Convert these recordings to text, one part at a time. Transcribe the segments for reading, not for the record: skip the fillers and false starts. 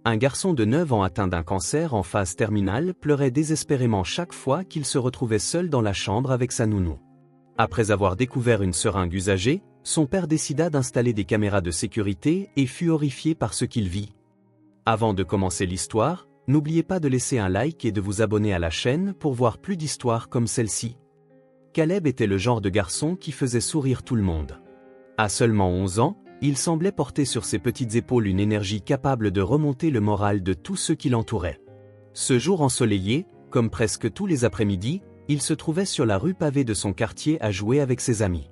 Un garçon de 9 ans atteint d'un cancer en phase terminale pleurait désespérément chaque fois qu'il se retrouvait seul dans la chambre avec sa nounou. Après avoir découvert une seringue usagée, son père décida d'installer des caméras de sécurité et fut horrifié par ce qu'il vit. Avant de commencer l'histoire, n'oubliez pas de laisser un like et de vous abonner à la chaîne pour voir plus d'histoires comme celle-ci. Caleb était le genre de garçon qui faisait sourire tout le monde. À seulement 11 ans, il semblait porter sur ses petites épaules une énergie capable de remonter le moral de tous ceux qui l'entouraient. Ce jour ensoleillé, comme presque tous les après-midi, il se trouvait sur la rue pavée de son quartier à jouer avec ses amis.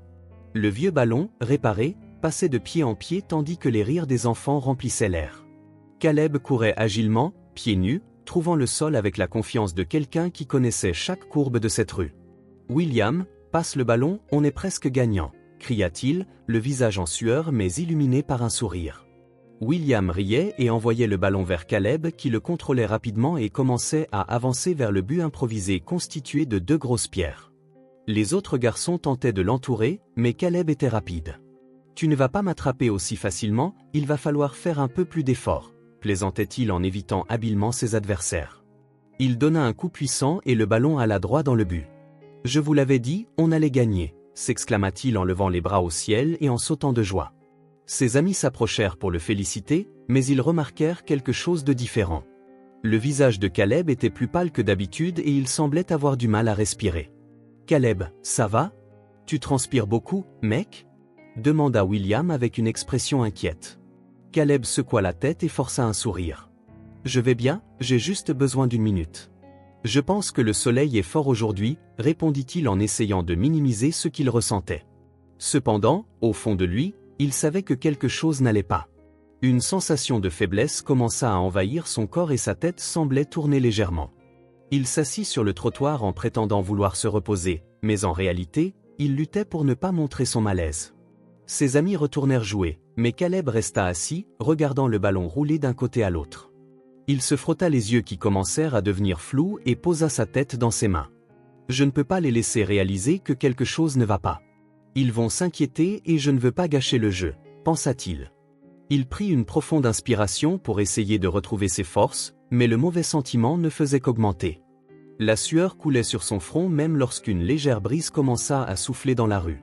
Le vieux ballon, réparé, passait de pied en pied tandis que les rires des enfants remplissaient l'air. Caleb courait agilement, pieds nus, trouvant le sol avec la confiance de quelqu'un qui connaissait chaque courbe de cette rue. « William, passe le ballon, on est presque gagnant », cria-t-il, le visage en sueur mais illuminé par un sourire. William riait et envoyait le ballon vers Caleb qui le contrôlait rapidement et commençait à avancer vers le but improvisé constitué de 2 grosses pierres. Les autres garçons tentaient de l'entourer, mais Caleb était rapide. « Tu ne vas pas m'attraper aussi facilement, il va falloir faire un peu plus d'efforts », plaisantait-il en évitant habilement ses adversaires. Il donna un coup puissant et le ballon alla droit dans le but. « Je vous l'avais dit, on allait gagner », s'exclama-t-il en levant les bras au ciel et en sautant de joie. Ses amis s'approchèrent pour le féliciter, mais ils remarquèrent quelque chose de différent. Le visage de Caleb était plus pâle que d'habitude et il semblait avoir du mal à respirer. « Caleb, ça va? Tu transpires beaucoup, mec ?» demanda William avec une expression inquiète. Caleb secoua la tête et força un sourire. « Je vais bien, j'ai juste besoin d'une minute. »« Je pense que le soleil est fort aujourd'hui, » répondit-il en essayant de minimiser ce qu'il ressentait. Cependant, au fond de lui, il savait que quelque chose n'allait pas. Une sensation de faiblesse commença à envahir son corps et sa tête semblait tourner légèrement. Il s'assit sur le trottoir en prétendant vouloir se reposer, mais en réalité, il luttait pour ne pas montrer son malaise. Ses amis retournèrent jouer, mais Caleb resta assis, regardant le ballon rouler d'un côté à l'autre. Il se frotta les yeux qui commencèrent à devenir flous et posa sa tête dans ses mains. « Je ne peux pas les laisser réaliser que quelque chose ne va pas. Ils vont s'inquiéter et je ne veux pas gâcher le jeu, » pensa-t-il. Il prit une profonde inspiration pour essayer de retrouver ses forces, mais le mauvais sentiment ne faisait qu'augmenter. La sueur coulait sur son front même lorsqu'une légère brise commença à souffler dans la rue.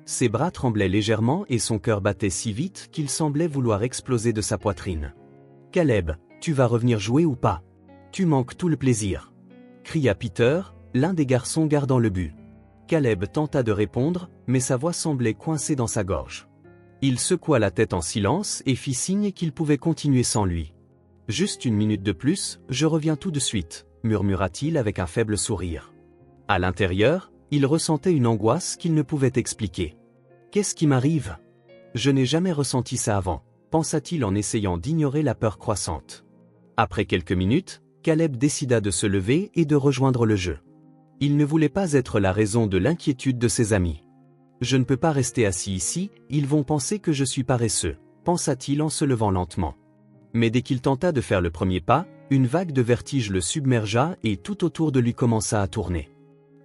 Ses bras tremblaient légèrement et son cœur battait si vite qu'il semblait vouloir exploser de sa poitrine. « Caleb, tu vas revenir jouer ou pas? Tu manques tout le plaisir » cria Peter, l'un des garçons gardant le but. Caleb tenta de répondre, mais sa voix semblait coincée dans sa gorge. Il secoua la tête en silence et fit signe qu'il pouvait continuer sans lui. « Juste une minute de plus, je reviens tout de suite », murmura-t-il avec un faible sourire. À l'intérieur, il ressentait une angoisse qu'il ne pouvait expliquer. « Qu'est-ce qui m'arrive? Je n'ai jamais ressenti ça avant », pensa-t-il en essayant d'ignorer la peur croissante. Après quelques minutes, Caleb décida de se lever et de rejoindre le jeu. Il ne voulait pas être la raison de l'inquiétude de ses amis. « Je ne peux pas rester assis ici, ils vont penser que je suis paresseux », pensa-t-il en se levant lentement. Mais dès qu'il tenta de faire le premier pas, une vague de vertige le submergea et tout autour de lui commença à tourner.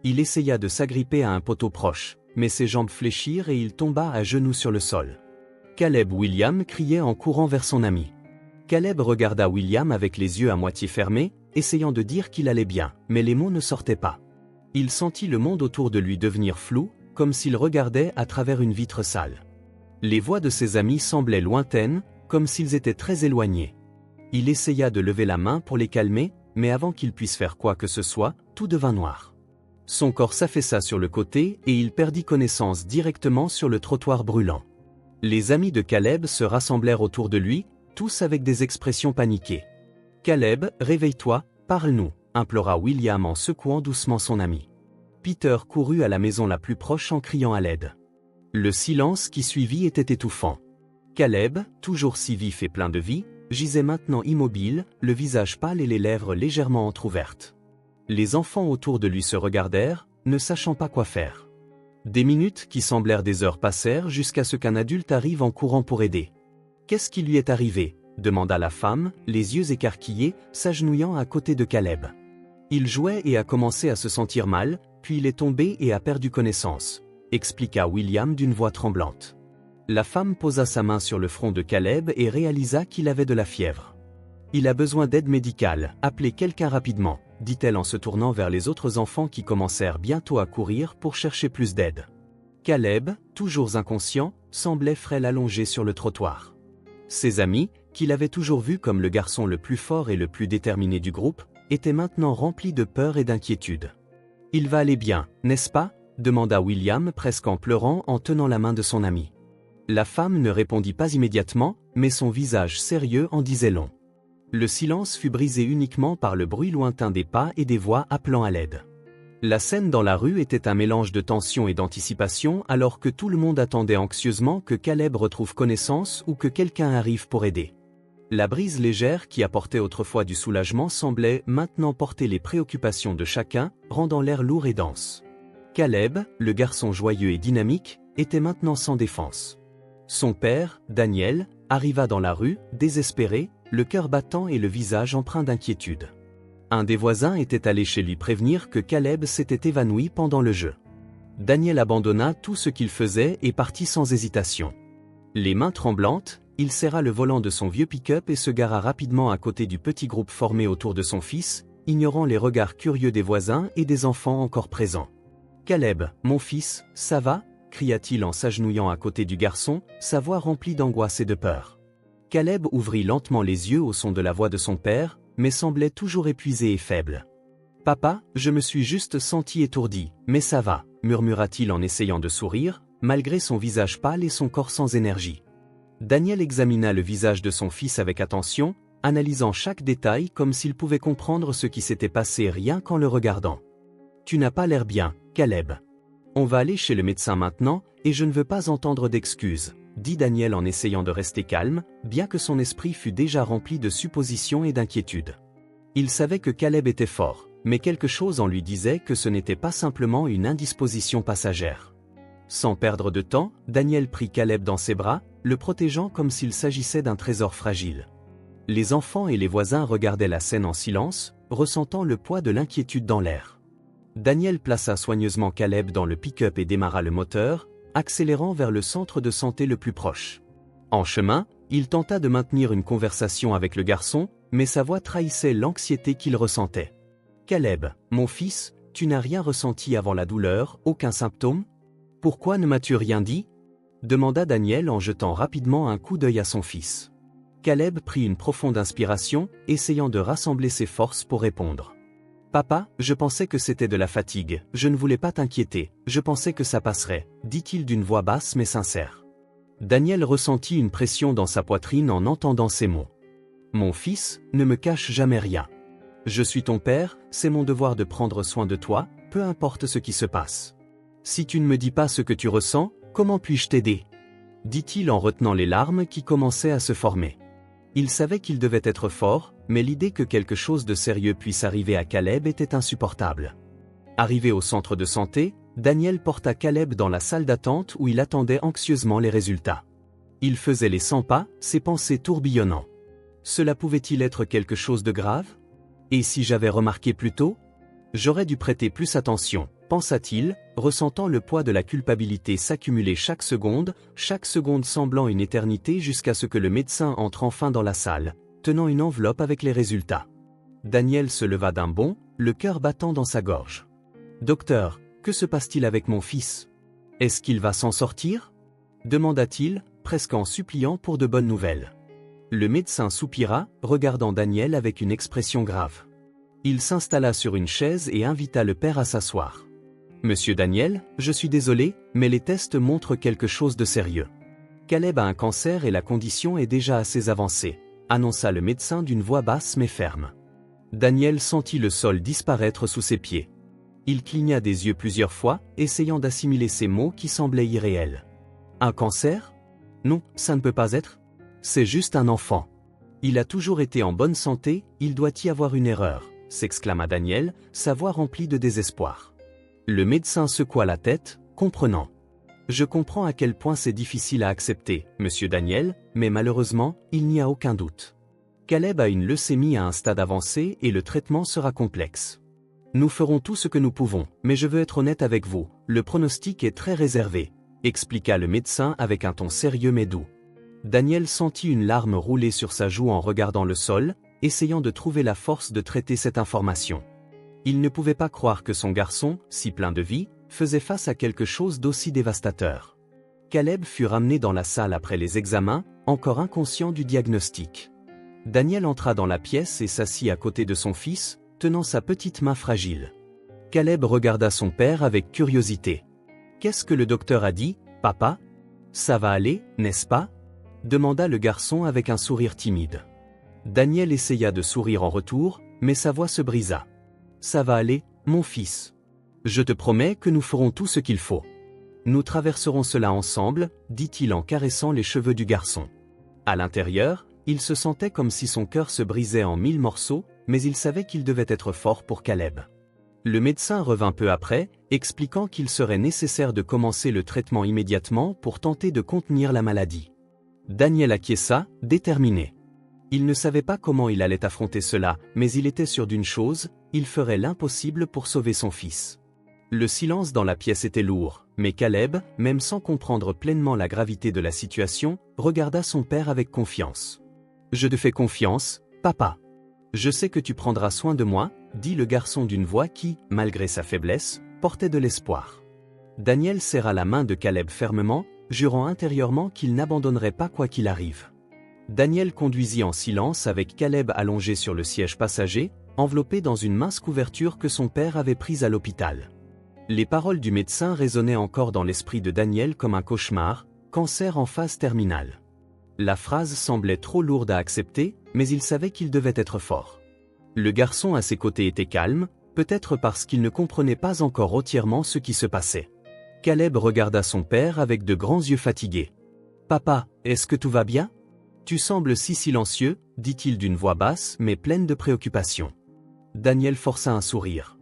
Il essaya de s'agripper à un poteau proche, mais ses jambes fléchirent et il tomba à genoux sur le sol. Caleb William criait en courant vers son ami. Caleb regarda William avec les yeux à moitié fermés, essayant de dire qu'il allait bien, mais les mots ne sortaient pas. Il sentit le monde autour de lui devenir flou, comme s'il regardait à travers une vitre sale. Les voix de ses amis semblaient lointaines, comme s'ils étaient très éloignés. Il essaya de lever la main pour les calmer, mais avant qu'il puisse faire quoi que ce soit, tout devint noir. Son corps s'affaissa sur le côté et il perdit connaissance directement sur le trottoir brûlant. Les amis de Caleb se rassemblèrent autour de lui, tous avec des expressions paniquées. « Caleb, réveille-toi, parle-nous », implora William en secouant doucement son ami. Peter courut à la maison la plus proche en criant à l'aide. Le silence qui suivit était étouffant. Caleb, toujours si vif et plein de vie, gisait maintenant immobile, le visage pâle et les lèvres légèrement entr'ouvertes. Les enfants autour de lui se regardèrent, ne sachant pas quoi faire. Des minutes qui semblèrent des heures passèrent jusqu'à ce qu'un adulte arrive en courant pour aider. « Qu'est-ce qui lui est arrivé ?» demanda la femme, les yeux écarquillés, s'agenouillant à côté de Caleb. Il jouait et a commencé à se sentir mal, puis il est tombé et a perdu connaissance, expliqua William d'une voix tremblante. La femme posa sa main sur le front de Caleb et réalisa qu'il avait de la fièvre. Il a besoin d'aide médicale, appelez quelqu'un rapidement, dit-elle en se tournant vers les autres enfants qui commencèrent bientôt à courir pour chercher plus d'aide. Caleb, toujours inconscient, semblait frêle allongé sur le trottoir. Ses amis, qu'il avait toujours vu comme le garçon le plus fort et le plus déterminé du groupe, étaient maintenant remplis de peur et d'inquiétude. « Il va aller bien, n'est-ce pas ?» demanda William presque en pleurant en tenant la main de son ami. La femme ne répondit pas immédiatement, mais son visage sérieux en disait long. Le silence fut brisé uniquement par le bruit lointain des pas et des voix appelant à l'aide. La scène dans la rue était un mélange de tension et d'anticipation alors que tout le monde attendait anxieusement que Caleb retrouve connaissance ou que quelqu'un arrive pour aider. La brise légère qui apportait autrefois du soulagement semblait maintenant porter les préoccupations de chacun, rendant l'air lourd et dense. Caleb, le garçon joyeux et dynamique, était maintenant sans défense. Son père, Daniel, arriva dans la rue, désespéré, le cœur battant et le visage empreint d'inquiétude. Un des voisins était allé chez lui prévenir que Caleb s'était évanoui pendant le jeu. Daniel abandonna tout ce qu'il faisait et partit sans hésitation. Les mains tremblantes, il serra le volant de son vieux pick-up et se gara rapidement à côté du petit groupe formé autour de son fils, ignorant les regards curieux des voisins et des enfants encore présents. « Caleb, mon fils, ça va ?» cria-t-il en s'agenouillant à côté du garçon, sa voix remplie d'angoisse et de peur. Caleb ouvrit lentement les yeux au son de la voix de son père, mais semblait toujours épuisé et faible. « Papa, je me suis juste senti étourdi, mais ça va » murmura-t-il en essayant de sourire, malgré son visage pâle et son corps sans énergie. Daniel examina le visage de son fils avec attention, analysant chaque détail comme s'il pouvait comprendre ce qui s'était passé rien qu'en le regardant. « Tu n'as pas l'air bien, Caleb. On va aller chez le médecin maintenant, et je ne veux pas entendre d'excuses, » dit Daniel en essayant de rester calme, bien que son esprit fût déjà rempli de suppositions et d'inquiétudes. Il savait que Caleb était fort, mais quelque chose en lui disait que ce n'était pas simplement une indisposition passagère. Sans perdre de temps, Daniel prit Caleb dans ses bras, le protégeant comme s'il s'agissait d'un trésor fragile. Les enfants et les voisins regardaient la scène en silence, ressentant le poids de l'inquiétude dans l'air. Daniel plaça soigneusement Caleb dans le pick-up et démarra le moteur, accélérant vers le centre de santé le plus proche. En chemin, il tenta de maintenir une conversation avec le garçon, mais sa voix trahissait l'anxiété qu'il ressentait. « Caleb, mon fils, tu n'as rien ressenti avant la douleur, aucun symptôme ? Pourquoi ne m'as-tu rien dit ?» demanda Daniel en jetant rapidement un coup d'œil à son fils. Caleb prit une profonde inspiration, essayant de rassembler ses forces pour répondre. « Papa, je pensais que c'était de la fatigue, je ne voulais pas t'inquiéter, je pensais que ça passerait, » dit-il d'une voix basse mais sincère. Daniel ressentit une pression dans sa poitrine en entendant ces mots. « Mon fils, ne me cache jamais rien. Je suis ton père, c'est mon devoir de prendre soin de toi, peu importe ce qui se passe. Si tu ne me dis pas ce que tu ressens, comment puis-je t'aider ?» dit-il en retenant les larmes qui commençaient à se former. Il savait qu'il devait être fort, mais l'idée que quelque chose de sérieux puisse arriver à Caleb était insupportable. Arrivé au centre de santé, Daniel porta Caleb dans la salle d'attente où il attendait anxieusement les résultats. Il faisait les 100 pas, ses pensées tourbillonnant. Cela pouvait-il être quelque chose de grave? Et si j'avais remarqué plus tôt? J'aurais dû prêter plus attention, pensa-t-il, ressentant le poids de la culpabilité s'accumuler chaque seconde semblant une éternité jusqu'à ce que le médecin entre enfin dans la salle, tenant une enveloppe avec les résultats. Daniel se leva d'un bond, le cœur battant dans sa gorge. « Docteur, que se passe-t-il avec mon fils? Est-ce qu'il va s'en sortir ?» demanda-t-il, presque en suppliant pour de bonnes nouvelles. Le médecin soupira, regardant Daniel avec une expression grave. Il s'installa sur une chaise et invita le père à s'asseoir. « Monsieur Daniel, je suis désolé, mais les tests montrent quelque chose de sérieux. Caleb a un cancer et la condition est déjà assez avancée, » annonça le médecin d'une voix basse mais ferme. Daniel sentit le sol disparaître sous ses pieds. Il cligna des yeux plusieurs fois, essayant d'assimiler ces mots qui semblaient irréels. « Un cancer? Non, ça ne peut pas être. C'est juste un enfant. Il a toujours été en bonne santé, il doit y avoir une erreur, » s'exclama Daniel, sa voix remplie de désespoir. Le médecin secoua la tête, comprenant. « Je comprends à quel point c'est difficile à accepter, monsieur Daniel, mais malheureusement, il n'y a aucun doute. Caleb a une leucémie à un stade avancé et le traitement sera complexe. Nous ferons tout ce que nous pouvons, mais je veux être honnête avec vous, le pronostic est très réservé, » expliqua le médecin avec un ton sérieux mais doux. Daniel sentit une larme rouler sur sa joue en regardant le sol, essayant de trouver la force de traiter cette information. Il ne pouvait pas croire que son garçon, si plein de vie, faisait face à quelque chose d'aussi dévastateur. Caleb fut ramené dans la salle après les examens, encore inconscient du diagnostic. Daniel entra dans la pièce et s'assit à côté de son fils, tenant sa petite main fragile. Caleb regarda son père avec curiosité. « Qu'est-ce que le docteur a dit, papa ? Ça va aller, n'est-ce pas ? » demanda le garçon avec un sourire timide. Daniel essaya de sourire en retour, mais sa voix se brisa. « Ça va aller, mon fils. Je te promets que nous ferons tout ce qu'il faut. Nous traverserons cela ensemble, dit-il en caressant les cheveux du garçon. À l'intérieur, il se sentait comme si son cœur se brisait en 1000 morceaux, mais il savait qu'il devait être fort pour Caleb. Le médecin revint peu après, expliquant qu'il serait nécessaire de commencer le traitement immédiatement pour tenter de contenir la maladie. Daniel acquiesça, déterminé. Il ne savait pas comment il allait affronter cela, mais il était sûr d'une chose, il ferait l'impossible pour sauver son fils. Le silence dans la pièce était lourd, mais Caleb, même sans comprendre pleinement la gravité de la situation, regarda son père avec confiance. « Je te fais confiance, papa. Je sais que tu prendras soin de moi, » dit le garçon d'une voix qui, malgré sa faiblesse, portait de l'espoir. Daniel serra la main de Caleb fermement, jurant intérieurement qu'il n'abandonnerait pas quoi qu'il arrive. Daniel conduisit en silence avec Caleb allongé sur le siège passager, enveloppé dans une mince couverture que son père avait prise à l'hôpital. Les paroles du médecin résonnaient encore dans l'esprit de Daniel comme un cauchemar, cancer en phase terminale. La phrase semblait trop lourde à accepter, mais il savait qu'il devait être fort. Le garçon à ses côtés était calme, peut-être parce qu'il ne comprenait pas encore entièrement ce qui se passait. Caleb regarda son père avec de grands yeux fatigués. « Papa, est-ce que tout va bien ? Tu sembles si silencieux, dit-il d'une voix basse mais pleine de préoccupation. Daniel força un sourire.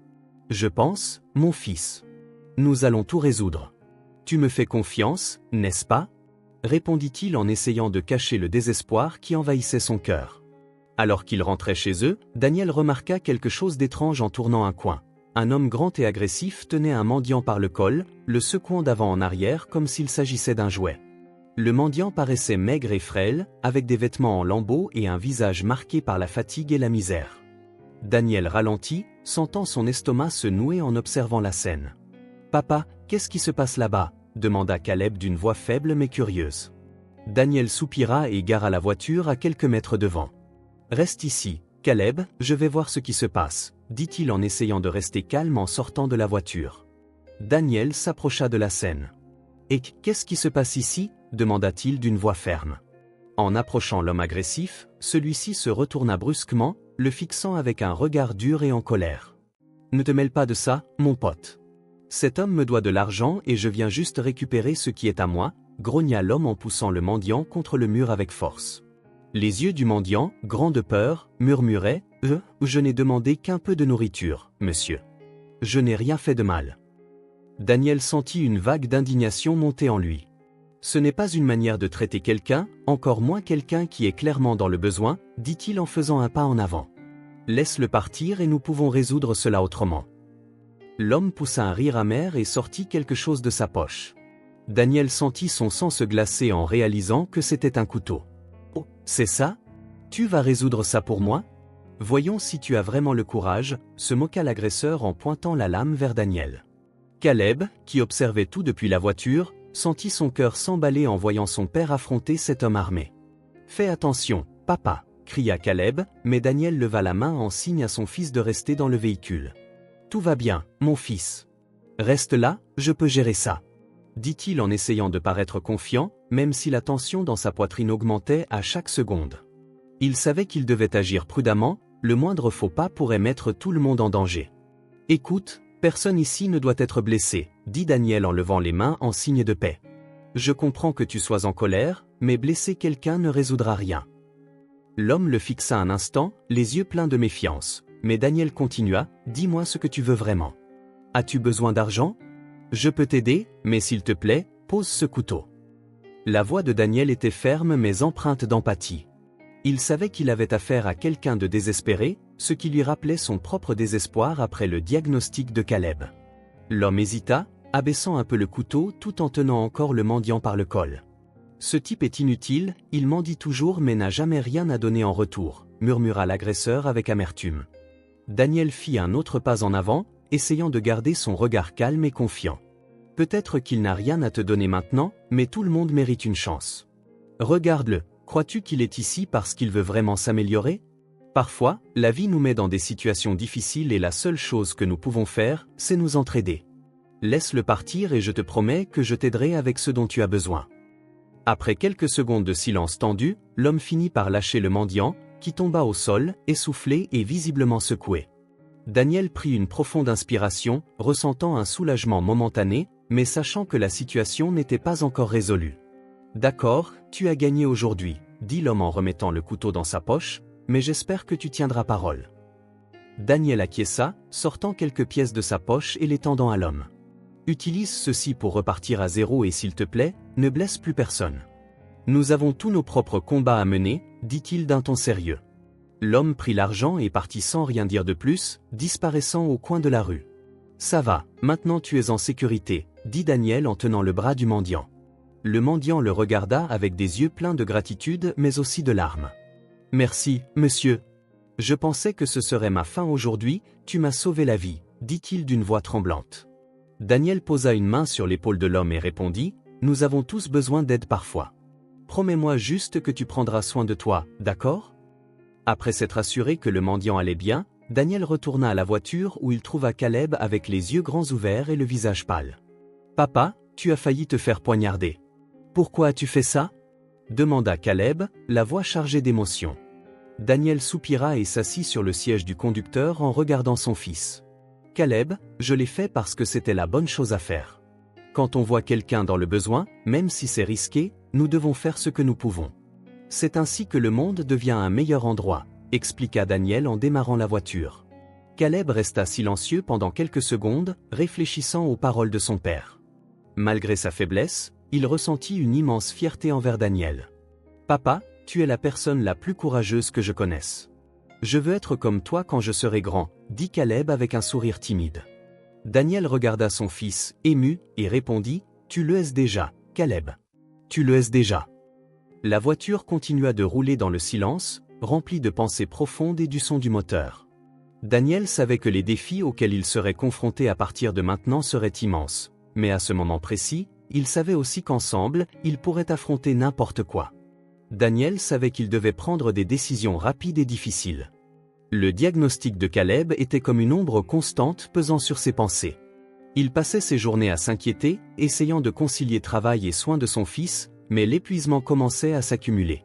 « Je pense, mon fils. Nous allons tout résoudre. Tu me fais confiance, n'est-ce pas ? Répondit-il en essayant de cacher le désespoir qui envahissait son cœur. Alors qu'ils rentraient chez eux, Daniel remarqua quelque chose d'étrange en tournant un coin. Un homme grand et agressif tenait un mendiant par le col, le secouant d'avant en arrière comme s'il s'agissait d'un jouet. Le mendiant paraissait maigre et frêle, avec des vêtements en lambeaux et un visage marqué par la fatigue et la misère. Daniel ralentit, sentant son estomac se nouer en observant la scène. « Papa, qu'est-ce qui se passe là-bas » demanda Caleb d'une voix faible mais curieuse. Daniel soupira et gara la voiture à quelques mètres devant. « Reste ici, Caleb, je vais voir ce qui se passe, » dit-il en essayant de rester calme en sortant de la voiture. Daniel s'approcha de la scène. « Et qu'est-ce qui se passe ici » demanda-t-il d'une voix ferme. En approchant l'homme agressif, celui-ci se retourna brusquement, le fixant avec un regard dur et en colère. « Ne te mêle pas de ça, mon pote. Cet homme me doit de l'argent et je viens juste récupérer ce qui est à moi, » grogna l'homme en poussant le mendiant contre le mur avec force. Les yeux du mendiant, grands de peur, murmuraient « Je n'ai demandé qu'un peu de nourriture, monsieur. Je n'ai rien fait de mal. » Daniel sentit une vague d'indignation monter en lui. Ce n'est pas une manière de traiter quelqu'un, encore moins quelqu'un qui est clairement dans le besoin, dit-il en faisant un pas en avant. Laisse-le partir et nous pouvons résoudre cela autrement. L'homme poussa un rire amer et sortit quelque chose de sa poche. Daniel sentit son sang se glacer en réalisant que c'était un couteau. « Oh, c'est ça ? Tu vas résoudre ça pour moi ? Voyons si tu as vraiment le courage, » se moqua l'agresseur en pointant la lame vers Daniel. Caleb, qui observait tout depuis la voiture, sentit son cœur s'emballer en voyant son père affronter cet homme armé. « Fais attention, papa » cria Caleb, mais Daniel leva la main en signe à son fils de rester dans le véhicule. « Tout va bien, mon fils. Reste là, je peux gérer ça. » dit-il en essayant de paraître confiant, même si la tension dans sa poitrine augmentait à chaque seconde. Il savait qu'il devait agir prudemment, le moindre faux pas pourrait mettre tout le monde en danger. « Écoute, personne ici ne doit être blessé, » dit Daniel en levant les mains en signe de paix. « Je comprends que tu sois en colère, mais blesser quelqu'un ne résoudra rien. » L'homme le fixa un instant, les yeux pleins de méfiance, mais Daniel continua, « Dis-moi ce que tu veux vraiment. As-tu besoin d'argent ? Je peux t'aider, mais s'il te plaît, pose ce couteau. » La voix de Daniel était ferme mais empreinte d'empathie. Il savait qu'il avait affaire à quelqu'un de désespéré, ce qui lui rappelait son propre désespoir après le diagnostic de Caleb. L'homme hésita, abaissant un peu le couteau tout en tenant encore le mendiant par le col. « Ce type est inutile, il mendie toujours mais n'a jamais rien à donner en retour, » murmura l'agresseur avec amertume. Daniel fit un autre pas en avant, essayant de garder son regard calme et confiant. Peut-être qu'il n'a rien à te donner maintenant, mais tout le monde mérite une chance. Regarde-le, crois-tu qu'il est ici parce qu'il veut vraiment s'améliorer? Parfois, la vie nous met dans des situations difficiles et la seule chose que nous pouvons faire, c'est nous entraider. Laisse-le partir et je te promets que je t'aiderai avec ce dont tu as besoin. Après quelques secondes de silence tendu, l'homme finit par lâcher le mendiant, qui tomba au sol, essoufflé et visiblement secoué. Daniel prit une profonde inspiration, ressentant un soulagement momentané, mais sachant que la situation n'était pas encore résolue. « D'accord, tu as gagné aujourd'hui, » dit l'homme en remettant le couteau dans sa poche, « mais j'espère que tu tiendras parole. » Daniel acquiesça, sortant quelques pièces de sa poche et les tendant à l'homme. « Utilise ceci pour repartir à zéro et s'il te plaît, ne blesse plus personne. Nous avons tous nos propres combats à mener, » dit-il d'un ton sérieux. L'homme prit l'argent et partit sans rien dire de plus, disparaissant au coin de la rue. « Ça va, maintenant tu es en sécurité, » dit Daniel en tenant le bras du mendiant. Le mendiant le regarda avec des yeux pleins de gratitude mais aussi de larmes. « Merci, monsieur. Je pensais que ce serait ma fin aujourd'hui, tu m'as sauvé la vie, » dit-il d'une voix tremblante. Daniel posa une main sur l'épaule de l'homme et répondit, « Nous avons tous besoin d'aide parfois. Promets-moi juste que tu prendras soin de toi, d'accord ?» Après s'être assuré que le mendiant allait bien, Daniel retourna à la voiture où il trouva Caleb avec les yeux grands ouverts et le visage pâle. « Papa, tu as failli te faire poignarder. Pourquoi as-tu fait ça ?» demanda Caleb, la voix chargée d'émotion. Daniel soupira et s'assit sur le siège du conducteur en regardant son fils. « Caleb, je l'ai fait parce que c'était la bonne chose à faire. Quand on voit quelqu'un dans le besoin, même si c'est risqué, nous devons faire ce que nous pouvons. C'est ainsi que le monde devient un meilleur endroit, » expliqua Daniel en démarrant la voiture. Caleb resta silencieux pendant quelques secondes, réfléchissant aux paroles de son père. Malgré sa faiblesse, il ressentit une immense fierté envers Daniel. « Papa, tu es la personne la plus courageuse que je connaisse. Je veux être comme toi quand je serai grand, » dit Caleb avec un sourire timide. Daniel regarda son fils, ému, et répondit, « Tu le es déjà, Caleb. Tu le es déjà. » La voiture continua de rouler dans le silence, remplie de pensées profondes et du son du moteur. Daniel savait que les défis auxquels il serait confronté à partir de maintenant seraient immenses, mais à ce moment précis, il savait aussi qu'ensemble, ils pourraient affronter n'importe quoi. Daniel savait qu'il devait prendre des décisions rapides et difficiles. Le diagnostic de Caleb était comme une ombre constante pesant sur ses pensées. Il passait ses journées à s'inquiéter, essayant de concilier travail et soins de son fils, mais l'épuisement commençait à s'accumuler.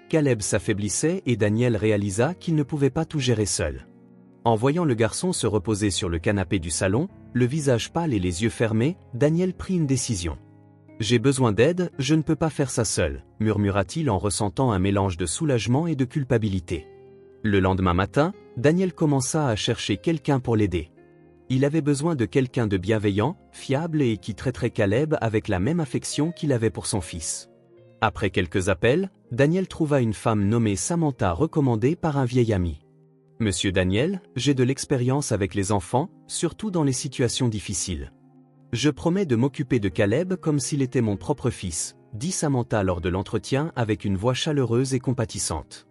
Caleb s'affaiblissait et Daniel réalisa qu'il ne pouvait pas tout gérer seul. En voyant le garçon se reposer sur le canapé du salon, le visage pâle et les yeux fermés, Daniel prit une décision. « J'ai besoin d'aide, je ne peux pas faire ça seul », murmura-t-il en ressentant un mélange de soulagement et de culpabilité. Le lendemain matin, Daniel commença à chercher quelqu'un pour l'aider. Il avait besoin de quelqu'un de bienveillant, fiable et qui traiterait Caleb avec la même affection qu'il avait pour son fils. Après quelques appels, Daniel trouva une femme nommée Samantha recommandée par un vieil ami. « Monsieur Daniel, j'ai de l'expérience avec les enfants, surtout dans les situations difficiles. Je promets de m'occuper de Caleb comme s'il était mon propre fils, » dit Samantha lors de l'entretien avec une voix chaleureuse et compatissante.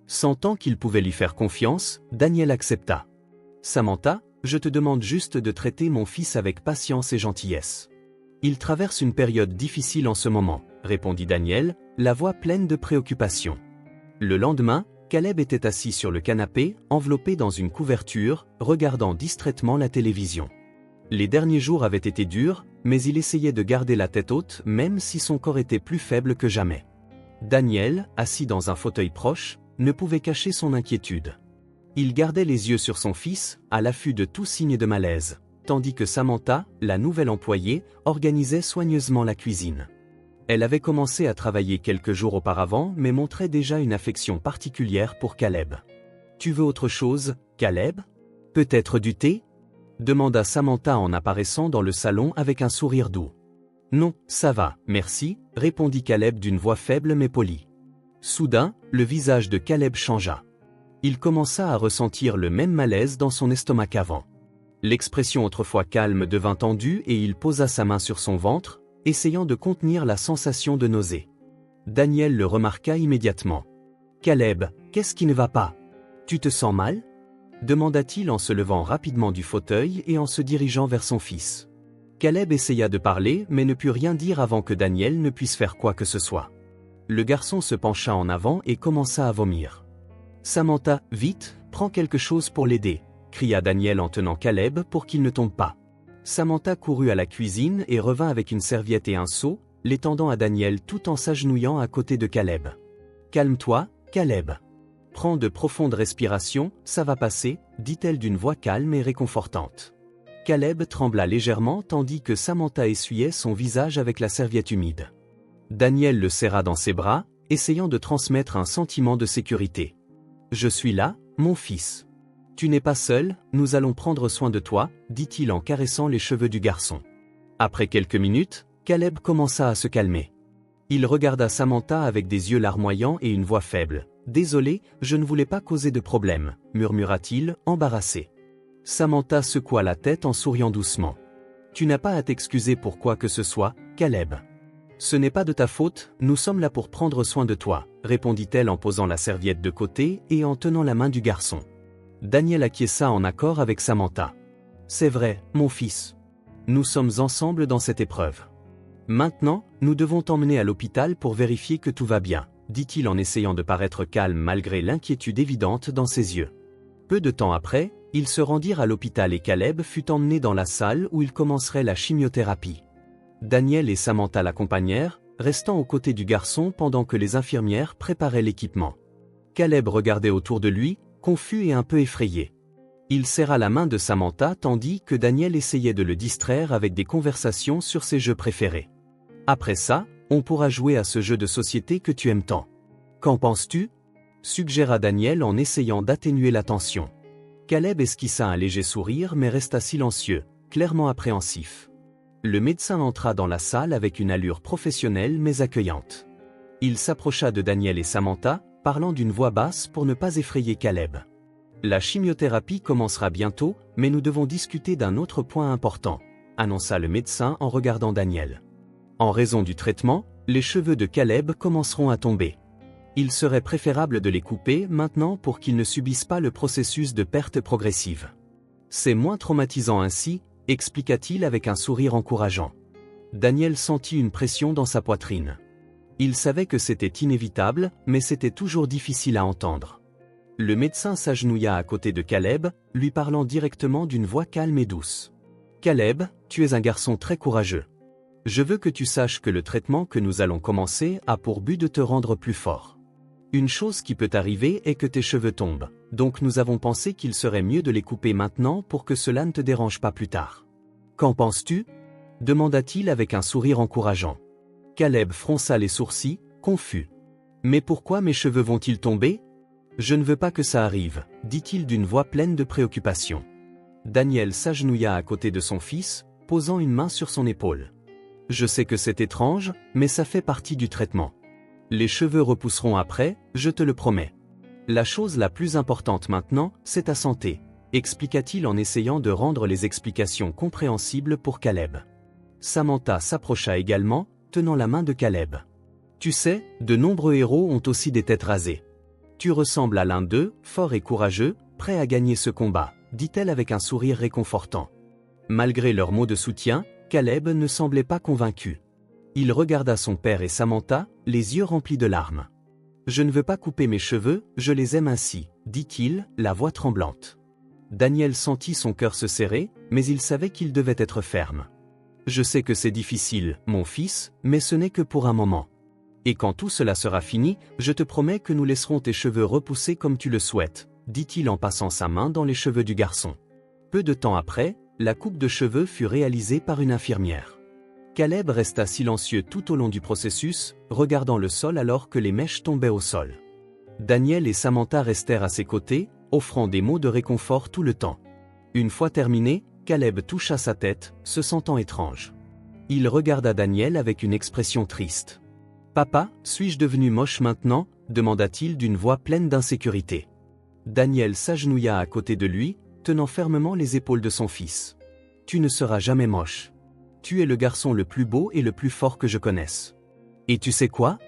Sentant qu'il pouvait lui faire confiance, Daniel accepta. « Samantha, je te demande juste de traiter mon fils avec patience et gentillesse. Il traverse une période difficile en ce moment, » répondit Daniel, la voix pleine de préoccupation. Le lendemain, Caleb était assis sur le canapé, enveloppé dans une couverture, regardant distraitement la télévision. Les derniers jours avaient été durs, mais il essayait de garder la tête haute même si son corps était plus faible que jamais. Daniel, assis dans un fauteuil proche, ne pouvait cacher son inquiétude. Il gardait les yeux sur son fils, à l'affût de tout signe de malaise, tandis que Samantha, la nouvelle employée, organisait soigneusement la cuisine. Elle avait commencé à travailler quelques jours auparavant mais montrait déjà une affection particulière pour Caleb. « Tu veux autre chose, Caleb ? Peut-être du thé ?» demanda Samantha en apparaissant dans le salon avec un sourire doux. « Non, ça va, merci », répondit Caleb d'une voix faible mais polie. Soudain, le visage de Caleb changea. Il commença à ressentir le même malaise dans son estomac qu'avant. L'expression autrefois calme devint tendue et il posa sa main sur son ventre, essayant de contenir la sensation de nausée. Daniel le remarqua immédiatement. « Caleb, qu'est-ce qui ne va pas ? Tu te sens mal? Demanda-t-il en se levant rapidement du fauteuil et en se dirigeant vers son fils. Caleb essaya de parler mais ne put rien dire avant que Daniel ne puisse faire quoi que ce soit. Le garçon se pencha en avant et commença à vomir. Samantha, vite, prends quelque chose pour l'aider, cria Daniel en tenant Caleb pour qu'il ne tombe pas. Samantha courut à la cuisine et revint avec une serviette et un seau, l'étendant à Daniel tout en s'agenouillant à côté de Caleb. Calme-toi, Caleb. Prends de profondes respirations, ça va passer, dit-elle d'une voix calme et réconfortante. Caleb trembla légèrement tandis que Samantha essuyait son visage avec la serviette humide. Daniel le serra dans ses bras, essayant de transmettre un sentiment de sécurité. Je suis là, mon fils. Tu n'es pas seul, nous allons prendre soin de toi, dit-il en caressant les cheveux du garçon. Après quelques minutes, Caleb commença à se calmer. Il regarda Samantha avec des yeux larmoyants et une voix faible. « Désolé, je ne voulais pas causer de problème », murmura-t-il, embarrassé. Samantha secoua la tête en souriant doucement. « Tu n'as pas à t'excuser pour quoi que ce soit, Caleb. Ce n'est pas de ta faute, nous sommes là pour prendre soin de toi, répondit-elle en posant la serviette de côté et en tenant la main du garçon. Daniel acquiesça en accord avec Samantha. C'est vrai, mon fils. Nous sommes ensemble dans cette épreuve. Maintenant, nous devons t'emmener à l'hôpital pour vérifier que tout va bien, dit-il en essayant de paraître calme malgré l'inquiétude évidente dans ses yeux. Peu de temps après, ils se rendirent à l'hôpital et Caleb fut emmené dans la salle où il commencerait la chimiothérapie. Daniel et Samantha l'accompagnèrent, restant aux côtés du garçon pendant que les infirmières préparaient l'équipement. Caleb regardait autour de lui, confus et un peu effrayé. Il serra la main de Samantha tandis que Daniel essayait de le distraire avec des conversations sur ses jeux préférés. Après ça, on pourra jouer à ce jeu de société que tu aimes tant. Qu'en penses-tu? Suggéra Daniel en essayant d'atténuer la tension. Caleb esquissa un léger sourire mais resta silencieux, clairement appréhensif. Le médecin entra dans la salle avec une allure professionnelle mais accueillante. Il s'approcha de Daniel et Samantha, parlant d'une voix basse pour ne pas effrayer Caleb. La chimiothérapie commencera bientôt, mais nous devons discuter d'un autre point important, annonça le médecin en regardant Daniel. En raison du traitement, les cheveux de Caleb commenceront à tomber. Il serait préférable de les couper maintenant pour qu'ils ne subissent pas le processus de perte progressive. C'est moins traumatisant ainsi, expliqua-t-il avec un sourire encourageant. Daniel sentit une pression dans sa poitrine. Il savait que c'était inévitable, mais c'était toujours difficile à entendre. Le médecin s'agenouilla à côté de Caleb, lui parlant directement d'une voix calme et douce. « Caleb, tu es un garçon très courageux. Je veux que tu saches que le traitement que nous allons commencer a pour but de te rendre plus fort. Une chose qui peut arriver est que tes cheveux tombent, donc nous avons pensé qu'il serait mieux de les couper maintenant pour que cela ne te dérange pas plus tard. Qu'en penses-tu ? Demanda-t-il avec un sourire encourageant. Caleb fronça les sourcils, confus. Mais pourquoi mes cheveux vont-ils tomber ? Je ne veux pas que ça arrive, dit-il d'une voix pleine de préoccupation. Daniel s'agenouilla à côté de son fils, posant une main sur son épaule. Je sais que c'est étrange, mais ça fait partie du traitement. Les cheveux repousseront après, je te le promets. La chose la plus importante maintenant, c'est ta santé, expliqua-t-il en essayant de rendre les explications compréhensibles pour Caleb. Samantha s'approcha également, tenant la main de Caleb. Tu sais, de nombreux héros ont aussi des têtes rasées. Tu ressembles à l'un d'eux, fort et courageux, prêt à gagner ce combat, dit-elle avec un sourire réconfortant. Malgré leurs mots de soutien, Caleb ne semblait pas convaincu. Il regarda son père et Samantha, les yeux remplis de larmes. Je ne veux pas couper mes cheveux, je les aime ainsi, dit-il, la voix tremblante. Daniel sentit son cœur se serrer, mais il savait qu'il devait être ferme. Je sais que c'est difficile, mon fils, mais ce n'est que pour un moment. Et quand tout cela sera fini, je te promets que nous laisserons tes cheveux repousser comme tu le souhaites, dit-il en passant sa main dans les cheveux du garçon. Peu de temps après, la coupe de cheveux fut réalisée par une infirmière. Caleb resta silencieux tout au long du processus, regardant le sol alors que les mèches tombaient au sol. Daniel et Samantha restèrent à ses côtés, offrant des mots de réconfort tout le temps. Une fois terminé, Caleb toucha sa tête, se sentant étrange. Il regarda Daniel avec une expression triste. « Papa, suis-je devenu moche maintenant ?» demanda-t-il d'une voix pleine d'insécurité. Daniel s'agenouilla à côté de lui, tenant fermement les épaules de son fils. « Tu ne seras jamais moche. Tu es le garçon le plus beau et le plus fort que je connaisse. Et tu sais quoi ?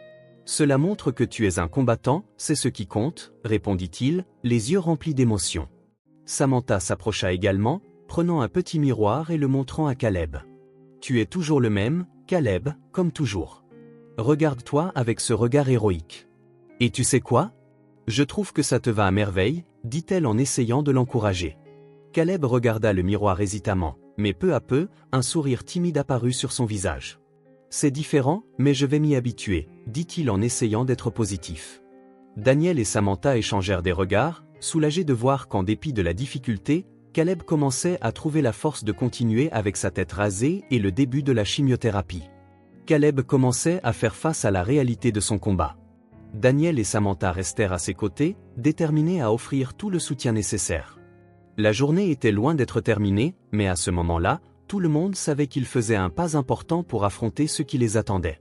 Cela montre que tu es un combattant, c'est ce qui compte, répondit-il, les yeux remplis d'émotion. Samantha s'approcha également, prenant un petit miroir et le montrant à Caleb. Tu es toujours le même, Caleb, comme toujours. Regarde-toi avec ce regard héroïque. Et tu sais quoi? Je trouve que ça te va à merveille, dit-elle en essayant de l'encourager. Caleb regarda le miroir hésitamment, mais peu à peu, un sourire timide apparut sur son visage. C'est différent, mais je vais m'y habituer, dit-il en essayant d'être positif. Daniel et Samantha échangèrent des regards, soulagés de voir qu'en dépit de la difficulté, Caleb commençait à trouver la force de continuer avec sa tête rasée et le début de la chimiothérapie. Caleb commençait à faire face à la réalité de son combat. Daniel et Samantha restèrent à ses côtés, déterminés à offrir tout le soutien nécessaire. La journée était loin d'être terminée, mais à ce moment-là, tout le monde savait qu'il faisait un pas important pour affronter ce qui les attendait.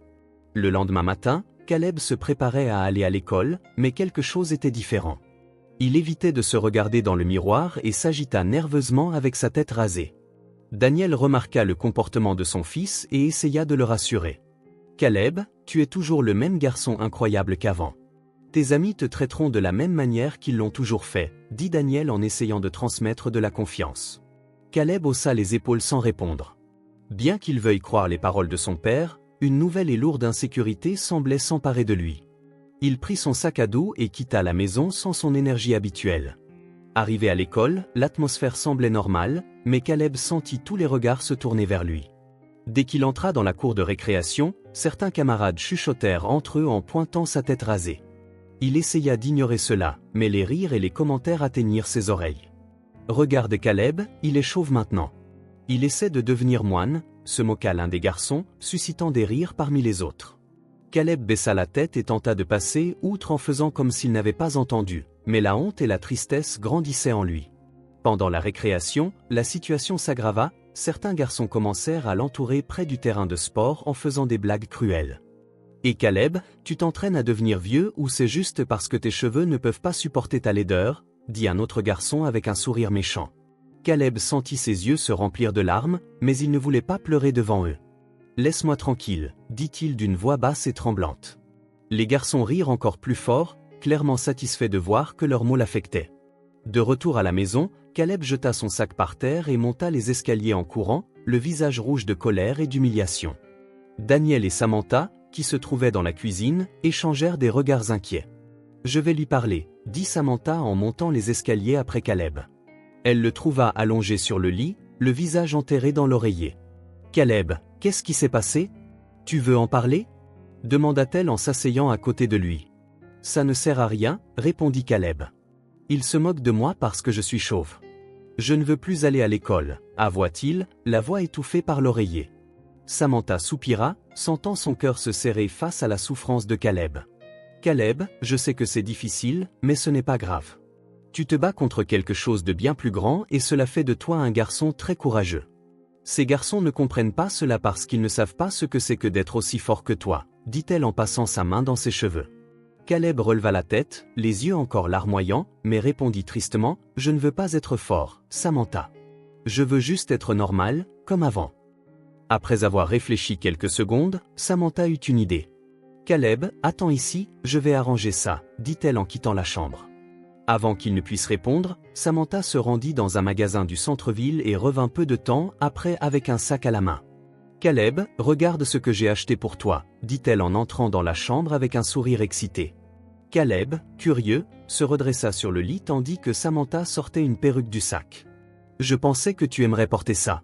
Le lendemain matin, Caleb se préparait à aller à l'école, mais quelque chose était différent. Il évitait de se regarder dans le miroir et s'agita nerveusement avec sa tête rasée. Daniel remarqua le comportement de son fils et essaya de le rassurer. « Caleb, tu es toujours le même garçon incroyable qu'avant. Tes amis te traiteront de la même manière qu'ils l'ont toujours fait, » dit Daniel en essayant de transmettre de la confiance. Caleb haussa les épaules sans répondre. Bien qu'il veuille croire les paroles de son père, une nouvelle et lourde insécurité semblait s'emparer de lui. Il prit son sac à dos et quitta la maison sans son énergie habituelle. Arrivé à l'école, l'atmosphère semblait normale, mais Caleb sentit tous les regards se tourner vers lui. Dès qu'il entra dans la cour de récréation, certains camarades chuchotèrent entre eux en pointant sa tête rasée. Il essaya d'ignorer cela, mais les rires et les commentaires atteignirent ses oreilles. « Regarde Caleb, il est chauve maintenant. Il essaie de devenir moine », se moqua l'un des garçons, suscitant des rires parmi les autres. Caleb baissa la tête et tenta de passer outre en faisant comme s'il n'avait pas entendu, mais la honte et la tristesse grandissaient en lui. Pendant la récréation, la situation s'aggrava, certains garçons commencèrent à l'entourer près du terrain de sport en faisant des blagues cruelles. « Et Caleb, tu t'entraînes à devenir vieux ou c'est juste parce que tes cheveux ne peuvent pas supporter ta laideur ?» dit un autre garçon avec un sourire méchant. Caleb sentit ses yeux se remplir de larmes, mais il ne voulait pas pleurer devant eux. « Laisse-moi tranquille, » dit-il d'une voix basse et tremblante. Les garçons rirent encore plus fort, clairement satisfaits de voir que leurs mots l'affectaient. De retour à la maison, Caleb jeta son sac par terre et monta les escaliers en courant, le visage rouge de colère et d'humiliation. Daniel et Samantha, qui se trouvaient dans la cuisine, échangèrent des regards inquiets. « Je vais lui parler », dit Samantha en montant les escaliers après Caleb. Elle le trouva allongé sur le lit, le visage enterré dans l'oreiller. « Caleb, qu'est-ce qui s'est passé? Tu veux en parler ?» demanda-t-elle en s'asseyant à côté de lui. « Ça ne sert à rien, » répondit Caleb. « Il se moque de moi parce que je suis chauve. Je ne veux plus aller à l'école, » avoua-t-il, la voix étouffée par l'oreiller. Samantha soupira, sentant son cœur se serrer face à la souffrance de Caleb. « Caleb, je sais que c'est difficile, mais ce n'est pas grave. Tu te bats contre quelque chose de bien plus grand et cela fait de toi un garçon très courageux. Ces garçons ne comprennent pas cela parce qu'ils ne savent pas ce que c'est que d'être aussi fort que toi, » dit-elle en passant sa main dans ses cheveux. Caleb releva la tête, les yeux encore larmoyants, mais répondit tristement, « Je ne veux pas être fort, Samantha. Je veux juste être normal, comme avant. » Après avoir réfléchi quelques secondes, Samantha eut une idée. « Caleb, attends ici, je vais arranger ça, » dit-elle en quittant la chambre. Avant qu'il ne puisse répondre, Samantha se rendit dans un magasin du centre-ville et revint peu de temps après avec un sac à la main. « Caleb, regarde ce que j'ai acheté pour toi, » dit-elle en entrant dans la chambre avec un sourire excité. Caleb, curieux, se redressa sur le lit tandis que Samantha sortait une perruque du sac. « Je pensais que tu aimerais porter ça.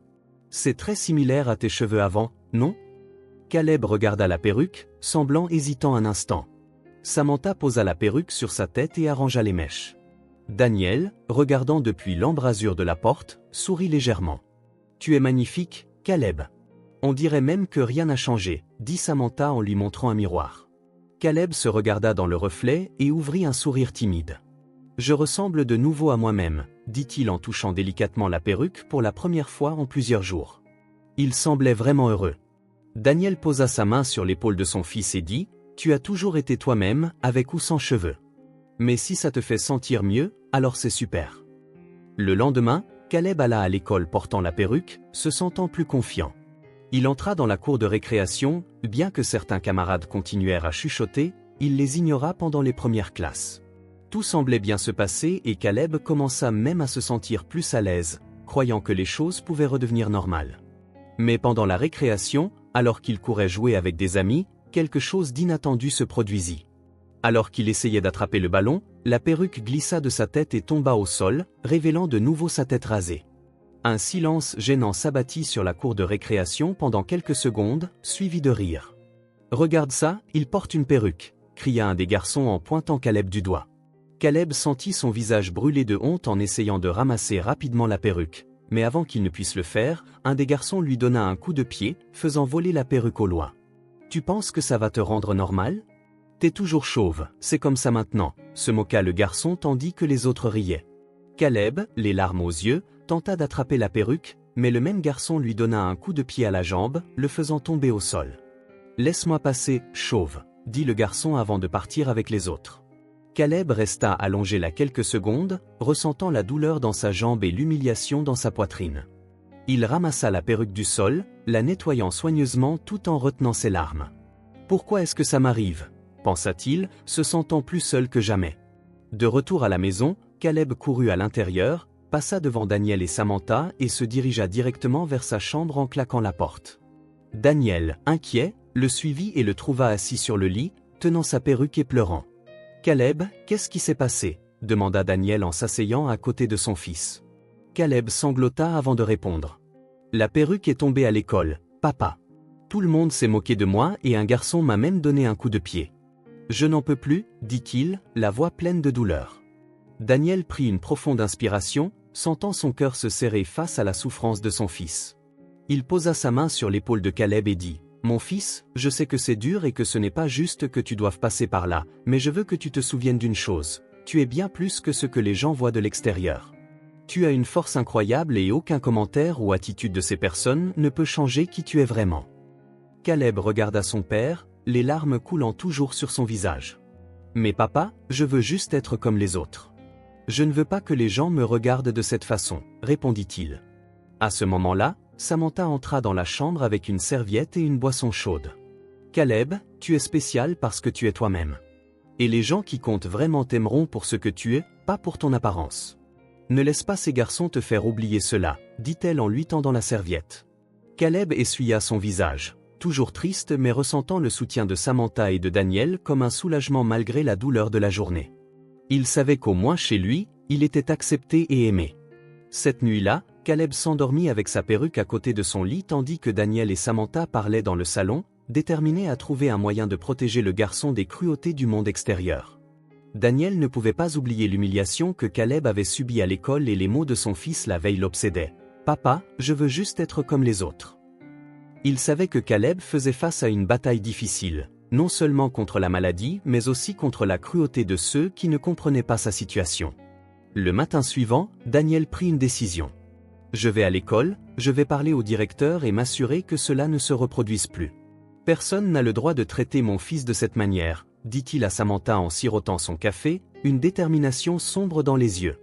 C'est très similaire à tes cheveux avant, non ?» Caleb regarda la perruque, semblant hésitant un instant. Samantha posa la perruque sur sa tête et arrangea les mèches. Daniel, regardant depuis l'embrasure de la porte, sourit légèrement. « Tu es magnifique, Caleb. On dirait même que rien n'a changé, » dit Samantha en lui montrant un miroir. Caleb se regarda dans le reflet et ouvrit un sourire timide. « Je ressemble de nouveau à moi-même, » dit-il en touchant délicatement la perruque pour la première fois en plusieurs jours. Il semblait vraiment heureux. Daniel posa sa main sur l'épaule de son fils et dit, « Tu as toujours été toi-même, avec ou sans cheveux. Mais si ça te fait sentir mieux, alors c'est super. » Le lendemain, Caleb alla à l'école portant la perruque, se sentant plus confiant. Il entra dans la cour de récréation, bien que certains camarades continuèrent à chuchoter, il les ignora pendant les premières classes. Tout semblait bien se passer et Caleb commença même à se sentir plus à l'aise, croyant que les choses pouvaient redevenir normales. Mais pendant la récréation, alors qu'il courait jouer avec des amis, quelque chose d'inattendu se produisit. Alors qu'il essayait d'attraper le ballon, la perruque glissa de sa tête et tomba au sol, révélant de nouveau sa tête rasée. Un silence gênant s'abattit sur la cour de récréation pendant quelques secondes, suivi de rires. « Regarde ça, il porte une perruque !» cria un des garçons en pointant Caleb du doigt. Caleb sentit son visage brûler de honte en essayant de ramasser rapidement la perruque, mais avant qu'il ne puisse le faire, un des garçons lui donna un coup de pied, faisant voler la perruque au loin. « Tu penses que ça va te rendre normal ? T'es toujours chauve, c'est comme ça maintenant », se moqua le garçon tandis que les autres riaient. Caleb, les larmes aux yeux, tenta d'attraper la perruque, mais le même garçon lui donna un coup de pied à la jambe, le faisant tomber au sol. « Laisse-moi passer, chauve », dit le garçon avant de partir avec les autres. Caleb resta allongé là quelques secondes, ressentant la douleur dans sa jambe et l'humiliation dans sa poitrine. Il ramassa la perruque du sol, la nettoyant soigneusement tout en retenant ses larmes. « Pourquoi est-ce que ça m'arrive ?» pensa-t-il, se sentant plus seul que jamais. De retour à la maison, Caleb courut à l'intérieur, passa devant Daniel et Samantha et se dirigea directement vers sa chambre en claquant la porte. Daniel, inquiet, le suivit et le trouva assis sur le lit, tenant sa perruque et pleurant. « Caleb, qu'est-ce qui s'est passé ?» demanda Daniel en s'asseyant à côté de son fils. Caleb sanglota avant de répondre. « La perruque est tombée à l'école, papa. Tout le monde s'est moqué de moi et un garçon m'a même donné un coup de pied. Je n'en peux plus, dit-il, la voix pleine de douleur. » Daniel prit une profonde inspiration, sentant son cœur se serrer face à la souffrance de son fils. Il posa sa main sur l'épaule de Caleb et dit « Mon fils, je sais que c'est dur et que ce n'est pas juste que tu doives passer par là, mais je veux que tu te souviennes d'une chose, tu es bien plus que ce que les gens voient de l'extérieur. Tu as une force incroyable et aucun commentaire ou attitude de ces personnes ne peut changer qui tu es vraiment. » Caleb regarda son père, les larmes coulant toujours sur son visage. « Mais papa, je veux juste être comme les autres. Je ne veux pas que les gens me regardent de cette façon, » répondit-il. À ce moment-là, Samantha entra dans la chambre avec une serviette et une boisson chaude. « Caleb, tu es spécial parce que tu es toi-même. Et les gens qui comptent vraiment t'aimeront pour ce que tu es, pas pour ton apparence. Ne laisse pas ces garçons te faire oublier cela, » dit-elle en lui tendant la serviette. Caleb essuya son visage, toujours triste mais ressentant le soutien de Samantha et de Daniel comme un soulagement malgré la douleur de la journée. Il savait qu'au moins chez lui, il était accepté et aimé. Cette nuit-là, Caleb s'endormit avec sa perruque à côté de son lit tandis que Daniel et Samantha parlaient dans le salon, déterminés à trouver un moyen de protéger le garçon des cruautés du monde extérieur. Daniel ne pouvait pas oublier l'humiliation que Caleb avait subie à l'école et les mots de son fils la veille l'obsédaient. « Papa, je veux juste être comme les autres. » Il savait que Caleb faisait face à une bataille difficile, non seulement contre la maladie mais aussi contre la cruauté de ceux qui ne comprenaient pas sa situation. Le matin suivant, Daniel prit une décision. « Je vais à l'école, je vais parler au directeur et m'assurer que cela ne se reproduise plus. Personne n'a le droit de traiter mon fils de cette manière, » dit-il à Samantha en sirotant son café, une détermination sombre dans les yeux.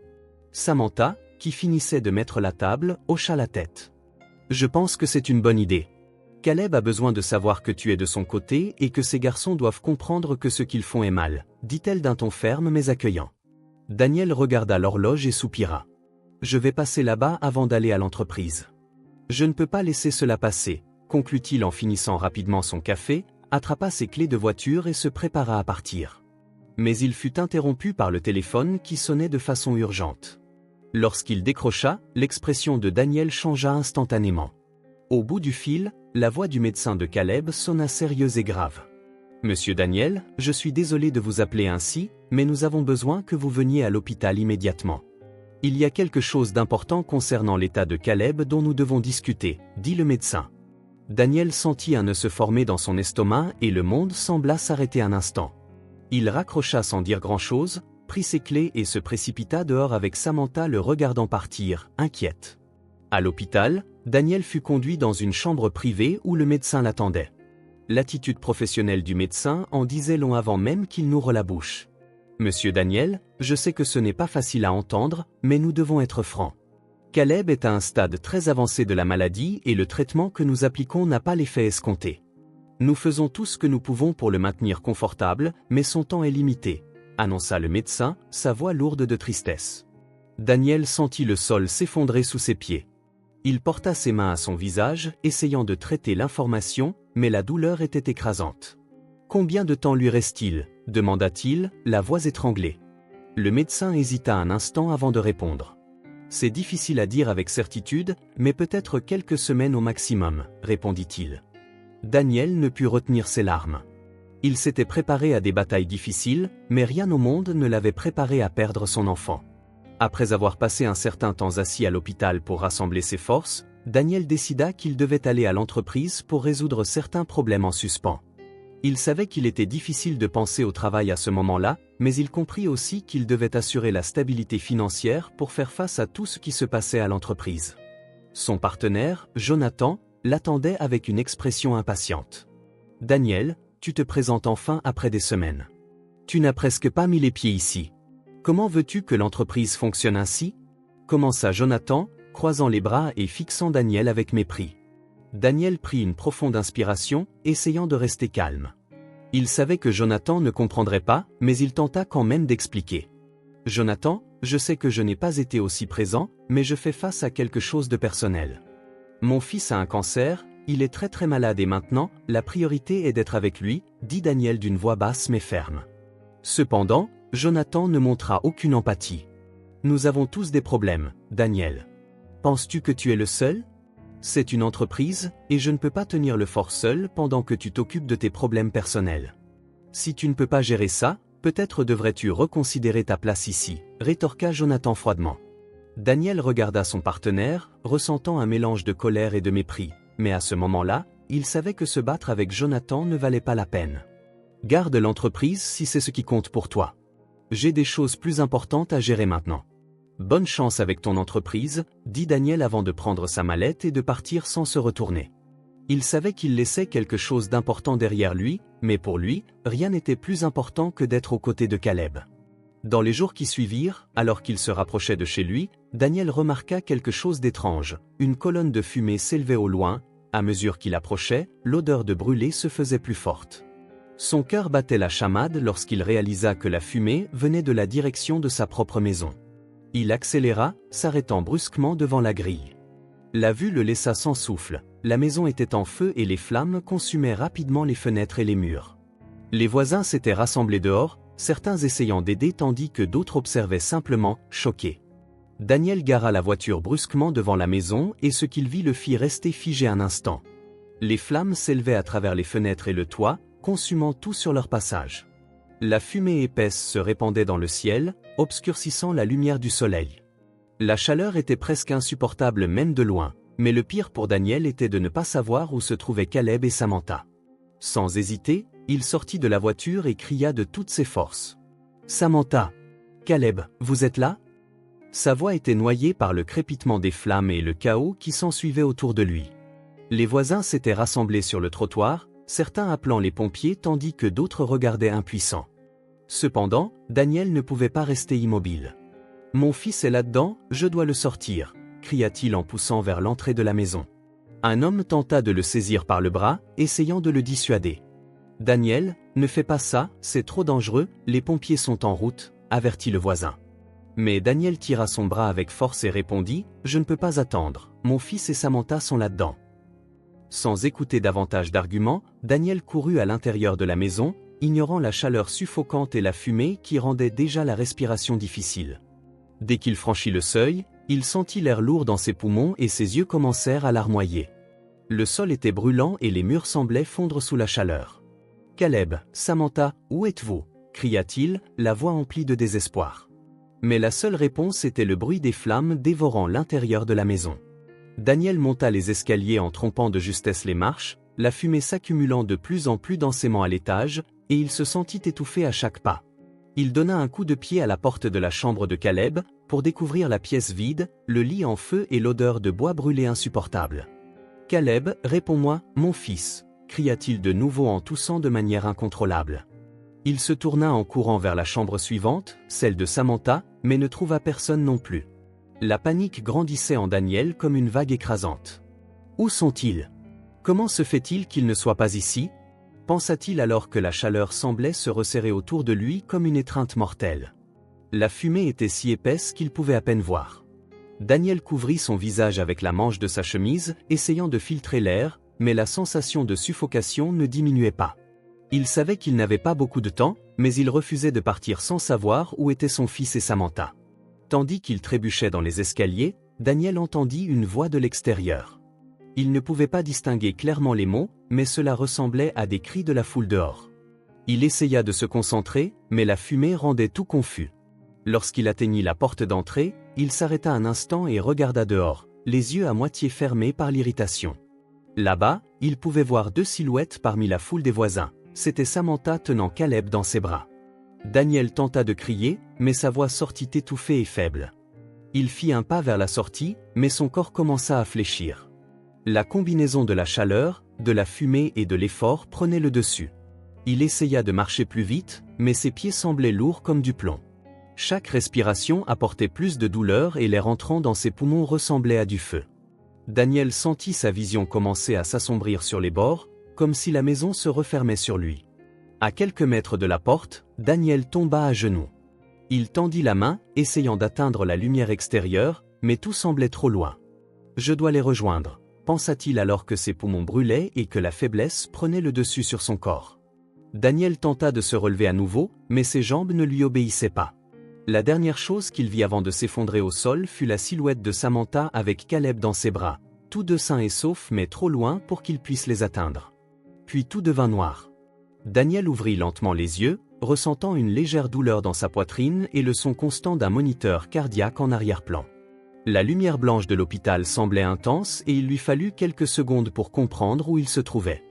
Samantha, qui finissait de mettre la table, hocha la tête. « Je pense que c'est une bonne idée. Caleb a besoin de savoir que tu es de son côté et que ces garçons doivent comprendre que ce qu'ils font est mal, » dit-elle d'un ton ferme mais accueillant. Daniel regarda l'horloge et soupira. « Je vais passer là-bas avant d'aller à l'entreprise. Je ne peux pas laisser cela passer, » conclut-il en finissant rapidement son café, attrapa ses clés de voiture et se prépara à partir. Mais il fut interrompu par le téléphone qui sonnait de façon urgente. Lorsqu'il décrocha, l'expression de Daniel changea instantanément. Au bout du fil, la voix du médecin de Caleb sonna sérieuse et grave. « Monsieur Daniel, je suis désolé de vous appeler ainsi, mais nous avons besoin que vous veniez à l'hôpital immédiatement. Il y a quelque chose d'important concernant l'état de Caleb dont nous devons discuter, » dit le médecin. Daniel sentit un nœud se former dans son estomac et le monde sembla s'arrêter un instant. Il raccrocha sans dire grand-chose, prit ses clés et se précipita dehors avec Samantha le regardant partir, inquiète. À l'hôpital, Daniel fut conduit dans une chambre privée où le médecin l'attendait. L'attitude professionnelle du médecin en disait long avant même qu'il n'ouvre la bouche. « Monsieur Daniel, je sais que ce n'est pas facile à entendre, mais nous devons être francs. Caleb est à un stade très avancé de la maladie et le traitement que nous appliquons n'a pas l'effet escompté. Nous faisons tout ce que nous pouvons pour le maintenir confortable, mais son temps est limité, annonça le médecin, sa voix lourde de tristesse. Daniel sentit le sol s'effondrer sous ses pieds. Il porta ses mains à son visage, essayant de traiter l'information, mais la douleur était écrasante. « Combien de temps lui reste-t-il » demanda-t-il, la voix étranglée. Le médecin hésita un instant avant de répondre. « C'est difficile à dire avec certitude, mais peut-être quelques semaines au maximum, » répondit-il. Daniel ne put retenir ses larmes. Il s'était préparé à des batailles difficiles, mais rien au monde ne l'avait préparé à perdre son enfant. Après avoir passé un certain temps assis à l'hôpital pour rassembler ses forces, Daniel décida qu'il devait aller à l'entreprise pour résoudre certains problèmes en suspens. Il savait qu'il était difficile de penser au travail à ce moment-là, mais il comprit aussi qu'il devait assurer la stabilité financière pour faire face à tout ce qui se passait à l'entreprise. Son partenaire, Jonathan, l'attendait avec une expression impatiente. « Daniel, tu te présentes enfin après des semaines. Tu n'as presque pas mis les pieds ici. Comment veux-tu que l'entreprise fonctionne ainsi ?» commença Jonathan, croisant les bras et fixant Daniel avec mépris. Daniel prit une profonde inspiration, essayant de rester calme. Il savait que Jonathan ne comprendrait pas, mais il tenta quand même d'expliquer. « Jonathan, je sais que je n'ai pas été aussi présent, mais je fais face à quelque chose de personnel. Mon fils a un cancer, il est très malade et maintenant, la priorité est d'être avec lui, » dit Daniel d'une voix basse mais ferme. Cependant, Jonathan ne montra aucune empathie. « Nous avons tous des problèmes, Daniel. Penses-tu que tu es le seul ? C'est une entreprise, et je ne peux pas tenir le fort seul pendant que tu t'occupes de tes problèmes personnels. Si tu ne peux pas gérer ça, peut-être devrais-tu reconsidérer ta place ici, » rétorqua Jonathan froidement. Daniel regarda son partenaire, ressentant un mélange de colère et de mépris, mais à ce moment-là, il savait que se battre avec Jonathan ne valait pas la peine. « Garde l'entreprise si c'est ce qui compte pour toi. J'ai des choses plus importantes à gérer maintenant. Bonne chance avec ton entreprise, » dit Daniel avant de prendre sa mallette et de partir sans se retourner. Il savait qu'il laissait quelque chose d'important derrière lui, mais pour lui, rien n'était plus important que d'être aux côtés de Caleb. Dans les jours qui suivirent, alors qu'il se rapprochait de chez lui, Daniel remarqua quelque chose d'étrange. Une colonne de fumée s'élevait au loin. À mesure qu'il approchait, l'odeur de brûlé se faisait plus forte. Son cœur battait la chamade lorsqu'il réalisa que la fumée venait de la direction de sa propre maison. Il accéléra, s'arrêtant brusquement devant la grille. La vue le laissa sans souffle. La maison était en feu et les flammes consumaient rapidement les fenêtres et les murs. Les voisins s'étaient rassemblés dehors, certains essayant d'aider tandis que d'autres observaient simplement, choqués. Daniel gara la voiture brusquement devant la maison et ce qu'il vit le fit rester figé un instant. Les flammes s'élevaient à travers les fenêtres et le toit, consumant tout sur leur passage. La fumée épaisse se répandait dans le ciel, obscurcissant la lumière du soleil. La chaleur était presque insupportable même de loin, mais le pire pour Daniel était de ne pas savoir où se trouvaient Caleb et Samantha. Sans hésiter, il sortit de la voiture et cria de toutes ses forces. « Samantha! Caleb, vous êtes là ?» Sa voix était noyée par le crépitement des flammes et le chaos qui s'ensuivait autour de lui. Les voisins s'étaient rassemblés sur le trottoir, certains appelant les pompiers tandis que d'autres regardaient impuissants. Cependant, Daniel ne pouvait pas rester immobile. « Mon fils est là-dedans, je dois le sortir » cria-t-il en poussant vers l'entrée de la maison. Un homme tenta de le saisir par le bras, essayant de le dissuader. « Daniel, ne fais pas ça, c'est trop dangereux, les pompiers sont en route » avertit le voisin. Mais Daniel tira son bras avec force et répondit « Je ne peux pas attendre, mon fils et Samantha sont là-dedans. » Sans écouter davantage d'arguments, Daniel courut à l'intérieur de la maison, ignorant la chaleur suffocante et la fumée qui rendait déjà la respiration difficile. Dès qu'il franchit le seuil, il sentit l'air lourd dans ses poumons et ses yeux commencèrent à larmoyer. Le sol était brûlant et les murs semblaient fondre sous la chaleur. « Caleb, Samantha, où êtes-vous » cria-t-il, la voix emplie de désespoir. Mais la seule réponse était le bruit des flammes dévorant l'intérieur de la maison. Daniel monta les escaliers en trompant de justesse les marches, la fumée s'accumulant de plus en plus densément à l'étage, et il se sentit étouffé à chaque pas. Il donna un coup de pied à la porte de la chambre de Caleb, pour découvrir la pièce vide, le lit en feu et l'odeur de bois brûlé insupportable. « Caleb, réponds-moi, mon fils » cria-t-il de nouveau en toussant de manière incontrôlable. Il se tourna en courant vers la chambre suivante, celle de Samantha, mais ne trouva personne non plus. La panique grandissait en Daniel comme une vague écrasante. « Où sont-ils ? Comment se fait-il qu'ils ne soient pas ici ?» pensa-t-il alors que la chaleur semblait se resserrer autour de lui comme une étreinte mortelle. La fumée était si épaisse qu'il pouvait à peine voir. Daniel couvrit son visage avec la manche de sa chemise, essayant de filtrer l'air, mais la sensation de suffocation ne diminuait pas. Il savait qu'il n'avait pas beaucoup de temps, mais il refusait de partir sans savoir où étaient son fils et Samantha. Tandis qu'il trébuchait dans les escaliers, Daniel entendit une voix de l'extérieur. Il ne pouvait pas distinguer clairement les mots, mais cela ressemblait à des cris de la foule dehors. Il essaya de se concentrer, mais la fumée rendait tout confus. Lorsqu'il atteignit la porte d'entrée, il s'arrêta un instant et regarda dehors, les yeux à moitié fermés par l'irritation. Là-bas, il pouvait voir deux silhouettes parmi la foule des voisins. C'était Samantha tenant Caleb dans ses bras. Daniel tenta de crier, mais sa voix sortit étouffée et faible. Il fit un pas vers la sortie, mais son corps commença à fléchir. La combinaison de la chaleur, de la fumée et de l'effort prenait le dessus. Il essaya de marcher plus vite, mais ses pieds semblaient lourds comme du plomb. Chaque respiration apportait plus de douleur et l'air entrant dans ses poumons ressemblait à du feu. Daniel sentit sa vision commencer à s'assombrir sur les bords, comme si la maison se refermait sur lui. À quelques mètres de la porte, Daniel tomba à genoux. Il tendit la main, essayant d'atteindre la lumière extérieure, mais tout semblait trop loin. « Je dois les rejoindre », pensa-t-il alors que ses poumons brûlaient et que la faiblesse prenait le dessus sur son corps. Daniel tenta de se relever à nouveau, mais ses jambes ne lui obéissaient pas. La dernière chose qu'il vit avant de s'effondrer au sol fut la silhouette de Samantha avec Caleb dans ses bras, tous deux sains et saufs mais trop loin pour qu'il puisse les atteindre. Puis tout devint noir. Daniel ouvrit lentement les yeux, ressentant une légère douleur dans sa poitrine et le son constant d'un moniteur cardiaque en arrière-plan. La lumière blanche de l'hôpital semblait intense et il lui fallut quelques secondes pour comprendre où il se trouvait.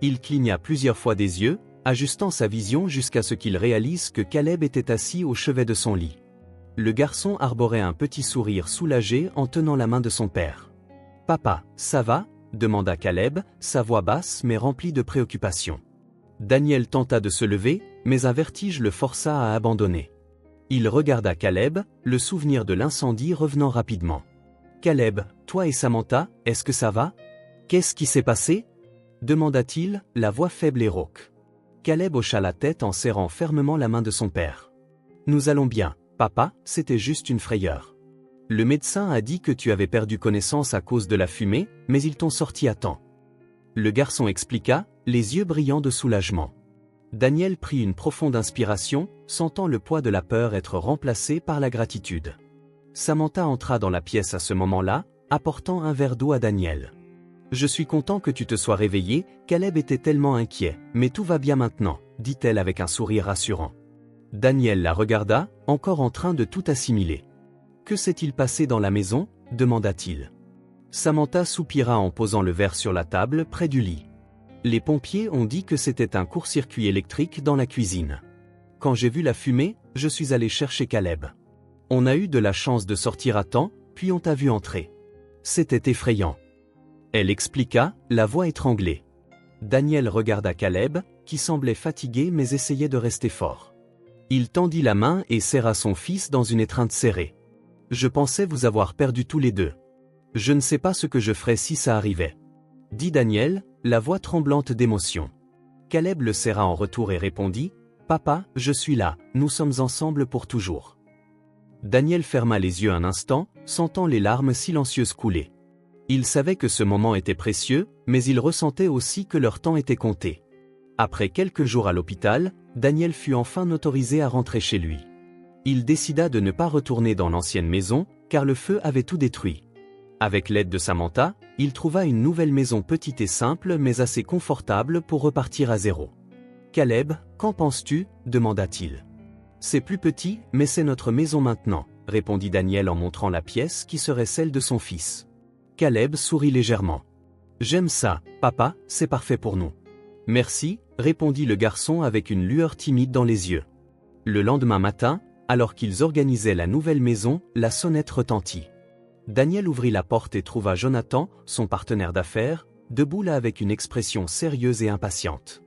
Il cligna plusieurs fois des yeux, ajustant sa vision jusqu'à ce qu'il réalise que Caleb était assis au chevet de son lit. Le garçon arborait un petit sourire soulagé en tenant la main de son père. « Papa, ça va ?» demanda Caleb, sa voix basse mais remplie de préoccupation. Daniel tenta de se lever, mais un vertige le força à abandonner. Il regarda Caleb, le souvenir de l'incendie revenant rapidement. « Caleb, toi et Samantha, est-ce que ça va? Qu'est-ce qui s'est passé ?» demanda-t-il, la voix faible et rauque. Caleb hocha la tête en serrant fermement la main de son père. « Nous allons bien, papa, c'était juste une frayeur. Le médecin a dit que tu avais perdu connaissance à cause de la fumée, mais ils t'ont sorti à temps. » Le garçon expliqua, les yeux brillants de soulagement. Daniel prit une profonde inspiration, sentant le poids de la peur être remplacé par la gratitude. Samantha entra dans la pièce à ce moment-là, apportant un verre d'eau à Daniel. « Je suis content que tu te sois réveillé, Caleb était tellement inquiet, mais tout va bien maintenant, » dit-elle avec un sourire rassurant. Daniel la regarda, encore en train de tout assimiler. « Que s'est-il passé dans la maison ?» demanda-t-il. Samantha soupira en posant le verre sur la table près du lit. Les pompiers ont dit que c'était un court-circuit électrique dans la cuisine. Quand j'ai vu la fumée, je suis allé chercher Caleb. On a eu de la chance de sortir à temps, puis on t'a vu entrer. C'était effrayant. Elle expliqua, la voix étranglée. Daniel regarda Caleb, qui semblait fatigué mais essayait de rester fort. Il tendit la main et serra son fils dans une étreinte serrée. « Je pensais vous avoir perdus tous les deux. Je ne sais pas ce que je ferais si ça arrivait. » dit Daniel, la voix tremblante d'émotion. Caleb le serra en retour et répondit, « Papa, je suis là, nous sommes ensemble pour toujours. » Daniel ferma les yeux un instant, sentant les larmes silencieuses couler. Il savait que ce moment était précieux, mais il ressentait aussi que leur temps était compté. Après quelques jours à l'hôpital, Daniel fut enfin autorisé à rentrer chez lui. Il décida de ne pas retourner dans l'ancienne maison, car le feu avait tout détruit. Avec l'aide de Samantha, il trouva une nouvelle maison petite et simple mais assez confortable pour repartir à zéro. « Caleb, qu'en penses-tu » demanda-t-il. « C'est plus petit, mais c'est notre maison maintenant » répondit Daniel en montrant la pièce qui serait celle de son fils. Caleb sourit légèrement. « J'aime ça, papa, c'est parfait pour nous. »« Merci » répondit le garçon avec une lueur timide dans les yeux. Le lendemain matin, alors qu'ils organisaient la nouvelle maison, la sonnette retentit. Daniel ouvrit la porte et trouva Jonathan, son partenaire d'affaires, debout là avec une expression sérieuse et impatiente.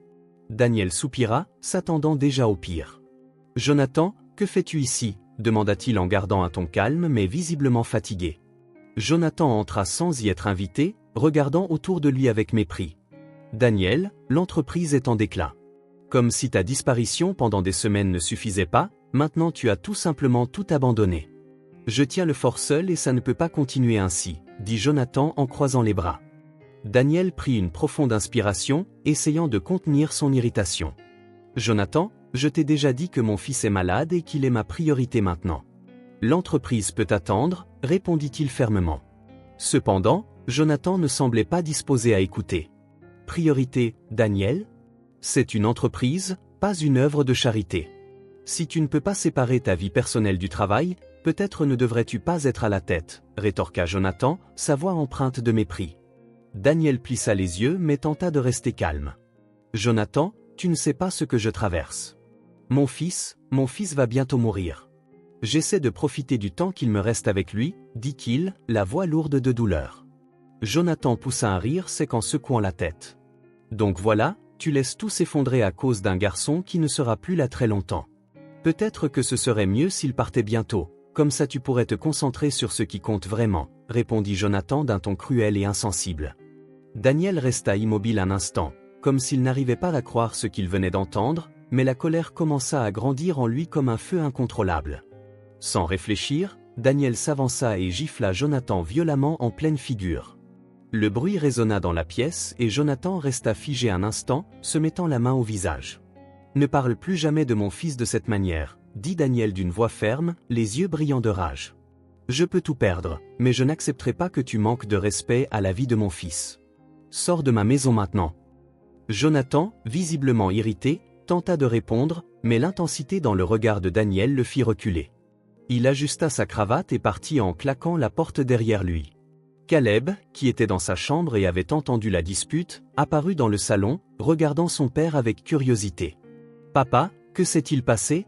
Daniel soupira, s'attendant déjà au pire. « Jonathan, que fais-tu ici » demanda-t-il en gardant un ton calme mais visiblement fatigué. Jonathan entra sans y être invité, regardant autour de lui avec mépris. Daniel, l'entreprise est en déclin. Comme si ta disparition pendant des semaines ne suffisait pas, maintenant tu as tout simplement tout abandonné. Je tiens le fort seul et ça ne peut pas continuer ainsi, dit Jonathan en croisant les bras. Daniel prit une profonde inspiration, essayant de contenir son irritation. Jonathan, je t'ai déjà dit que mon fils est malade et qu'il est ma priorité maintenant. L'entreprise peut attendre, répondit-il fermement. Cependant, Jonathan ne semblait pas disposé à écouter. Priorité, Daniel ? C'est une entreprise, pas une œuvre de charité. Si tu ne peux pas séparer ta vie personnelle du travail, peut-être ne devrais-tu pas être à la tête, rétorqua Jonathan, sa voix empreinte de mépris. Daniel plissa les yeux mais tenta de rester calme. Jonathan, tu ne sais pas ce que je traverse. Mon fils va bientôt mourir. J'essaie de profiter du temps qu'il me reste avec lui, dit-il, la voix lourde de douleur. Jonathan poussa un rire sec en secouant la tête. Donc voilà, tu laisses tout s'effondrer à cause d'un garçon qui ne sera plus là très longtemps. Peut-être que ce serait mieux s'il partait bientôt, comme ça tu pourrais te concentrer sur ce qui compte vraiment, répondit Jonathan d'un ton cruel et insensible. Daniel resta immobile un instant, comme s'il n'arrivait pas à croire ce qu'il venait d'entendre, mais la colère commença à grandir en lui comme un feu incontrôlable. Sans réfléchir, Daniel s'avança et gifla Jonathan violemment en pleine figure. Le bruit résonna dans la pièce et Jonathan resta figé un instant, se mettant la main au visage. « Ne parle plus jamais de mon fils de cette manière, » dit Daniel d'une voix ferme, les yeux brillants de rage. « Je peux tout perdre, mais je n'accepterai pas que tu manques de respect à la vie de mon fils. Sors de ma maison maintenant. » Jonathan, visiblement irrité, tenta de répondre, mais l'intensité dans le regard de Daniel le fit reculer. Il ajusta sa cravate et partit en claquant la porte derrière lui. Caleb, qui était dans sa chambre et avait entendu la dispute, apparut dans le salon, regardant son père avec curiosité. « Papa, que s'est-il passé ?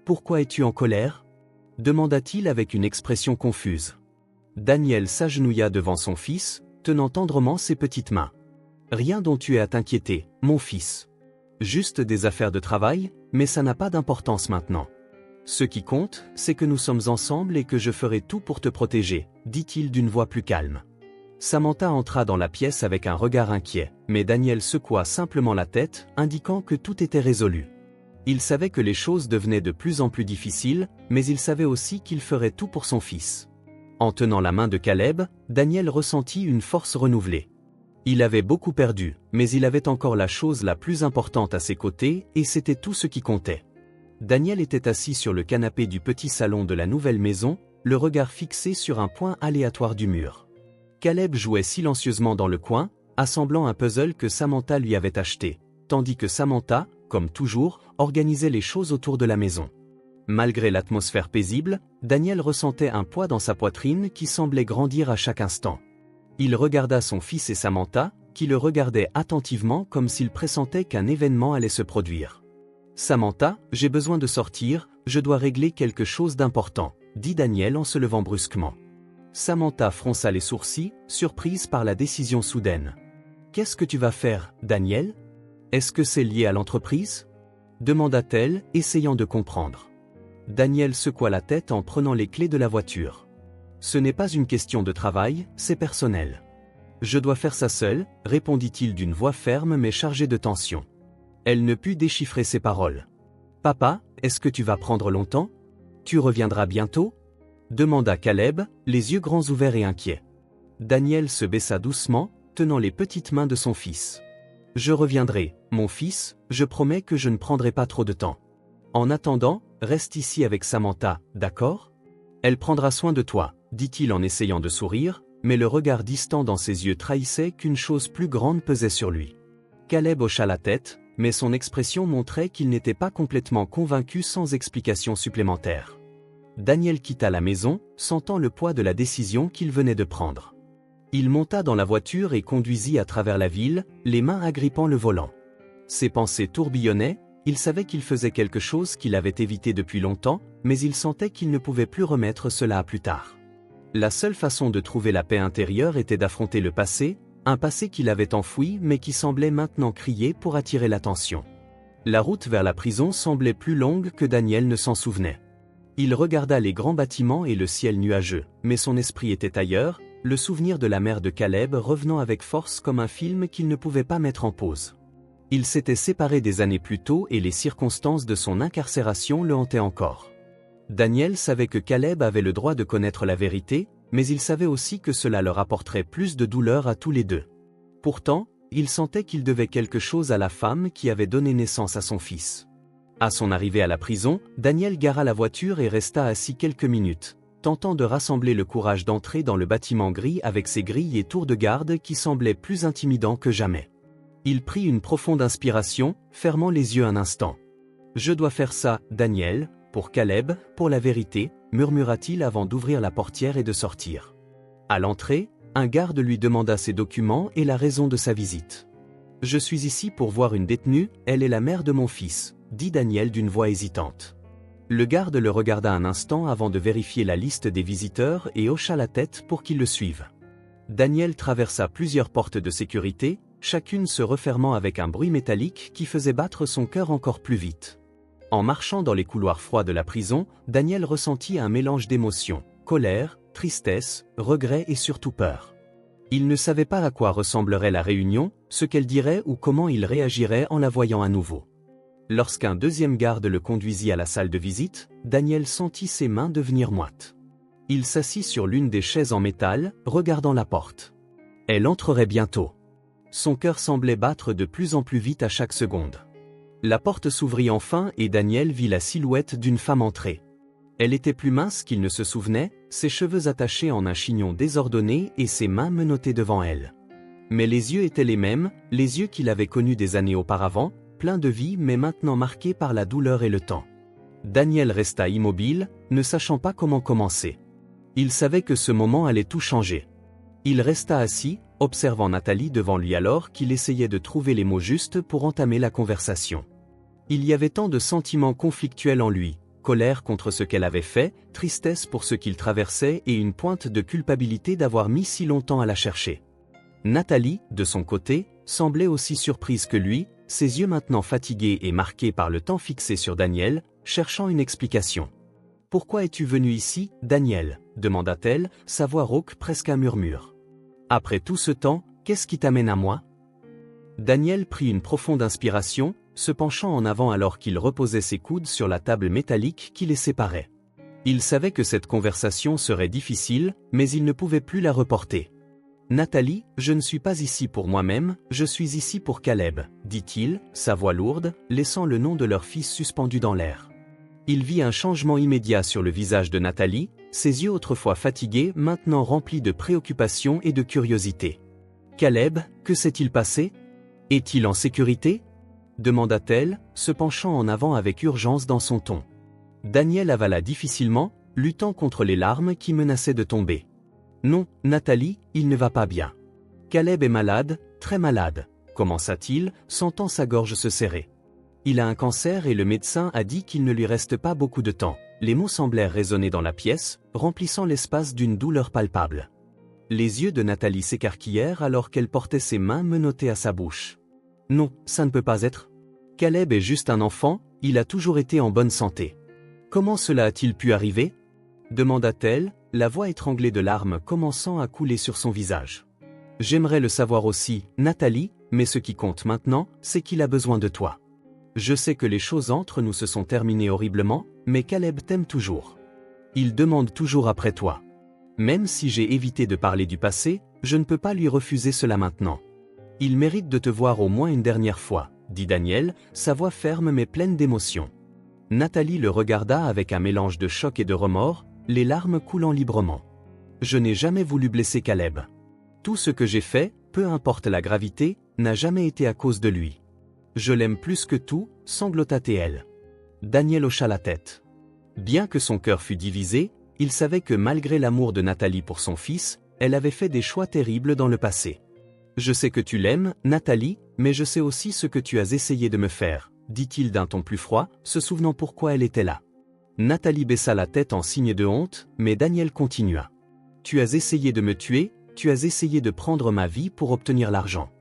Pourquoi es-tu en colère ?» demanda-t-il avec une expression confuse. Daniel s'agenouilla devant son fils, tenant tendrement ses petites mains. « Rien dont tu aies à t'inquiéter, mon fils. Juste des affaires de travail, mais ça n'a pas d'importance maintenant. Ce qui compte, c'est que nous sommes ensemble et que je ferai tout pour te protéger, dit-il d'une voix plus calme. Samantha entra dans la pièce avec un regard inquiet, mais Daniel secoua simplement la tête, indiquant que tout était résolu. Il savait que les choses devenaient de plus en plus difficiles, mais il savait aussi qu'il ferait tout pour son fils. En tenant la main de Caleb, Daniel ressentit une force renouvelée. Il avait beaucoup perdu, mais il avait encore la chose la plus importante à ses côtés, et c'était tout ce qui comptait. Daniel était assis sur le canapé du petit salon de la nouvelle maison, le regard fixé sur un point aléatoire du mur. Caleb jouait silencieusement dans le coin, assemblant un puzzle que Samantha lui avait acheté, tandis que Samantha, comme toujours, organisait les choses autour de la maison. Malgré l'atmosphère paisible, Daniel ressentait un poids dans sa poitrine qui semblait grandir à chaque instant. Il regarda son fils et Samantha, qui le regardaient attentivement comme s'il pressentait qu'un événement allait se produire. « Samantha, j'ai besoin de sortir, je dois régler quelque chose d'important, » dit Daniel en se levant brusquement. Samantha fronça les sourcils, surprise par la décision soudaine. « Qu'est-ce que tu vas faire, Daniel ? Est-ce que c'est lié à l'entreprise ? » demanda-t-elle, essayant de comprendre. Daniel secoua la tête en prenant les clés de la voiture. « Ce n'est pas une question de travail, c'est personnel. »« Je dois faire ça seul, » répondit-il d'une voix ferme mais chargée de tension. Elle ne put déchiffrer ses paroles. « Papa, est-ce que tu vas prendre longtemps ? Tu reviendras bientôt ?» demanda Caleb, les yeux grands ouverts et inquiets. Daniel se baissa doucement, tenant les petites mains de son fils. « Je reviendrai, mon fils, je promets que je ne prendrai pas trop de temps. En attendant, reste ici avec Samantha, d'accord ? Elle prendra soin de toi, » dit-il en essayant de sourire, mais le regard distant dans ses yeux trahissait qu'une chose plus grande pesait sur lui. Caleb hocha la tête, mais son expression montrait qu'il n'était pas complètement convaincu sans explication supplémentaire. Daniel quitta la maison, sentant le poids de la décision qu'il venait de prendre. Il monta dans la voiture et conduisit à travers la ville, les mains agrippant le volant. Ses pensées tourbillonnaient, il savait qu'il faisait quelque chose qu'il avait évité depuis longtemps, mais il sentait qu'il ne pouvait plus remettre cela à plus tard. La seule façon de trouver la paix intérieure était d'affronter le passé, un passé qu'il avait enfoui mais qui semblait maintenant crier pour attirer l'attention. La route vers la prison semblait plus longue que Daniel ne s'en souvenait. Il regarda les grands bâtiments et le ciel nuageux, mais son esprit était ailleurs, le souvenir de la mère de Caleb revenant avec force comme un film qu'il ne pouvait pas mettre en pause. Ils s'étaient séparés des années plus tôt et les circonstances de son incarcération le hantaient encore. Daniel savait que Caleb avait le droit de connaître la vérité, mais il savait aussi que cela leur apporterait plus de douleur à tous les deux. Pourtant, il sentait qu'il devait quelque chose à la femme qui avait donné naissance à son fils. À son arrivée à la prison, Daniel gara la voiture et resta assis quelques minutes, tentant de rassembler le courage d'entrer dans le bâtiment gris avec ses grilles et tours de garde qui semblaient plus intimidants que jamais. Il prit une profonde inspiration, fermant les yeux un instant. « Je dois faire ça, Daniel, pour Caleb, pour la vérité », murmura-t-il avant d'ouvrir la portière et de sortir. À l'entrée, un garde lui demanda ses documents et la raison de sa visite. « Je suis ici pour voir une détenue, elle est la mère de mon fils », dit Daniel d'une voix hésitante. Le garde le regarda un instant avant de vérifier la liste des visiteurs et hocha la tête pour qu'il le suive. Daniel traversa plusieurs portes de sécurité, chacune se refermant avec un bruit métallique qui faisait battre son cœur encore plus vite. En marchant dans les couloirs froids de la prison, Daniel ressentit un mélange d'émotions, colère, tristesse, regret et surtout peur. Il ne savait pas à quoi ressemblerait la réunion, ce qu'elle dirait ou comment il réagirait en la voyant à nouveau. Lorsqu'un deuxième garde le conduisit à la salle de visite, Daniel sentit ses mains devenir moites. Il s'assit sur l'une des chaises en métal, regardant la porte. Elle entrerait bientôt. Son cœur semblait battre de plus en plus vite à chaque seconde. La porte s'ouvrit enfin et Daniel vit la silhouette d'une femme entrer. Elle était plus mince qu'il ne se souvenait, ses cheveux attachés en un chignon désordonné et ses mains menottées devant elle. Mais les yeux étaient les mêmes, les yeux qu'il avait connus des années auparavant, pleins de vie mais maintenant marqués par la douleur et le temps. Daniel resta immobile, ne sachant pas comment commencer. Il savait que ce moment allait tout changer. Il resta assis, observant Nathalie devant lui alors qu'il essayait de trouver les mots justes pour entamer la conversation. Il y avait tant de sentiments conflictuels en lui, colère contre ce qu'elle avait fait, tristesse pour ce qu'il traversait et une pointe de culpabilité d'avoir mis si longtemps à la chercher. Nathalie, de son côté, semblait aussi surprise que lui, ses yeux maintenant fatigués et marqués par le temps fixé sur Daniel, cherchant une explication. « Pourquoi es-tu venu ici, Daniel ?» demanda-t-elle, sa voix rauque presque un murmure. « Après tout ce temps, qu'est-ce qui t'amène à moi ?» Daniel prit une profonde inspiration, se penchant en avant alors qu'il reposait ses coudes sur la table métallique qui les séparait. Il savait que cette conversation serait difficile, mais il ne pouvait plus la reporter. « Nathalie, je ne suis pas ici pour moi-même, je suis ici pour Caleb, » dit-il, sa voix lourde, laissant le nom de leur fils suspendu dans l'air. Il vit un changement immédiat sur le visage de Nathalie, ses yeux autrefois fatigués maintenant remplis de préoccupation et de curiosité. « Caleb, que s'est-il passé ? Est-il en sécurité ?» demanda-t-elle, se penchant en avant avec urgence dans son ton. Daniel avala difficilement, luttant contre les larmes qui menaçaient de tomber. « Non, Nathalie, il ne va pas bien. Caleb est malade, très malade, » commença-t-il, sentant sa gorge se serrer. « Il a un cancer et le médecin a dit qu'il ne lui reste pas beaucoup de temps. » Les mots semblèrent résonner dans la pièce, remplissant l'espace d'une douleur palpable. Les yeux de Nathalie s'écarquillèrent alors qu'elle portait ses mains menottées à sa bouche. « Non, ça ne peut pas être. Caleb est juste un enfant, il a toujours été en bonne santé. Comment cela a-t-il pu arriver ?» demanda-t-elle, la voix étranglée de larmes commençant à couler sur son visage. « J'aimerais le savoir aussi, Nathalie, mais ce qui compte maintenant, c'est qu'il a besoin de toi. Je sais que les choses entre nous se sont terminées horriblement, mais Caleb t'aime toujours. Il demande toujours après toi. Même si j'ai évité de parler du passé, je ne peux pas lui refuser cela maintenant. Il mérite de te voir au moins une dernière fois, » dit Daniel, sa voix ferme mais pleine d'émotion. Nathalie le regarda avec un mélange de choc et de remords, les larmes coulant librement. « Je n'ai jamais voulu blesser Caleb. Tout ce que j'ai fait, peu importe la gravité, n'a jamais été à cause de lui. Je l'aime plus que tout, » sanglota-t-elle. Daniel hocha la tête. Bien que son cœur fût divisé, il savait que malgré l'amour de Nathalie pour son fils, elle avait fait des choix terribles dans le passé. « Je sais que tu l'aimes, Nathalie, mais je sais aussi ce que tu as essayé de me faire, » dit-il d'un ton plus froid, se souvenant pourquoi elle était là. Nathalie baissa la tête en signe de honte, mais Daniel continua. « Tu as essayé de me tuer, tu as essayé de prendre ma vie pour obtenir l'argent.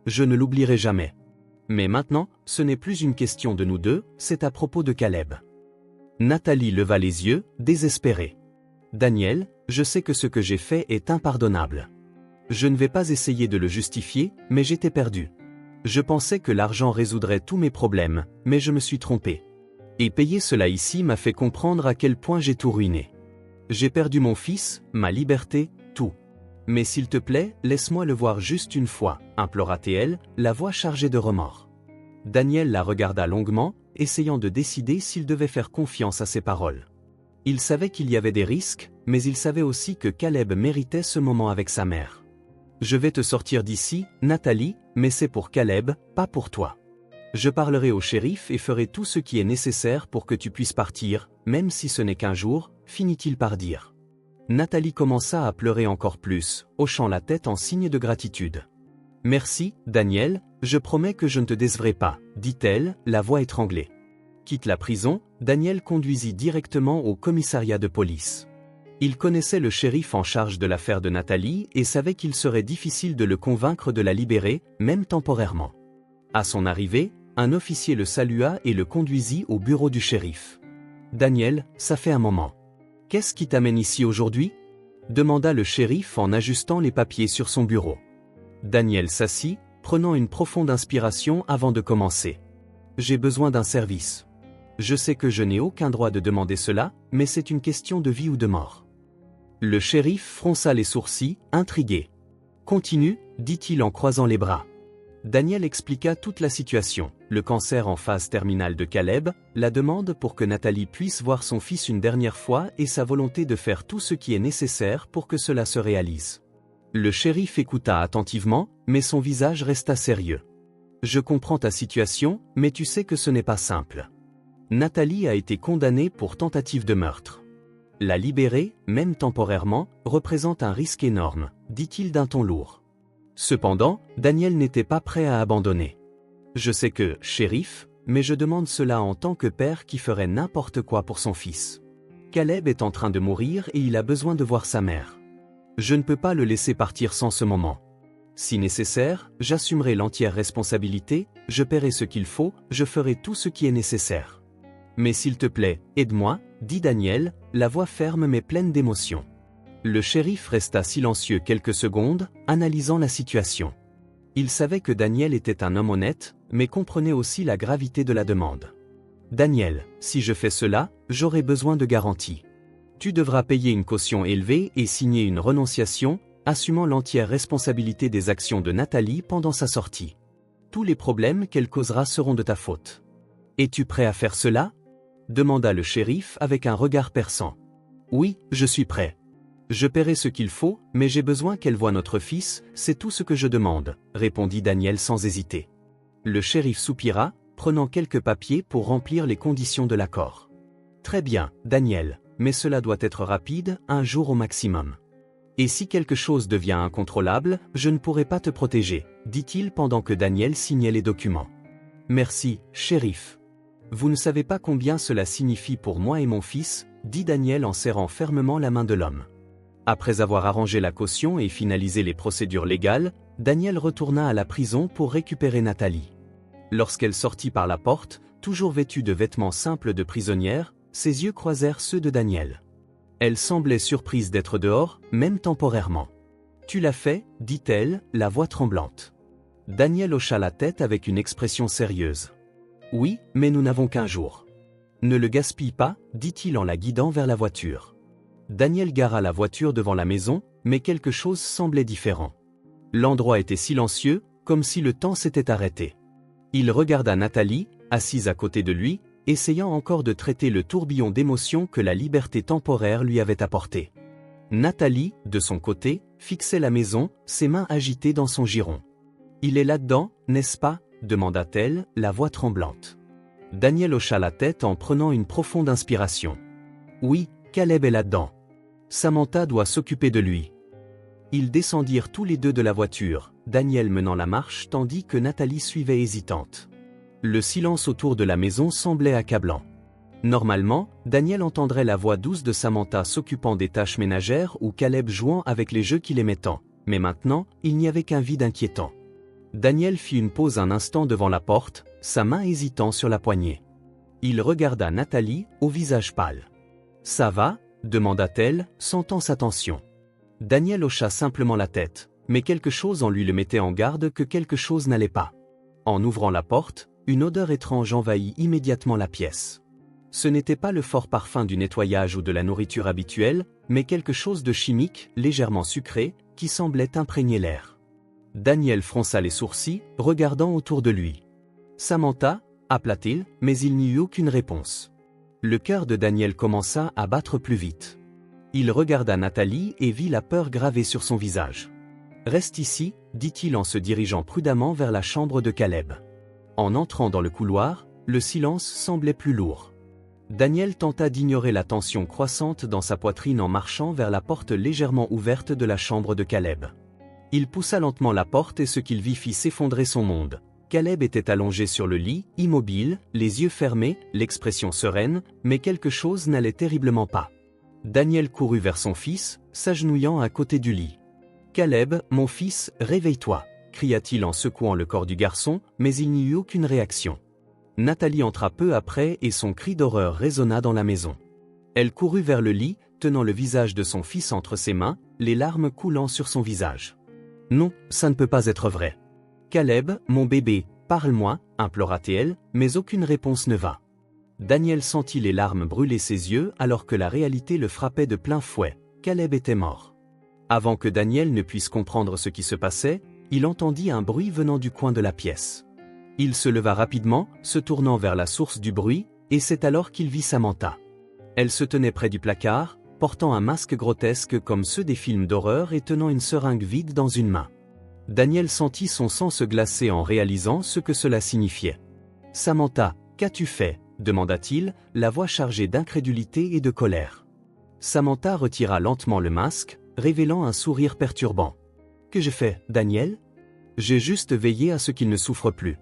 Je ne l'oublierai jamais. Mais maintenant, ce n'est plus une question de nous deux, c'est à propos de Caleb. » Nathalie leva les yeux, désespérée. Daniel, je sais que ce que j'ai fait est impardonnable. Je ne vais pas essayer de le justifier, mais j'étais perdu. Je pensais que l'argent résoudrait tous mes problèmes, mais je me suis trompé. Et payer cela ici m'a fait comprendre à quel point j'ai tout ruiné. J'ai perdu mon fils, ma liberté, tout. Mais s'il te plaît, laisse-moi le voir juste une fois, implora-t-elle, la voix chargée de remords. Daniel la regarda longuement, essayant de décider s'il devait faire confiance à ses paroles. Il savait qu'il y avait des risques, mais il savait aussi que Caleb méritait ce moment avec sa mère. Je vais te sortir d'ici, Nathalie, mais c'est pour Caleb, pas pour toi. Je parlerai au shérif et ferai tout ce qui est nécessaire pour que tu puisses partir, même si ce n'est qu'un jour, finit-il par dire. Nathalie commença à pleurer encore plus, hochant la tête en signe de gratitude. Merci, Daniel, je promets que je ne te décevrai pas, dit-elle, la voix étranglée. Quitte la prison, Daniel conduisit directement au commissariat de police. Il connaissait le shérif en charge de l'affaire de Nathalie et savait qu'il serait difficile de le convaincre de la libérer, même temporairement. À son arrivée, un officier le salua et le conduisit au bureau du shérif. « Daniel, ça fait un moment. Qu'est-ce qui t'amène ici aujourd'hui » demanda le shérif en ajustant les papiers sur son bureau. Daniel s'assit, prenant une profonde inspiration avant de commencer. « J'ai besoin d'un service. Je sais que je n'ai aucun droit de demander cela, mais c'est une question de vie ou de mort. » Le shérif fronça les sourcils, intrigué. « Continue, dit-il en croisant les bras. Daniel expliqua toute la situation, le cancer en phase terminale de Caleb, la demande pour que Nathalie puisse voir son fils une dernière fois et sa volonté de faire tout ce qui est nécessaire pour que cela se réalise. Le shérif écouta attentivement, mais son visage resta sérieux. « Je comprends ta situation, mais tu sais que ce n'est pas simple. Nathalie a été condamnée pour tentative de meurtre. La libérer, même temporairement, représente un risque énorme, dit-il d'un ton lourd. Cependant, Daniel n'était pas prêt à abandonner. Je sais que, shérif, mais je demande cela en tant que père qui ferait n'importe quoi pour son fils. Caleb est en train de mourir et il a besoin de voir sa mère. Je ne peux pas le laisser partir sans ce moment. Si nécessaire, j'assumerai l'entière responsabilité, je paierai ce qu'il faut, je ferai tout ce qui est nécessaire. Mais s'il te plaît, aide-moi, dit Daniel, la voix ferme mais pleine d'émotion. Le shérif resta silencieux quelques secondes, analysant la situation. Il savait que Daniel était un homme honnête, mais comprenait aussi la gravité de la demande. Daniel, si je fais cela, j'aurai besoin de garanties. Tu devras payer une caution élevée et signer une renonciation, assumant l'entière responsabilité des actions de Nathalie pendant sa sortie. Tous les problèmes qu'elle causera seront de ta faute. Es-tu prêt à faire cela ? Demanda le shérif avec un regard perçant. Oui, je suis prêt. Je paierai ce qu'il faut, mais j'ai besoin qu'elle voie notre fils, c'est tout ce que je demande, répondit Daniel sans hésiter. Le shérif soupira, prenant quelques papiers pour remplir les conditions de l'accord. Très bien, Daniel, mais cela doit être rapide, un jour au maximum. Et si quelque chose devient incontrôlable, je ne pourrai pas te protéger, dit-il pendant que Daniel signait les documents. Merci, shérif. Vous ne savez pas combien cela signifie pour moi et mon fils, dit Daniel en serrant fermement la main de l'homme. Après avoir arrangé la caution et finalisé les procédures légales, Daniel retourna à la prison pour récupérer Nathalie. Lorsqu'elle sortit par la porte, toujours vêtue de vêtements simples de prisonnière, ses yeux croisèrent ceux de Daniel. Elle semblait surprise d'être dehors, même temporairement. « Tu l'as fait » dit-elle, la voix tremblante. Daniel hocha la tête avec une expression sérieuse. « Oui, mais nous n'avons qu'un jour. »« Ne le gaspille pas » dit-il en la guidant vers la voiture. Daniel gara la voiture devant la maison, mais quelque chose semblait différent. L'endroit était silencieux, comme si le temps s'était arrêté. Il regarda Nathalie, assise à côté de lui, essayant encore de traiter le tourbillon d'émotions que la liberté temporaire lui avait apporté. Nathalie, de son côté, fixait la maison, ses mains agitées dans son giron. « Il est là-dedans, n'est-ce pas » demanda-t-elle, la voix tremblante. Daniel hocha la tête en prenant une profonde inspiration. « Oui, Caleb est là-dedans. Samantha doit s'occuper de lui. » Ils descendirent tous les deux de la voiture, Daniel menant la marche tandis que Nathalie suivait hésitante. Le silence autour de la maison semblait accablant. Normalement, Daniel entendrait la voix douce de Samantha s'occupant des tâches ménagères ou Caleb jouant avec les jeux qu'il aimait tant, mais maintenant, il n'y avait qu'un vide inquiétant. Daniel fit une pause un instant devant la porte, sa main hésitant sur la poignée. Il regarda Nathalie, au visage pâle. « Ça va » demanda-t-elle, sentant sa tension. Daniel hocha simplement la tête, mais quelque chose en lui le mettait en garde que quelque chose n'allait pas. En ouvrant la porte, une odeur étrange envahit immédiatement la pièce. Ce n'était pas le fort parfum du nettoyage ou de la nourriture habituelle, mais quelque chose de chimique, légèrement sucré, qui semblait imprégner l'air. Daniel fronça les sourcils, regardant autour de lui. « Samantha » appela-t-il, mais il n'y eut aucune réponse. Le cœur de Daniel commença à battre plus vite. Il regarda Nathalie et vit la peur gravée sur son visage. « Reste ici » dit-il en se dirigeant prudemment vers la chambre de Caleb. En entrant dans le couloir, le silence semblait plus lourd. Daniel tenta d'ignorer la tension croissante dans sa poitrine en marchant vers la porte légèrement ouverte de la chambre de Caleb. Il poussa lentement la porte et ce qu'il vit fit s'effondrer son monde. Caleb était allongé sur le lit, immobile, les yeux fermés, l'expression sereine, mais quelque chose n'allait terriblement pas. Daniel courut vers son fils, s'agenouillant à côté du lit. « Caleb, mon fils, réveille-toi » cria-t-il en secouant le corps du garçon, mais il n'y eut aucune réaction. Nathalie entra peu après et son cri d'horreur résonna dans la maison. Elle courut vers le lit, tenant le visage de son fils entre ses mains, les larmes coulant sur son visage. « Non, ça ne peut pas être vrai. »« Caleb, mon bébé, parle-moi » implora-t-elle, mais aucune réponse ne vint. Daniel sentit les larmes brûler ses yeux alors que la réalité le frappait de plein fouet. Caleb était mort. Avant que Daniel ne puisse comprendre ce qui se passait, il entendit un bruit venant du coin de la pièce. Il se leva rapidement, se tournant vers la source du bruit, et c'est alors qu'il vit Samantha. Elle se tenait près du placard, portant un masque grotesque comme ceux des films d'horreur et tenant une seringue vide dans une main. Daniel sentit son sang se glacer en réalisant ce que cela signifiait. « Samantha, qu'as-tu fait » demanda-t-il, la voix chargée d'incrédulité et de colère. Samantha retira lentement le masque, révélant un sourire perturbant. « Que j'ai fait, Daniel ? J'ai juste veillé à ce qu'il ne souffre plus.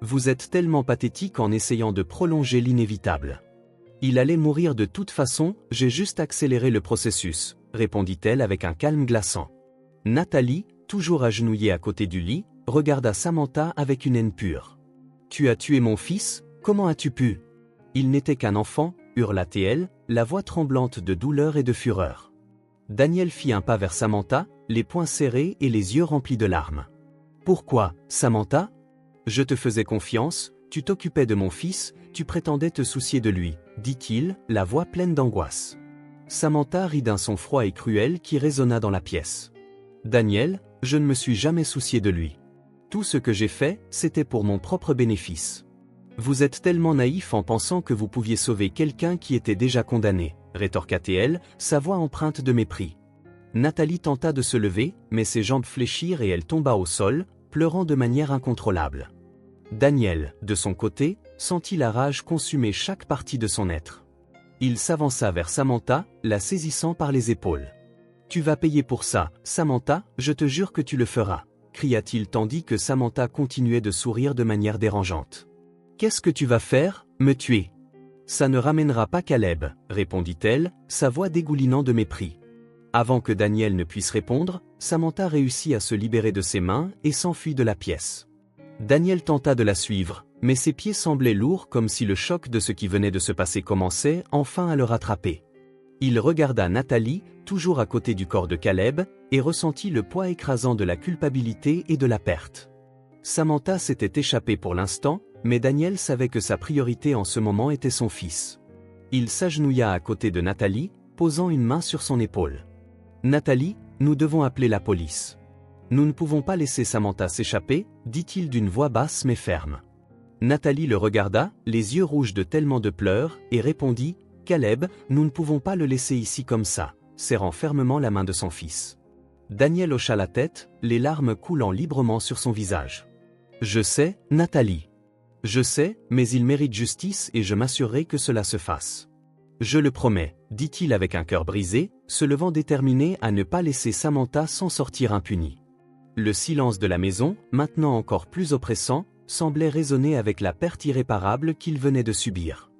Vous êtes tellement pathétique en essayant de prolonger l'inévitable. » « Il allait mourir de toute façon, j'ai juste accéléré le processus, » répondit-elle avec un calme glaçant. Nathalie, toujours agenouillée à côté du lit, regarda Samantha avec une haine pure. « Tu as tué mon fils, comment as-tu pu ?»« Il n'était qu'un enfant, » hurla-t-elle, la voix tremblante de douleur et de fureur. Daniel fit un pas vers Samantha, les poings serrés et les yeux remplis de larmes. « Pourquoi, Samantha ? Je te faisais confiance, tu t'occupais de mon fils, tu prétendais te soucier de lui, » dit-il, la voix pleine d'angoisse. Samantha rit d'un son froid et cruel qui résonna dans la pièce. « Daniel, je ne me suis jamais soucié de lui. Tout ce que j'ai fait, c'était pour mon propre bénéfice. Vous êtes tellement naïf en pensant que vous pouviez sauver quelqu'un qui était déjà condamné, » rétorqua-t-elle, sa voix empreinte de mépris. Nathalie tenta de se lever, mais ses jambes fléchirent et elle tomba au sol, pleurant de manière incontrôlable. Daniel, de son côté, sentit la rage consumer chaque partie de son être. Il s'avança vers Samantha, la saisissant par les épaules. « Tu vas payer pour ça, Samantha, je te jure que tu le feras » cria-t-il tandis que Samantha continuait de sourire de manière dérangeante. « Qu'est-ce que tu vas faire, me tuer ?»« Ça ne ramènera pas Caleb » répondit-elle, sa voix dégoulinant de mépris. Avant que Daniel ne puisse répondre, Samantha réussit à se libérer de ses mains et s'enfuit de la pièce. Daniel tenta de la suivre, mais ses pieds semblaient lourds comme si le choc de ce qui venait de se passer commençait enfin à le rattraper. Il regarda Nathalie, toujours à côté du corps de Caleb, et ressentit le poids écrasant de la culpabilité et de la perte. Samantha s'était échappée pour l'instant, mais Daniel savait que sa priorité en ce moment était son fils. Il s'agenouilla à côté de Nathalie, posant une main sur son épaule. « Nathalie, nous devons appeler la police. » « Nous ne pouvons pas laisser Samantha s'échapper, » dit-il d'une voix basse mais ferme. Nathalie le regarda, les yeux rouges de tellement de pleurs, et répondit « Caleb, nous ne pouvons pas le laisser ici comme ça », serrant fermement la main de son fils. Daniel hocha la tête, les larmes coulant librement sur son visage. « Je sais, Nathalie. Je sais, mais il mérite justice et je m'assurerai que cela se fasse. Je le promets, » dit-il avec un cœur brisé, se levant déterminé à ne pas laisser Samantha s'en sortir impunie. Le silence de la maison, maintenant encore plus oppressant, semblait résonner avec la perte irréparable qu'il venait de subir.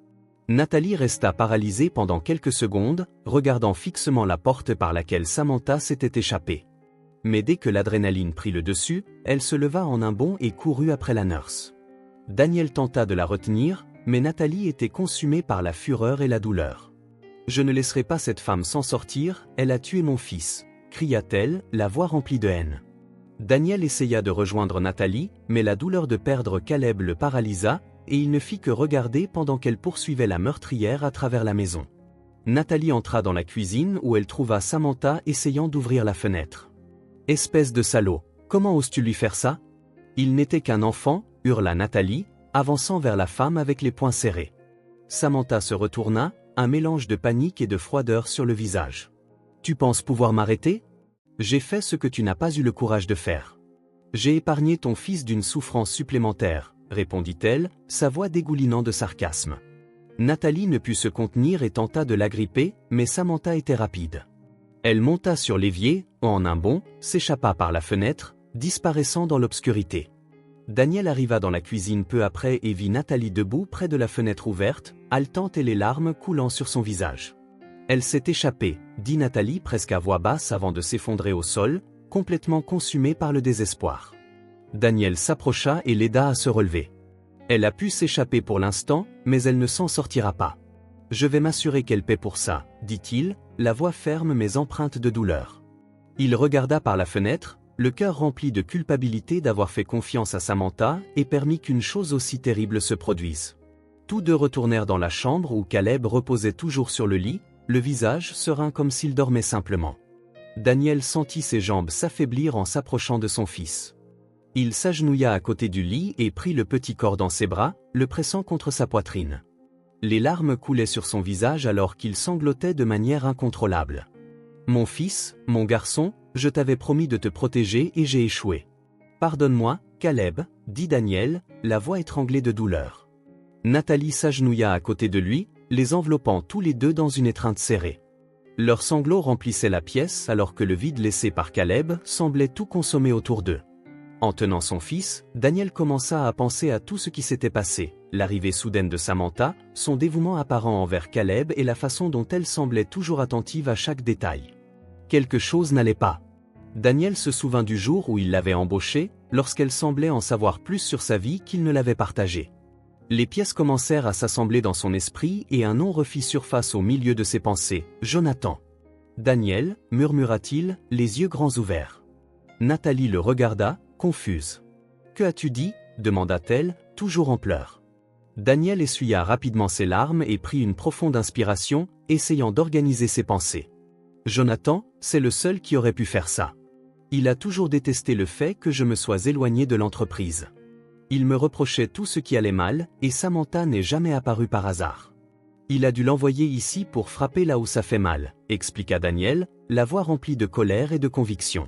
Nathalie resta paralysée pendant quelques secondes, regardant fixement la porte par laquelle Samantha s'était échappée. Mais dès que l'adrénaline prit le dessus, elle se leva en un bond et courut après la nurse. Daniel tenta de la retenir, mais Nathalie était consumée par la fureur et la douleur. Je ne laisserai pas cette femme s'en sortir, elle a tué mon fils, cria-t-elle, la voix remplie de haine. Daniel essaya de rejoindre Nathalie, mais la douleur de perdre Caleb le paralysa, et il ne fit que regarder pendant qu'elle poursuivait la meurtrière à travers la maison. Nathalie entra dans la cuisine où elle trouva Samantha essayant d'ouvrir la fenêtre. « Espèce de salaud, comment oses-tu lui faire ça ? Il n'était qu'un enfant, hurla Nathalie, avançant vers la femme avec les poings serrés. Samantha se retourna, un mélange de panique et de froideur sur le visage. « Tu penses pouvoir m'arrêter ? J'ai fait ce que tu n'as pas eu le courage de faire. J'ai épargné ton fils d'une souffrance supplémentaire, répondit-elle, sa voix dégoulinant de sarcasme. Nathalie ne put se contenir et tenta de l'agripper, mais Samantha était rapide. Elle monta sur l'évier, en un bond, s'échappa par la fenêtre, disparaissant dans l'obscurité. Daniel arriva dans la cuisine peu après et vit Nathalie debout près de la fenêtre ouverte, haletante et les larmes coulant sur son visage. Elle s'est échappée, dit Nathalie presque à voix basse avant de s'effondrer au sol, complètement consumée par le désespoir. Daniel s'approcha et l'aida à se relever. Elle a pu s'échapper pour l'instant, mais elle ne s'en sortira pas. Je vais m'assurer qu'elle paie pour ça, dit-il, la voix ferme mais empreinte de douleur. Il regarda par la fenêtre, le cœur rempli de culpabilité d'avoir fait confiance à Samantha et permis qu'une chose aussi terrible se produise. Tous deux retournèrent dans la chambre où Caleb reposait toujours sur le lit, le visage serein comme s'il dormait simplement. Daniel sentit ses jambes s'affaiblir en s'approchant de son fils. Il s'agenouilla à côté du lit et prit le petit corps dans ses bras, le pressant contre sa poitrine. Les larmes coulaient sur son visage alors qu'il sanglotait de manière incontrôlable. « Mon fils, mon garçon, je t'avais promis de te protéger et j'ai échoué. Pardonne-moi, Caleb, dit Daniel, la voix étranglée de douleur. Nathalie s'agenouilla à côté de lui, les enveloppant tous les deux dans une étreinte serrée. Leurs sanglots remplissaient la pièce alors que le vide laissé par Caleb semblait tout consommer autour d'eux. En tenant son fils, Daniel commença à penser à tout ce qui s'était passé, l'arrivée soudaine de Samantha, son dévouement apparent envers Caleb et la façon dont elle semblait toujours attentive à chaque détail. Quelque chose n'allait pas. Daniel se souvint du jour où il l'avait embauchée, lorsqu'elle semblait en savoir plus sur sa vie qu'il ne l'avait partagée. Les pièces commencèrent à s'assembler dans son esprit et un nom refit surface au milieu de ses pensées, Jonathan. Daniel, murmura-t-il, les yeux grands ouverts. Nathalie le regarda, confuse. Que as-tu dit ? demanda-t-elle, toujours en pleurs. Daniel essuya rapidement ses larmes et prit une profonde inspiration, essayant d'organiser ses pensées. Jonathan, c'est le seul qui aurait pu faire ça. Il a toujours détesté le fait que je me sois éloigné de l'entreprise. Il me reprochait tout ce qui allait mal, et Samantha n'est jamais apparue par hasard. Il a dû l'envoyer ici pour frapper là où ça fait mal, expliqua Daniel, la voix remplie de colère et de conviction.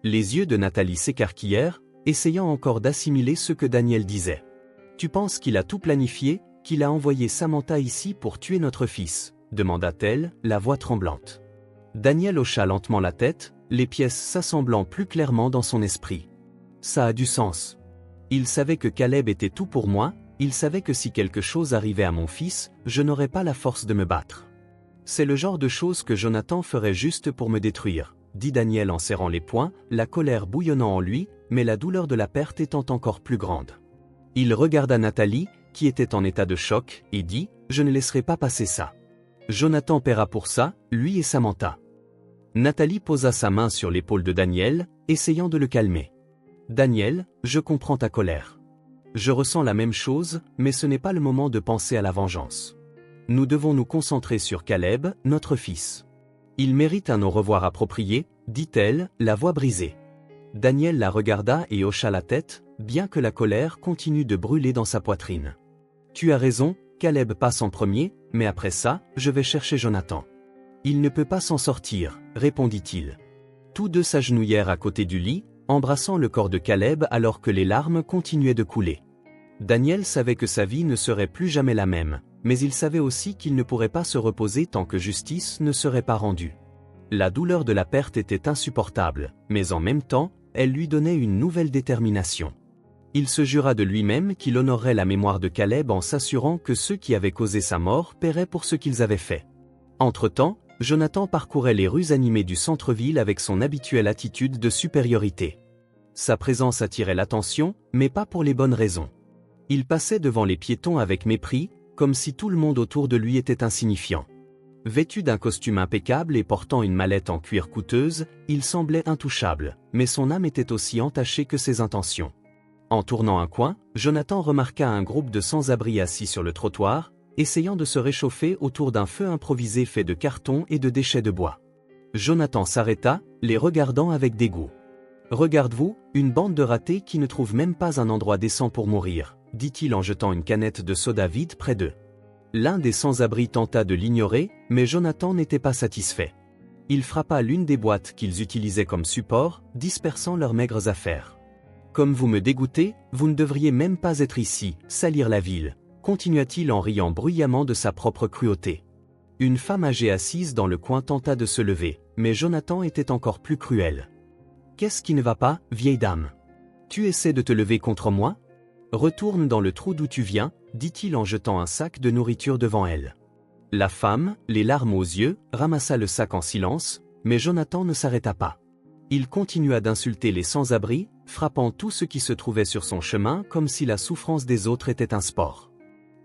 Les yeux de Nathalie s'écarquillèrent, essayant encore d'assimiler ce que Daniel disait. « Tu penses qu'il a tout planifié, qu'il a envoyé Samantha ici pour tuer notre fils ?» demanda-t-elle, la voix tremblante. Daniel hocha lentement la tête, les pièces s'assemblant plus clairement dans son esprit. « Ça a du sens. Il savait que Caleb était tout pour moi, il savait que si quelque chose arrivait à mon fils, je n'aurais pas la force de me battre. C'est le genre de choses que Jonathan ferait juste pour me détruire, dit Daniel en serrant les poings, la colère bouillonnant en lui, mais la douleur de la perte étant encore plus grande. Il regarda Nathalie, qui était en état de choc, et dit « Je ne laisserai pas passer ça. Jonathan paiera pour ça, lui et Samantha. » Nathalie posa sa main sur l'épaule de Daniel, essayant de le calmer. « Daniel, je comprends ta colère. Je ressens la même chose, mais ce n'est pas le moment de penser à la vengeance. Nous devons nous concentrer sur Caleb, notre fils. Il mérite un au revoir approprié, dit-elle, la voix brisée. Daniel la regarda et hocha la tête, bien que la colère continue de brûler dans sa poitrine. Tu as raison, Caleb passe en premier, mais après ça, je vais chercher Jonathan. Il ne peut pas s'en sortir, répondit-il. Tous deux s'agenouillèrent à côté du lit, embrassant le corps de Caleb alors que les larmes continuaient de couler. Daniel savait que sa vie ne serait plus jamais la même, mais il savait aussi qu'il ne pourrait pas se reposer tant que justice ne serait pas rendue. La douleur de la perte était insupportable, mais en même temps, elle lui donnait une nouvelle détermination. Il se jura de lui-même qu'il honorerait la mémoire de Caleb en s'assurant que ceux qui avaient causé sa mort paieraient pour ce qu'ils avaient fait. Entre-temps, Jonathan parcourait les rues animées du centre-ville avec son habituelle attitude de supériorité. Sa présence attirait l'attention, mais pas pour les bonnes raisons. Il passait devant les piétons avec mépris, comme si tout le monde autour de lui était insignifiant. Vêtu d'un costume impeccable et portant une mallette en cuir coûteuse, il semblait intouchable, mais son âme était aussi entachée que ses intentions. En tournant un coin, Jonathan remarqua un groupe de sans-abri assis sur le trottoir, essayant de se réchauffer autour d'un feu improvisé fait de carton et de déchets de bois. Jonathan s'arrêta, les regardant avec dégoût. « Regarde-vous, une bande de ratés qui ne trouvent même pas un endroit décent pour mourir », dit-il en jetant une canette de soda vide près d'eux. L'un des sans-abri tenta de l'ignorer, mais Jonathan n'était pas satisfait. Il frappa l'une des boîtes qu'ils utilisaient comme support, dispersant leurs maigres affaires. « Comme vous me dégoûtez, vous ne devriez même pas être ici, salir la ville », continua-t-il en riant bruyamment de sa propre cruauté. Une femme âgée assise dans le coin tenta de se lever, mais Jonathan était encore plus cruel. « Qu'est-ce qui ne va pas, vieille dame? Tu essaies de te lever contre moi? Retourne dans le trou d'où tu viens, dit-il en jetant un sac de nourriture devant elle. La femme, les larmes aux yeux, ramassa le sac en silence, mais Jonathan ne s'arrêta pas. Il continua d'insulter les sans-abri, frappant tout ce qui se trouvait sur son chemin comme si la souffrance des autres était un sport.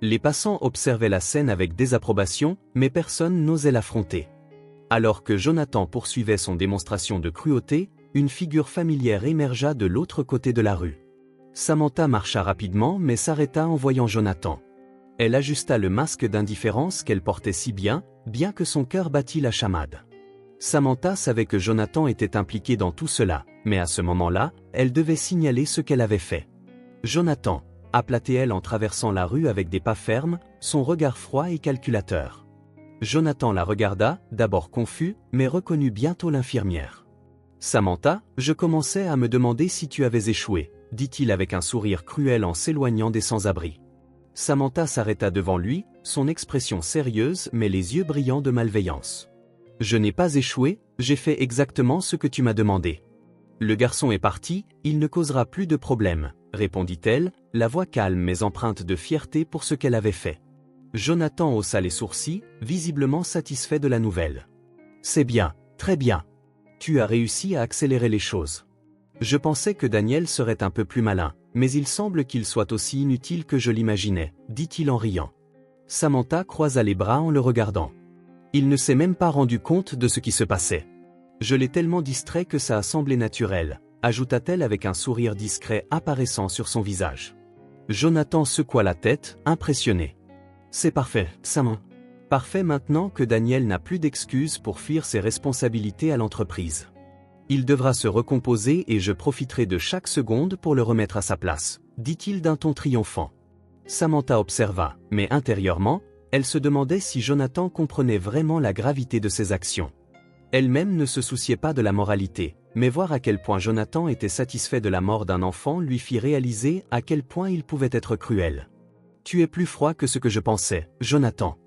Les passants observaient la scène avec désapprobation, mais personne n'osait l'affronter. Alors que Jonathan poursuivait son démonstration de cruauté, une figure familière émergea de l'autre côté de la rue. Samantha marcha rapidement mais s'arrêta en voyant Jonathan. Elle ajusta le masque d'indifférence qu'elle portait si bien, bien que son cœur battît la chamade. Samantha savait que Jonathan était impliqué dans tout cela, mais à ce moment-là, elle devait signaler ce qu'elle avait fait. « Jonathan », appela-t-elle en traversant la rue avec des pas fermes, son regard froid et calculateur. Jonathan la regarda, d'abord confus, mais reconnut bientôt l'infirmière. « Samantha, je commençais à me demander si tu avais échoué, » dit-il avec un sourire cruel en s'éloignant des sans-abri. Samantha s'arrêta devant lui, son expression sérieuse mais les yeux brillants de malveillance. « Je n'ai pas échoué, j'ai fait exactement ce que tu m'as demandé. Le garçon est parti, il ne causera plus de problème, » répondit-elle, la voix calme mais empreinte de fierté pour ce qu'elle avait fait. Jonathan haussa les sourcils, visiblement satisfait de la nouvelle. « C'est bien, très bien. Tu as réussi à accélérer les choses. Je pensais que Daniel serait un peu plus malin, mais il semble qu'il soit aussi inutile que je l'imaginais, dit-il en riant. » Samantha croisa les bras en le regardant. Il ne s'est même pas rendu compte de ce qui se passait. Je l'ai tellement distrait que ça a semblé naturel, ajouta-t-elle avec un sourire discret apparaissant sur son visage. Jonathan secoua la tête, impressionné. C'est parfait, Sam. Parfait maintenant que Daniel n'a plus d'excuses pour fuir ses responsabilités à l'entreprise. Il devra se recomposer et je profiterai de chaque seconde pour le remettre à sa place, dit-il d'un ton triomphant. Samantha observa, mais intérieurement, elle se demandait si Jonathan comprenait vraiment la gravité de ses actions. Elle-même ne se souciait pas de la moralité, mais voir à quel point Jonathan était satisfait de la mort d'un enfant lui fit réaliser à quel point il pouvait être cruel. « Tu es plus froid que ce que je pensais, Jonathan.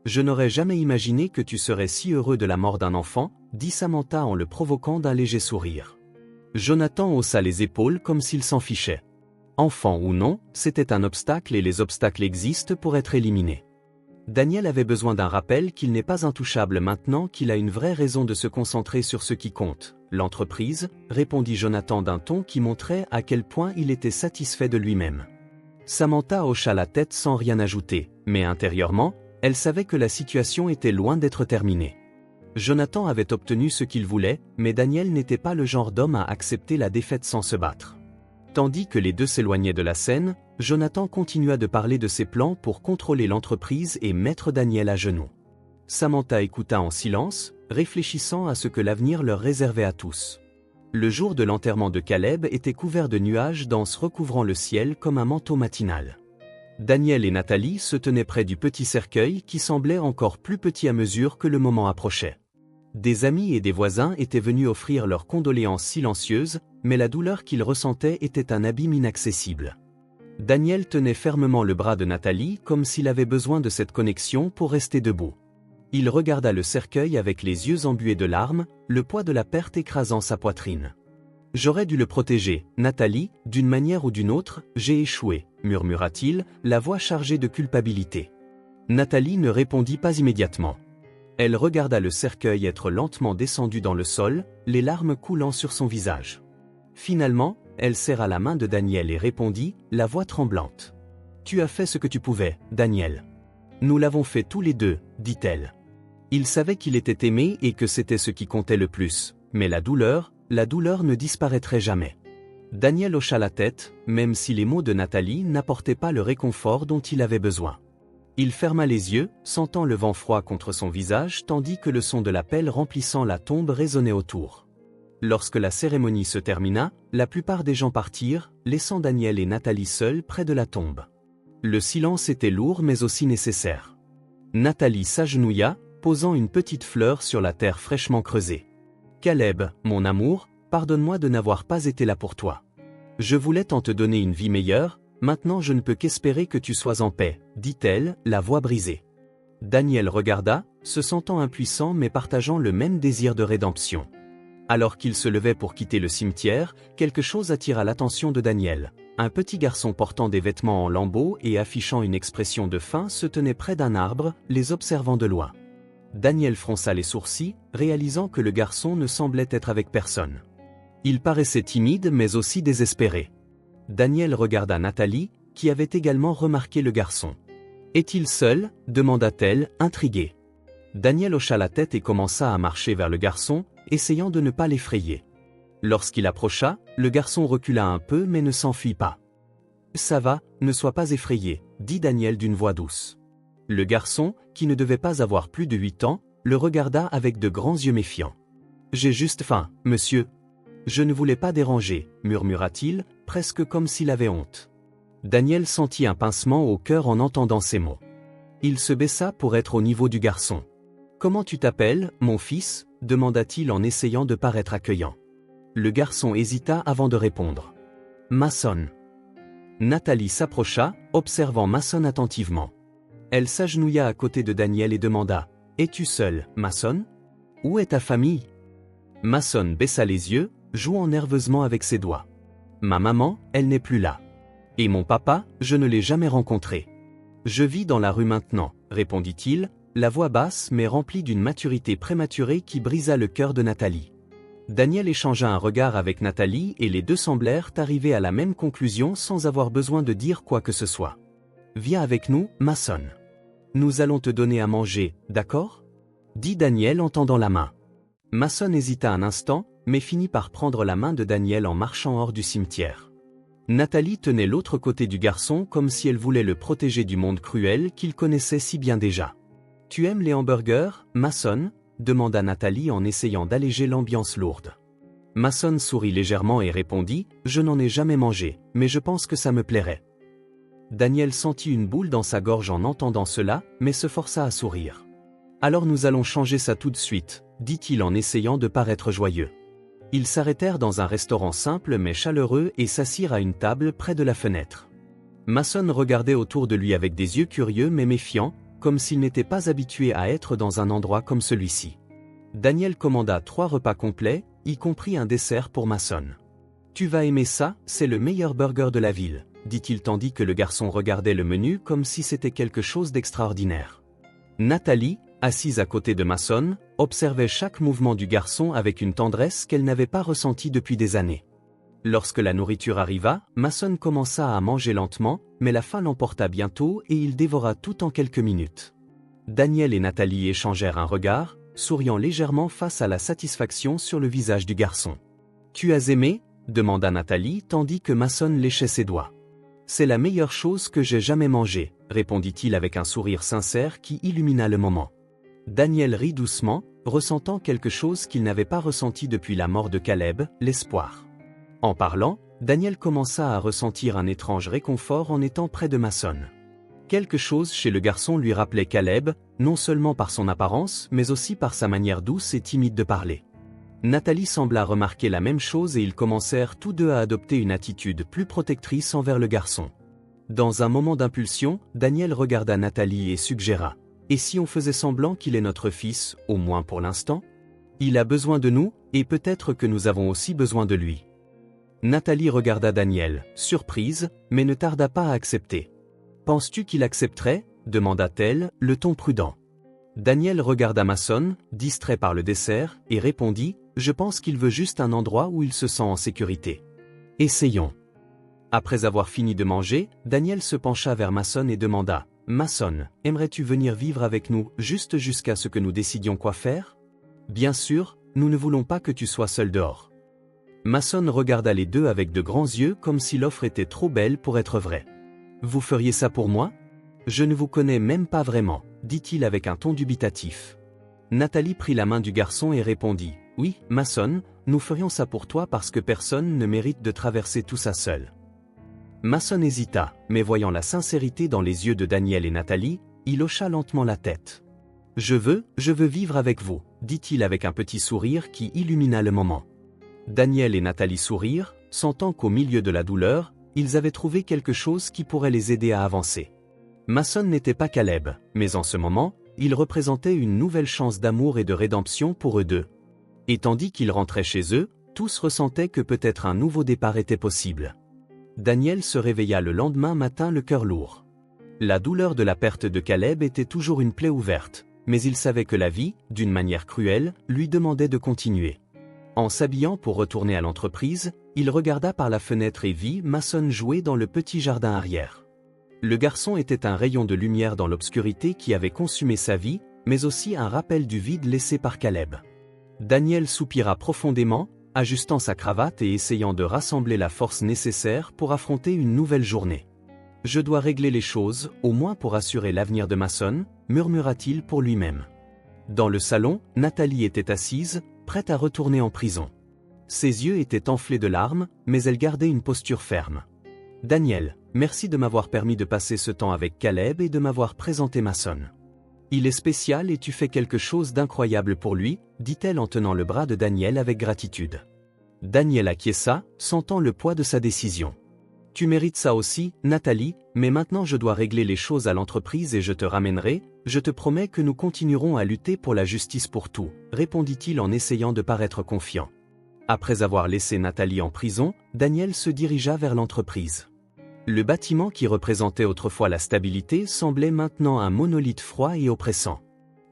Je n'aurais jamais imaginé que tu serais si heureux de la mort d'un enfant, » dit Samantha en le provoquant d'un léger sourire. Jonathan haussa les épaules comme s'il s'en fichait. Enfant ou non, c'était un obstacle et les obstacles existent pour être éliminés. Daniel avait besoin d'un rappel qu'il n'est pas intouchable maintenant qu'il a une vraie raison de se concentrer sur ce qui compte, l'entreprise, répondit Jonathan d'un ton qui montrait à quel point il était satisfait de lui-même. Samantha hocha la tête sans rien ajouter, mais intérieurement, elle savait que la situation était loin d'être terminée. Jonathan avait obtenu ce qu'il voulait, mais Daniel n'était pas le genre d'homme à accepter la défaite sans se battre. Tandis que les deux s'éloignaient de la scène, Jonathan continua de parler de ses plans pour contrôler l'entreprise et mettre Daniel à genoux. Samantha écouta en silence, réfléchissant à ce que l'avenir leur réservait à tous. Le jour de l'enterrement de Caleb était couvert de nuages denses recouvrant le ciel comme un manteau matinal. Daniel et Nathalie se tenaient près du petit cercueil qui semblait encore plus petit à mesure que le moment approchait. Des amis et des voisins étaient venus offrir leurs condoléances silencieuses, mais la douleur qu'ils ressentaient était un abîme inaccessible. Daniel tenait fermement le bras de Nathalie comme s'il avait besoin de cette connexion pour rester debout. Il regarda le cercueil avec les yeux embués de larmes, le poids de la perte écrasant sa poitrine. « J'aurais dû le protéger, Nathalie, d'une manière ou d'une autre, j'ai échoué », murmura-t-il, la voix chargée de culpabilité. Nathalie ne répondit pas immédiatement. Elle regarda le cercueil être lentement descendu dans le sol, les larmes coulant sur son visage. Finalement, elle serra la main de Daniel et répondit, la voix tremblante. « Tu as fait ce que tu pouvais, Daniel. Nous l'avons fait tous les deux, dit-elle. Il savait qu'il était aimé et que c'était ce qui comptait le plus, mais la douleur ne disparaîtrait jamais. Daniel hocha la tête, même si les mots de Nathalie n'apportaient pas le réconfort dont il avait besoin. Il ferma les yeux, sentant le vent froid contre son visage tandis que le son de la pelle remplissant la tombe résonnait autour. Lorsque la cérémonie se termina, la plupart des gens partirent, laissant Daniel et Nathalie seuls près de la tombe. Le silence était lourd mais aussi nécessaire. Nathalie s'agenouilla, posant une petite fleur sur la terre fraîchement creusée. « Caleb, mon amour, pardonne-moi de n'avoir pas été là pour toi. Je voulais tant te donner une vie meilleure, maintenant je ne peux qu'espérer que tu sois en paix, dit-elle, la voix brisée. Daniel regarda, se sentant impuissant mais partageant le même désir de rédemption. Alors qu'il se levait pour quitter le cimetière, quelque chose attira l'attention de Daniel. Un petit garçon portant des vêtements en lambeaux et affichant une expression de faim se tenait près d'un arbre, les observant de loin. Daniel fronça les sourcils, réalisant que le garçon ne semblait être avec personne. Il paraissait timide mais aussi désespéré. Daniel regarda Nathalie, qui avait également remarqué le garçon. « Est-il seul » demanda-t-elle, intriguée. Daniel hocha la tête et commença à marcher vers le garçon, essayant de ne pas l'effrayer. Lorsqu'il approcha, le garçon recula un peu mais ne s'enfuit pas. « Ça va, ne sois pas effrayé » dit Daniel d'une voix douce. Le garçon, qui ne devait pas avoir plus de 8 ans, le regarda avec de grands yeux méfiants. « J'ai juste faim, monsieur. » « Je ne voulais pas déranger, » murmura-t-il, presque comme s'il avait honte. Daniel sentit un pincement au cœur en entendant ces mots. Il se baissa pour être au niveau du garçon. « Comment tu t'appelles, mon fils » demanda-t-il en essayant de paraître accueillant. Le garçon hésita avant de répondre. « Mason. » Nathalie s'approcha, observant Mason attentivement. Elle s'agenouilla à côté de Daniel et demanda « Es-tu seul, Mason ? Où est ta famille ?» Mason baissa les yeux, jouant nerveusement avec ses doigts. « Ma maman, elle n'est plus là. Et mon papa, je ne l'ai jamais rencontré. Je vis dans la rue maintenant, » répondit-il, la voix basse mais remplie d'une maturité prématurée qui brisa le cœur de Nathalie. Daniel échangea un regard avec Nathalie et les deux semblèrent arriver à la même conclusion sans avoir besoin de dire quoi que ce soit. « Viens avec nous, Mason. Nous allons te donner à manger, d'accord » dit Daniel en tendant la main. Mason hésita un instant, mais finit par prendre la main de Daniel en marchant hors du cimetière. Nathalie tenait l'autre côté du garçon comme si elle voulait le protéger du monde cruel qu'il connaissait si bien déjà. « Tu aimes les hamburgers, Mason » demanda Nathalie en essayant d'alléger l'ambiance lourde. Mason sourit légèrement et répondit « Je n'en ai jamais mangé, mais je pense que ça me plairait. » Daniel sentit une boule dans sa gorge en entendant cela, mais se força à sourire. « Alors nous allons changer ça tout de suite » dit-il en essayant de paraître joyeux. Ils s'arrêtèrent dans un restaurant simple mais chaleureux et s'assirent à une table près de la fenêtre. Mason regardait autour de lui avec des yeux curieux mais méfiants, comme s'il n'était pas habitué à être dans un endroit comme celui-ci. Daniel commanda 3 repas complets, y compris un dessert pour Mason. « Tu vas aimer ça, c'est le meilleur burger de la ville » dit-il tandis que le garçon regardait le menu comme si c'était quelque chose d'extraordinaire. Nathalie, assise à côté de Mason, observait chaque mouvement du garçon avec une tendresse qu'elle n'avait pas ressentie depuis des années. Lorsque la nourriture arriva, Mason commença à manger lentement, mais la faim l'emporta bientôt et il dévora tout en quelques minutes. Daniel et Nathalie échangèrent un regard, souriant légèrement face à la satisfaction sur le visage du garçon. « Tu as aimé » demanda Nathalie tandis que Mason léchait ses doigts. « C'est la meilleure chose que j'ai jamais mangée » répondit-il avec un sourire sincère qui illumina le moment. Daniel rit doucement, ressentant quelque chose qu'il n'avait pas ressenti depuis la mort de Caleb, l'espoir. En parlant, Daniel commença à ressentir un étrange réconfort en étant près de Mason. Quelque chose chez le garçon lui rappelait Caleb, non seulement par son apparence mais aussi par sa manière douce et timide de parler. Nathalie sembla remarquer la même chose et ils commencèrent tous deux à adopter une attitude plus protectrice envers le garçon. Dans un moment d'impulsion, Daniel regarda Nathalie et suggéra. Et si on faisait semblant qu'il est notre fils, au moins pour l'instant ? Il a besoin de nous, et peut-être que nous avons aussi besoin de lui. Nathalie regarda Daniel, surprise, mais ne tarda pas à accepter. « Penses-tu qu'il accepterait » demanda-t-elle, le ton prudent. Daniel regarda Mason, distrait par le dessert, et répondit « Je pense qu'il veut juste un endroit où il se sent en sécurité. Essayons. » Après avoir fini de manger, Daniel se pencha vers Mason et demanda Mason, aimerais-tu venir vivre avec nous juste jusqu'à ce que nous décidions quoi faire? Bien sûr, nous ne voulons pas que tu sois seul dehors. Mason regarda les deux avec de grands yeux comme si l'offre était trop belle pour être vraie. Vous feriez ça pour moi? Je ne vous connais même pas vraiment, dit-il avec un ton dubitatif. Nathalie prit la main du garçon et répondit, oui, Mason, nous ferions ça pour toi parce que personne ne mérite de traverser tout ça seul. Mason hésita, mais voyant la sincérité dans les yeux de Daniel et Nathalie, il hocha lentement la tête. Je veux vivre avec vous, dit-il avec un petit sourire qui illumina le moment. Daniel et Nathalie sourirent, sentant qu'au milieu de la douleur, ils avaient trouvé quelque chose qui pourrait les aider à avancer. Mason n'était pas Caleb, mais en ce moment, il représentait une nouvelle chance d'amour et de rédemption pour eux deux. Et tandis qu'ils rentraient chez eux, tous ressentaient que peut-être un nouveau départ était possible. Daniel se réveilla le lendemain matin le cœur lourd. La douleur de la perte de Caleb était toujours une plaie ouverte, mais il savait que la vie, d'une manière cruelle, lui demandait de continuer. En s'habillant pour retourner à l'entreprise, il regarda par la fenêtre et vit Mason jouer dans le petit jardin arrière. Le garçon était un rayon de lumière dans l'obscurité qui avait consumé sa vie, mais aussi un rappel du vide laissé par Caleb. Daniel soupira profondément, ajustant sa cravate et essayant de rassembler la force nécessaire pour affronter une nouvelle journée. « Je dois régler les choses, au moins pour assurer l'avenir de Mason », murmura-t-il pour lui-même. Dans le salon, Nathalie était assise, prête à retourner en prison. Ses yeux étaient enflés de larmes, mais elle gardait une posture ferme. « Daniel, merci de m'avoir permis de passer ce temps avec Caleb et de m'avoir présenté Mason. Il est spécial et tu fais quelque chose d'incroyable pour lui, dit-elle en tenant le bras de Daniel avec gratitude. Daniel acquiesça, sentant le poids de sa décision. Tu mérites ça aussi, Nathalie, mais maintenant je dois régler les choses à l'entreprise et je te ramènerai, je te promets que nous continuerons à lutter pour la justice pour tout, répondit-il en essayant de paraître confiant. Après avoir laissé Nathalie en prison, Daniel se dirigea vers l'entreprise. Le bâtiment qui représentait autrefois la stabilité semblait maintenant un monolithe froid et oppressant.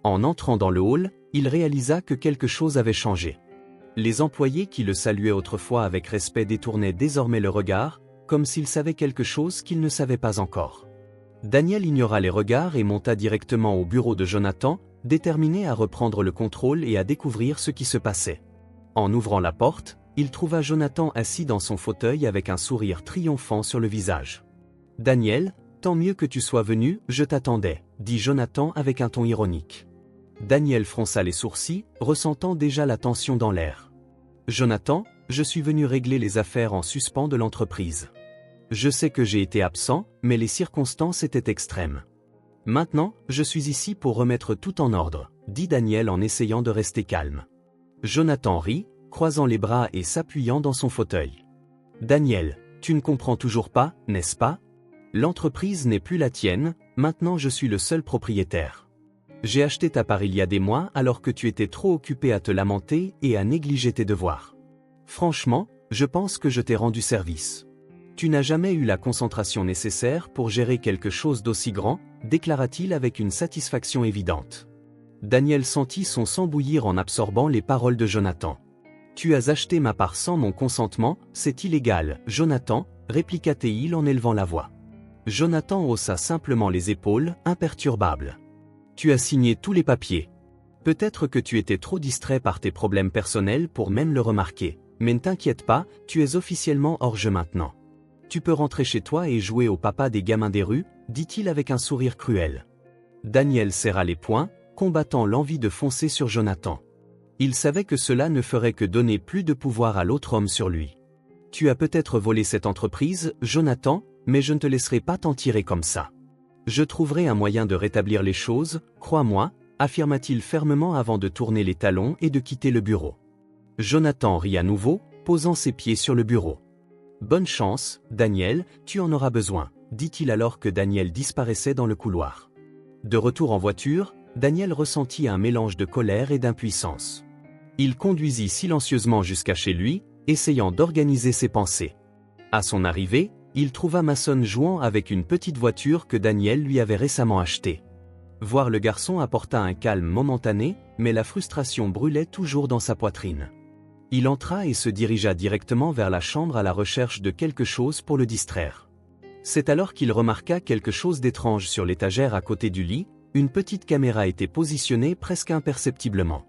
En entrant dans le hall, il réalisa que quelque chose avait changé. Les employés qui le saluaient autrefois avec respect détournaient désormais le regard, comme s'ils savaient quelque chose qu'ils ne savaient pas encore. Daniel ignora les regards et monta directement au bureau de Jonathan, déterminé à reprendre le contrôle et à découvrir ce qui se passait. En ouvrant la porte, il trouva Jonathan assis dans son fauteuil avec un sourire triomphant sur le visage. « Daniel, tant mieux que tu sois venu, je t'attendais, » dit Jonathan avec un ton ironique. Daniel fronça les sourcils, ressentant déjà la tension dans l'air. « Jonathan, je suis venu régler les affaires en suspens de l'entreprise. Je sais que j'ai été absent, mais les circonstances étaient extrêmes. Maintenant, je suis ici pour remettre tout en ordre, » dit Daniel en essayant de rester calme. Jonathan rit, croisant les bras et s'appuyant dans son fauteuil. « Daniel, tu ne comprends toujours pas, n'est-ce pas? L'entreprise n'est plus la tienne, maintenant je suis le seul propriétaire. J'ai acheté ta part il y a des mois alors que tu étais trop occupé à te lamenter et à négliger tes devoirs. Franchement, je pense que je t'ai rendu service. Tu n'as jamais eu la concentration nécessaire pour gérer quelque chose d'aussi grand, déclara-t-il avec une satisfaction évidente. Daniel sentit son sang bouillir en absorbant les paroles de Jonathan. « Tu as acheté ma part sans mon consentement, c'est illégal, Jonathan, répliqua-t-il en élevant la voix. Jonathan haussa simplement les épaules, imperturbable. « Tu as signé tous les papiers. Peut-être que tu étais trop distrait par tes problèmes personnels pour même le remarquer, mais ne t'inquiète pas, tu es officiellement hors jeu maintenant. Tu peux rentrer chez toi et jouer au papa des gamins des rues, dit-il avec un sourire cruel. » Daniel serra les poings, combattant l'envie de foncer sur Jonathan. Il savait que cela ne ferait que donner plus de pouvoir à l'autre homme sur lui. « Tu as peut-être volé cette entreprise, Jonathan, mais je ne te laisserai pas t'en tirer comme ça. Je trouverai un moyen de rétablir les choses, crois-moi, affirma-t-il fermement avant de tourner les talons et de quitter le bureau. Jonathan rit à nouveau, posant ses pieds sur le bureau. « Bonne chance, Daniel, tu en auras besoin, » dit-il alors que Daniel disparaissait dans le couloir. De retour en voiture, Daniel ressentit un mélange de colère et d'impuissance. Il conduisit silencieusement jusqu'à chez lui, essayant d'organiser ses pensées. À son arrivée, il trouva Mason jouant avec une petite voiture que Daniel lui avait récemment achetée. Voir le garçon apporta un calme momentané, mais la frustration brûlait toujours dans sa poitrine. Il entra et se dirigea directement vers la chambre à la recherche de quelque chose pour le distraire. C'est alors qu'il remarqua quelque chose d'étrange sur l'étagère à côté du lit, une petite caméra était positionnée presque imperceptiblement.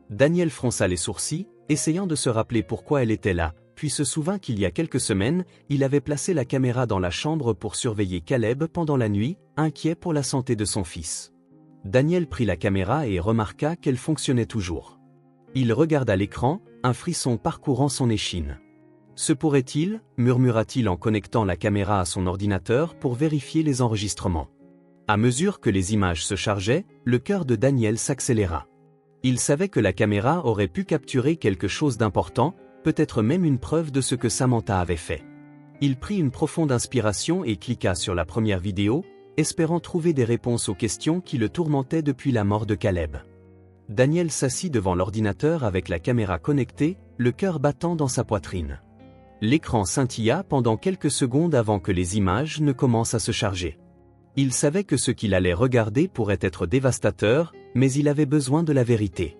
Daniel fronça les sourcils, essayant de se rappeler pourquoi elle était là, puis se souvint qu'il y a quelques semaines, il avait placé la caméra dans la chambre pour surveiller Caleb pendant la nuit, inquiet pour la santé de son fils. Daniel prit la caméra et remarqua qu'elle fonctionnait toujours. Il regarda l'écran, un frisson parcourant son échine. Se pourrait-il, murmura-t-il en connectant la caméra à son ordinateur pour vérifier les enregistrements. À mesure que les images se chargeaient, le cœur de Daniel s'accéléra. Il savait que la caméra aurait pu capturer quelque chose d'important, peut-être même une preuve de ce que Samantha avait fait. Il prit une profonde inspiration et cliqua sur la première vidéo, espérant trouver des réponses aux questions qui le tourmentaient depuis la mort de Caleb. Daniel s'assit devant l'ordinateur avec la caméra connectée, le cœur battant dans sa poitrine. L'écran scintilla pendant quelques secondes avant que les images ne commencent à se charger. Il savait que ce qu'il allait regarder pourrait être dévastateur, mais il avait besoin de la vérité.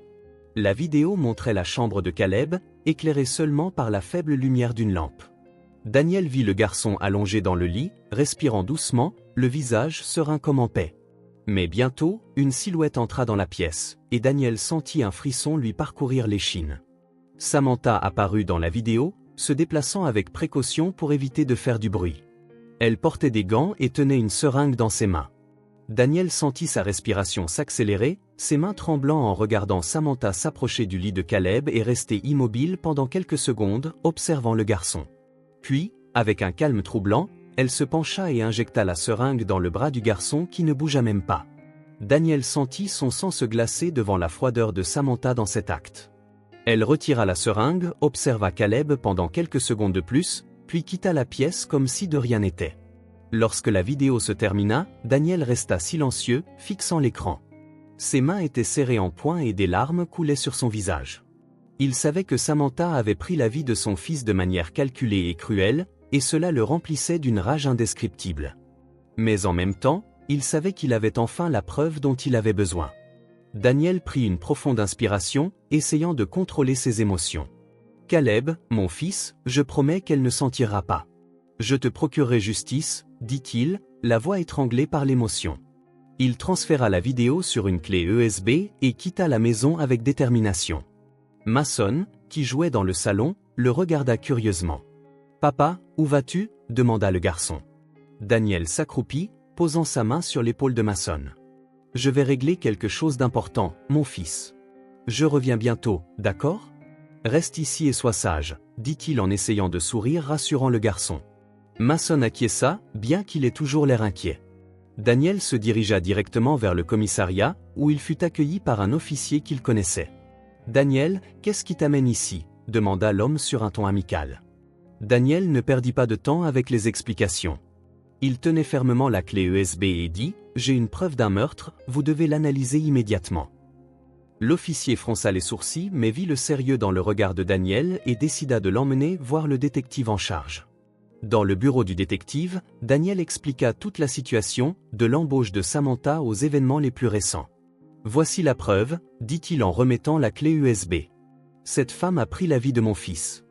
La vidéo montrait la chambre de Caleb, éclairée seulement par la faible lumière d'une lampe. Daniel vit le garçon allongé dans le lit, respirant doucement, le visage serein comme en paix. Mais bientôt, une silhouette entra dans la pièce, et Daniel sentit un frisson lui parcourir l'échine. Samantha apparut dans la vidéo, se déplaçant avec précaution pour éviter de faire du bruit. Elle portait des gants et tenait une seringue dans ses mains. Daniel sentit sa respiration s'accélérer, ses mains tremblant en regardant Samantha s'approcher du lit de Caleb et rester immobile pendant quelques secondes, observant le garçon. Puis, avec un calme troublant, elle se pencha et injecta la seringue dans le bras du garçon qui ne bougea même pas. Daniel sentit son sang se glacer devant la froideur de Samantha dans cet acte. Elle retira la seringue, observa Caleb pendant quelques secondes de plus, puis quitta la pièce comme si de rien n'était. Lorsque la vidéo se termina, Daniel resta silencieux, fixant l'écran. Ses mains étaient serrées en poing et des larmes coulaient sur son visage. Il savait que Samantha avait pris la vie de son fils de manière calculée et cruelle, et cela le remplissait d'une rage indescriptible. Mais en même temps, il savait qu'il avait enfin la preuve dont il avait besoin. Daniel prit une profonde inspiration, essayant de contrôler ses émotions. « Caleb, mon fils, je promets qu'elle ne s'en tirera pas. Je te procurerai justice, dit-il, la voix étranglée par l'émotion. Il transféra la vidéo sur une clé USB et quitta la maison avec détermination. Mason, qui jouait dans le salon, le regarda curieusement. « Papa, où vas-tu » demanda le garçon. Daniel s'accroupit, posant sa main sur l'épaule de Mason. « Je vais régler quelque chose d'important, mon fils. Je reviens bientôt, d'accord ? Reste ici et sois sage, dit-il en essayant de sourire rassurant le garçon. Mason acquiesça, bien qu'il ait toujours l'air inquiet. Daniel se dirigea directement vers le commissariat, où il fut accueilli par un officier qu'il connaissait. « Daniel, qu'est-ce qui t'amène ici » demanda l'homme sur un ton amical. Daniel ne perdit pas de temps avec les explications. Il tenait fermement la clé USB et dit « J'ai une preuve d'un meurtre, vous devez l'analyser immédiatement. » L'officier fronça les sourcils mais vit le sérieux dans le regard de Daniel et décida de l'emmener voir le détective en charge. Dans le bureau du détective, Daniel expliqua toute la situation, de l'embauche de Samantha aux événements les plus récents. « Voici la preuve, » dit-il en remettant la clé USB. « Cette femme a pris la vie de mon fils.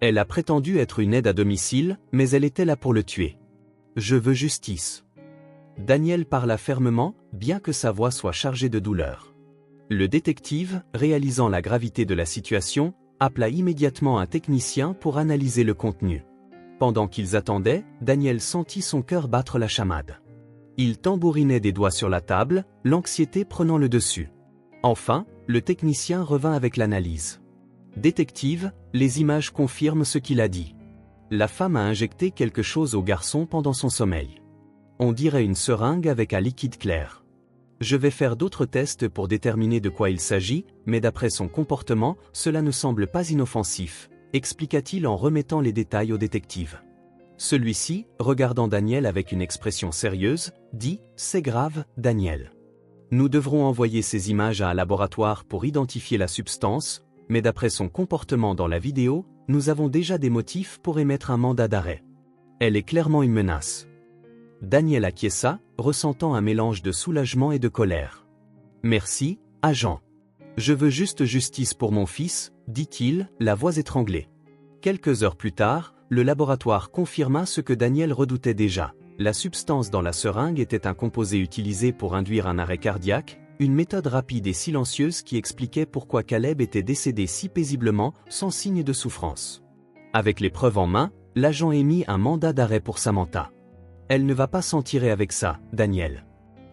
Elle a prétendu être une aide à domicile, mais elle était là pour le tuer. Je veux justice. » Daniel parla fermement, bien que sa voix soit chargée de douleur. Le détective, réalisant la gravité de la situation, appela immédiatement un technicien pour analyser le contenu. Pendant qu'ils attendaient, Daniel sentit son cœur battre la chamade. Il tambourinait des doigts sur la table, l'anxiété prenant le dessus. Enfin, le technicien revint avec l'analyse. « Détective, les images confirment ce qu'il a dit. La femme a injecté quelque chose au garçon pendant son sommeil. On dirait une seringue avec un liquide clair. Je vais faire d'autres tests pour déterminer de quoi il s'agit, mais d'après son comportement, cela ne semble pas inoffensif, » expliqua-t-il en remettant les détails au détective. Celui-ci, regardant Daniel avec une expression sérieuse, dit « C'est grave, Daniel. Nous devrons envoyer ces images à un laboratoire pour identifier la substance, mais d'après son comportement dans la vidéo, nous avons déjà des motifs pour émettre un mandat d'arrêt. Elle est clairement une menace. » Daniel acquiesça, ressentant un mélange de soulagement et de colère. « Merci, agent. Je veux juste justice pour mon fils, » dit-il, la voix étranglée. Quelques heures plus tard, le laboratoire confirma ce que Daniel redoutait déjà. La substance dans la seringue était un composé utilisé pour induire un arrêt cardiaque, une méthode rapide et silencieuse qui expliquait pourquoi Caleb était décédé si paisiblement, sans signe de souffrance. Avec les preuves en main, l'agent émit un mandat d'arrêt pour Samantha. Elle ne va pas s'en tirer avec ça, Daniel.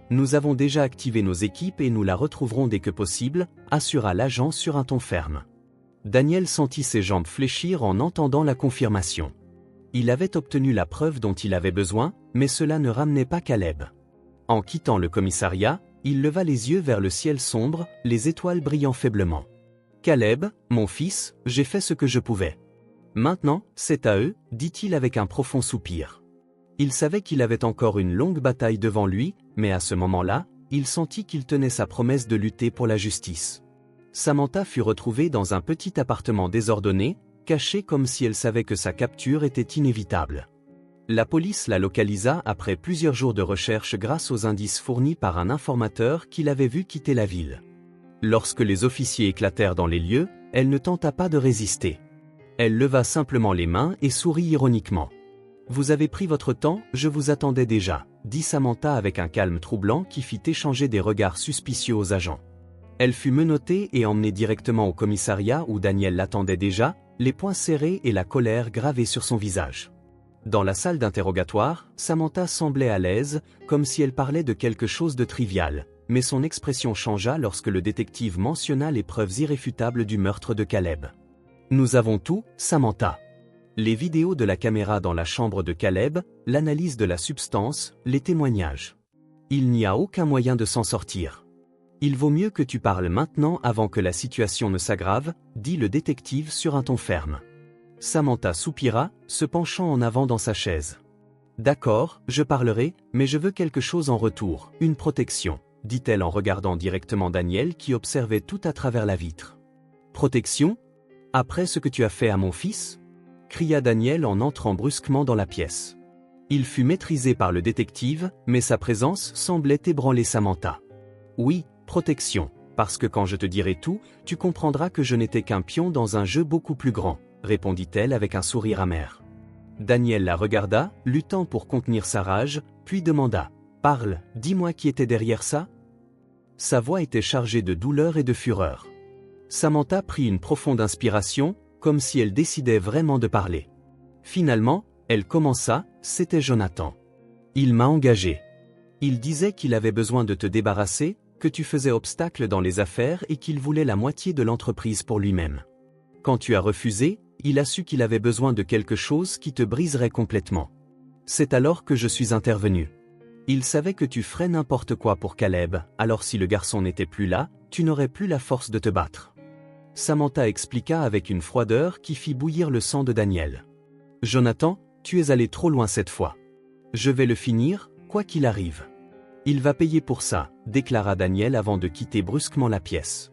Nous avons déjà activé nos équipes et nous la retrouverons dès que possible, assura l'agent sur un ton ferme. Daniel sentit ses jambes fléchir en entendant la confirmation. Il avait obtenu la preuve dont il avait besoin, mais cela ne ramenait pas Caleb. En quittant le commissariat, il leva les yeux vers le ciel sombre, les étoiles brillant faiblement. « Caleb, mon fils, j'ai fait ce que je pouvais. Maintenant, c'est à eux, dit-il avec un profond soupir. Il savait qu'il avait encore une longue bataille devant lui, mais à ce moment-là, il sentit qu'il tenait sa promesse de lutter pour la justice. Samantha fut retrouvée dans un petit appartement désordonné, caché comme si elle savait que sa capture était inévitable. La police la localisa après plusieurs jours de recherche grâce aux indices fournis par un informateur qui l'avait vu quitter la ville. Lorsque les officiers éclatèrent dans les lieux, elle ne tenta pas de résister. Elle leva simplement les mains et sourit ironiquement. « Vous avez pris votre temps, je vous attendais déjà », dit Samantha avec un calme troublant qui fit échanger des regards suspicieux aux agents. Elle fut menottée et emmenée directement au commissariat où Daniel l'attendait déjà, les poings serrés et la colère gravée sur son visage. Dans la salle d'interrogatoire, Samantha semblait à l'aise, comme si elle parlait de quelque chose de trivial, mais son expression changea lorsque le détective mentionna les preuves irréfutables du meurtre de Caleb. « Nous avons tout, Samantha. Les vidéos de la caméra dans la chambre de Caleb, l'analyse de la substance, les témoignages. Il n'y a aucun moyen de s'en sortir. Il vaut mieux que tu parles maintenant avant que la situation ne s'aggrave, dit le détective sur un ton ferme. Samantha soupira, se penchant en avant dans sa chaise. D'accord, je parlerai, mais je veux quelque chose en retour, une protection, dit-elle en regardant directement Daniel qui observait tout à travers la vitre. Protection ? Après ce que tu as fait à mon fils ? Cria Daniel en entrant brusquement dans la pièce. Il fut maîtrisé par le détective, mais sa présence semblait ébranler Samantha. Oui, protection, parce que quand je te dirai tout, tu comprendras que je n'étais qu'un pion dans un jeu beaucoup plus grand, répondit-elle avec un sourire amer. Daniel la regarda, luttant pour contenir sa rage, puis demanda « Parle, dis-moi qui était derrière ça ?» Sa voix était chargée de douleur et de fureur. Samantha prit une profonde inspiration, comme si elle décidait vraiment de parler. Finalement, elle commença, c'était Jonathan. Il m'a engagé. Il disait qu'il avait besoin de te débarrasser, que tu faisais obstacle dans les affaires et qu'il voulait la moitié de l'entreprise pour lui-même. Quand tu as refusé, il a su qu'il avait besoin de quelque chose qui te briserait complètement. C'est alors que je suis intervenu. Il savait que tu ferais n'importe quoi pour Caleb, alors si le garçon n'était plus là, tu n'aurais plus la force de te battre. Samantha expliqua avec une froideur qui fit bouillir le sang de Daniel. « Jonathan, tu es allé trop loin cette fois. Je vais le finir, quoi qu'il arrive. Il va payer pour ça, déclara Daniel avant de quitter brusquement la pièce.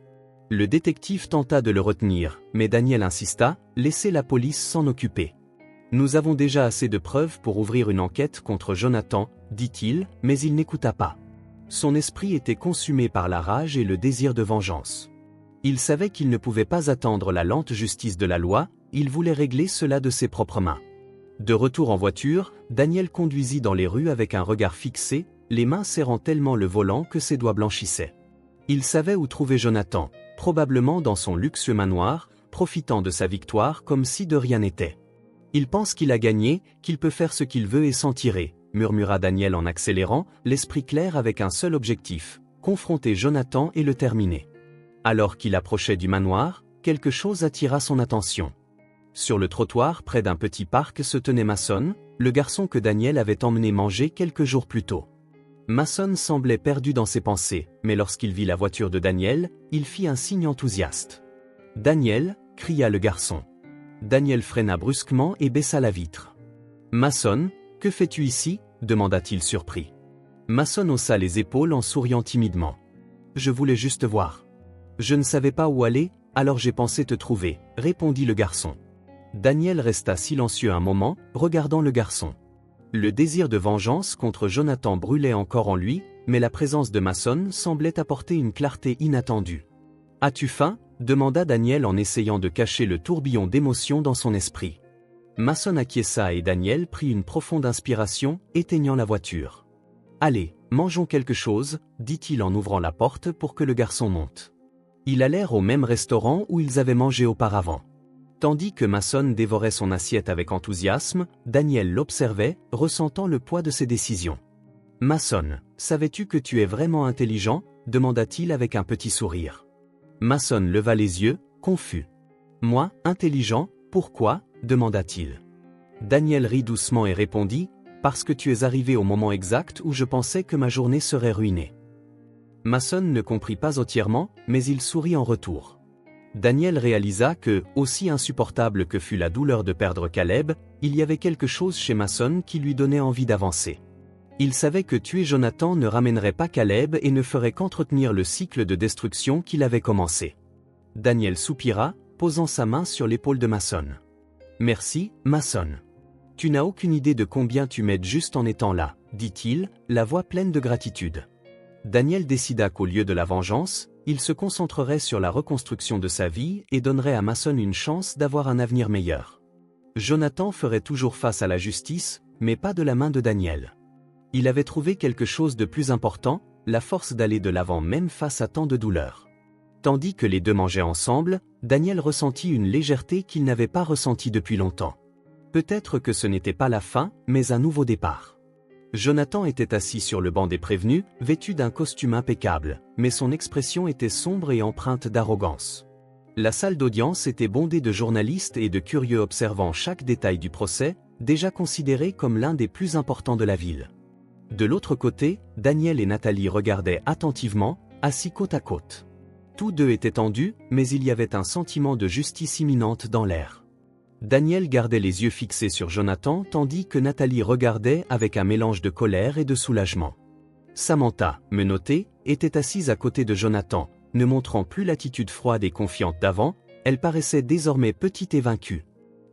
Le détective tenta de le retenir, mais Daniel insista, laissez la police s'en occuper. Nous avons déjà assez de preuves pour ouvrir une enquête contre Jonathan, dit-il, mais il n'écouta pas. Son esprit était consumé par la rage et le désir de vengeance. Il savait qu'il ne pouvait pas attendre la lente justice de la loi, il voulait régler cela de ses propres mains. De retour en voiture, Daniel conduisit dans les rues avec un regard fixé, les mains serrant tellement le volant que ses doigts blanchissaient. Il savait où trouver Jonathan, probablement dans son luxueux manoir, profitant de sa victoire comme si de rien n'était. Il pense qu'il a gagné, qu'il peut faire ce qu'il veut et s'en tirer, murmura Daniel en accélérant, l'esprit clair avec un seul objectif, confronter Jonathan et le terminer. Alors qu'il approchait du manoir, quelque chose attira son attention. Sur le trottoir près d'un petit parc se tenait Mason, le garçon que Daniel avait emmené manger quelques jours plus tôt. Mason semblait perdu dans ses pensées, mais lorsqu'il vit la voiture de Daniel, il fit un signe enthousiaste. « Daniel !» cria le garçon. Daniel freina brusquement et baissa la vitre. « Mason, que fais-tu ici ?» demanda-t-il surpris. Mason haussa les épaules en souriant timidement. « Je voulais juste voir. Je ne savais pas où aller, alors j'ai pensé te trouver, » répondit le garçon. Daniel resta silencieux un moment, regardant le garçon. Le désir de vengeance contre Jonathan brûlait encore en lui, mais la présence de Mason semblait apporter une clarté inattendue. « As-tu faim ?» demanda Daniel en essayant de cacher le tourbillon d'émotions dans son esprit. Mason acquiesça et Daniel prit une profonde inspiration, éteignant la voiture. « Allez, mangeons quelque chose, dit-il en ouvrant la porte pour que le garçon monte. Ils allèrent au même restaurant où ils avaient mangé auparavant. Tandis que Mason dévorait son assiette avec enthousiasme, Daniel l'observait, ressentant le poids de ses décisions. « Mason, savais-tu que tu es vraiment intelligent ?» demanda-t-il avec un petit sourire. Mason leva les yeux, confus. « Moi, intelligent, pourquoi ?» demanda-t-il. Daniel rit doucement et répondit « Parce que tu es arrivé au moment exact où je pensais que ma journée serait ruinée. » Mason ne comprit pas entièrement, mais il sourit en retour. Daniel réalisa que, aussi insupportable que fût la douleur de perdre Caleb, il y avait quelque chose chez Mason qui lui donnait envie d'avancer. Il savait que tuer Jonathan ne ramènerait pas Caleb et ne ferait qu'entretenir le cycle de destruction qu'il avait commencé. Daniel soupira, posant sa main sur l'épaule de Mason. « Merci, Mason. Tu n'as aucune idée de combien tu m'aides juste en étant là, dit-il, la voix pleine de gratitude. » Daniel décida qu'au lieu de la vengeance, il se concentrerait sur la reconstruction de sa vie et donnerait à Mason une chance d'avoir un avenir meilleur. Jonathan ferait toujours face à la justice, mais pas de la main de Daniel. Il avait trouvé quelque chose de plus important, la force d'aller de l'avant même face à tant de douleurs. Tandis que les deux mangeaient ensemble, Daniel ressentit une légèreté qu'il n'avait pas ressentie depuis longtemps. Peut-être que ce n'était pas la fin, mais un nouveau départ. Jonathan était assis sur le banc des prévenus, vêtu d'un costume impeccable, mais son expression était sombre et empreinte d'arrogance. La salle d'audience était bondée de journalistes et de curieux observant chaque détail du procès, déjà considéré comme l'un des plus importants de la ville. De l'autre côté, Daniel et Nathalie regardaient attentivement, assis côte à côte. Tous deux étaient tendus, mais il y avait un sentiment de justice imminente dans l'air. Daniel gardait les yeux fixés sur Jonathan tandis que Nathalie regardait avec un mélange de colère et de soulagement. Samantha, menottée, était assise à côté de Jonathan, ne montrant plus l'attitude froide et confiante d'avant, elle paraissait désormais petite et vaincue.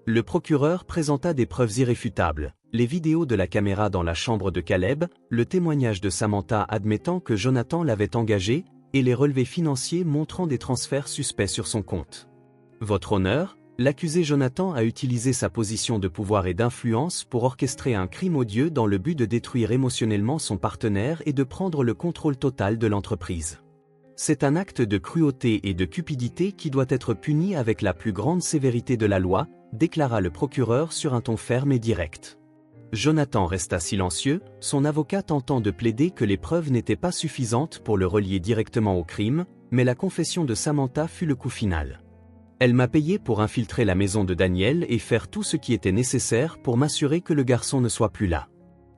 Le procureur présenta des preuves irréfutables, les vidéos de la caméra dans la chambre de Caleb, le témoignage de Samantha admettant que Jonathan l'avait engagé, et les relevés financiers montrant des transferts suspects sur son compte. Votre honneur, l'accusé Jonathan a utilisé sa position de pouvoir et d'influence pour orchestrer un crime odieux dans le but de détruire émotionnellement son partenaire et de prendre le contrôle total de l'entreprise. C'est un acte de cruauté et de cupidité qui doit être puni avec la plus grande sévérité de la loi, déclara le procureur sur un ton ferme et direct. Jonathan resta silencieux, son avocat tentant de plaider que les preuves n'étaient pas suffisantes pour le relier directement au crime, mais la confession de Samantha fut le coup final. Elle m'a payé pour infiltrer la maison de Daniel et faire tout ce qui était nécessaire pour m'assurer que le garçon ne soit plus là.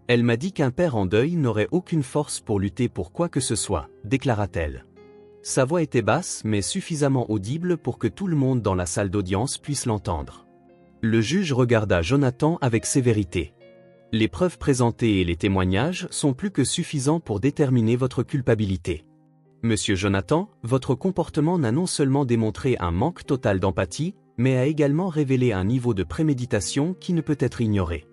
Elle m'a dit qu'un père en deuil n'aurait aucune force pour lutter pour quoi que ce soit, déclara-t-elle. Sa voix était basse mais suffisamment audible pour que tout le monde dans la salle d'audience puisse l'entendre. Le juge regarda Jonathan avec sévérité. Les preuves présentées et les témoignages sont plus que suffisants pour déterminer votre culpabilité. Monsieur Jonathan, votre comportement n'a non seulement démontré un manque total d'empathie, mais a également révélé un niveau de préméditation qui ne peut être ignoré.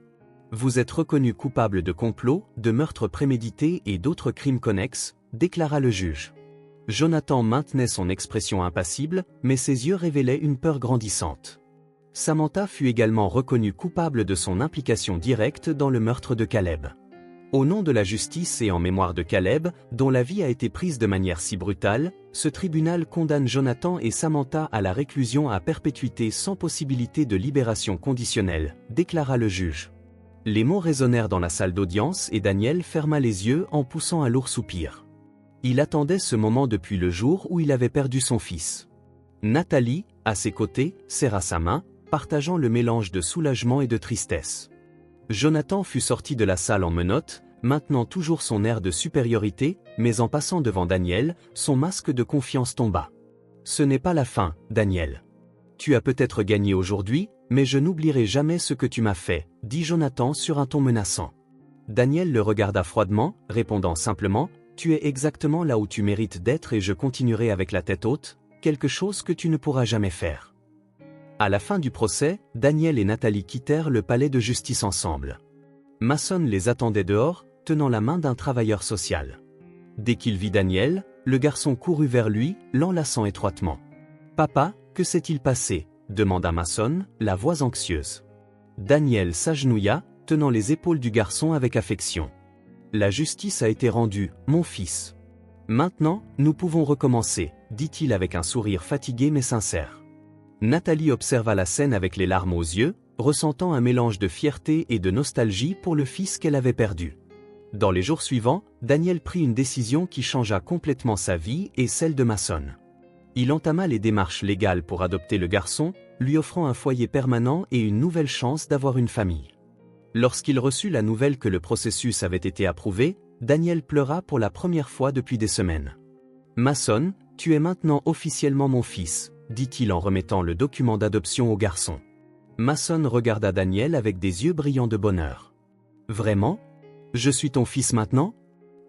Vous êtes reconnu coupable de complot, de meurtre prémédité et d'autres crimes connexes, déclara le juge. Jonathan maintenait son expression impassible, mais ses yeux révélaient une peur grandissante. Samantha fut également reconnue coupable de son implication directe dans le meurtre de Caleb. Au nom de la justice et en mémoire de Caleb, dont la vie a été prise de manière si brutale, ce tribunal condamne Jonathan et Samantha à la réclusion à perpétuité sans possibilité de libération conditionnelle, déclara le juge. Les mots résonnèrent dans la salle d'audience et Daniel ferma les yeux en poussant un lourd soupir. Il attendait ce moment depuis le jour où il avait perdu son fils. Nathalie, à ses côtés, serra sa main, partageant le mélange de soulagement et de tristesse. Jonathan fut sorti de la salle en menottes, maintenant toujours son air de supériorité, mais en passant devant Daniel, son masque de confiance tomba. « Ce n'est pas la fin, Daniel. Tu as peut-être gagné aujourd'hui, mais je n'oublierai jamais ce que tu m'as fait, » dit Jonathan sur un ton menaçant. Daniel le regarda froidement, répondant simplement « Tu es exactement là où tu mérites d'être et je continuerai avec la tête haute, quelque chose que tu ne pourras jamais faire. » À la fin du procès, Daniel et Nathalie quittèrent le palais de justice ensemble. Mason les attendait dehors, tenant la main d'un travailleur social. Dès qu'il vit Daniel, le garçon courut vers lui, l'enlaçant étroitement. « Papa, que s'est-il passé ?» demanda Mason, la voix anxieuse. Daniel s'agenouilla, tenant les épaules du garçon avec affection. La justice a été rendue, mon fils. Maintenant, nous pouvons recommencer, dit-il avec un sourire fatigué mais sincère. Nathalie observa la scène avec les larmes aux yeux, ressentant un mélange de fierté et de nostalgie pour le fils qu'elle avait perdu. Dans les jours suivants, Daniel prit une décision qui changea complètement sa vie et celle de Mason. Il entama les démarches légales pour adopter le garçon, lui offrant un foyer permanent et une nouvelle chance d'avoir une famille. Lorsqu'il reçut la nouvelle que le processus avait été approuvé, Daniel pleura pour la première fois depuis des semaines. « Mason, tu es maintenant officiellement mon fils », dit-il en remettant le document d'adoption au garçon. Mason regarda Daniel avec des yeux brillants de bonheur. « Vraiment ? Je suis ton fils maintenant ?»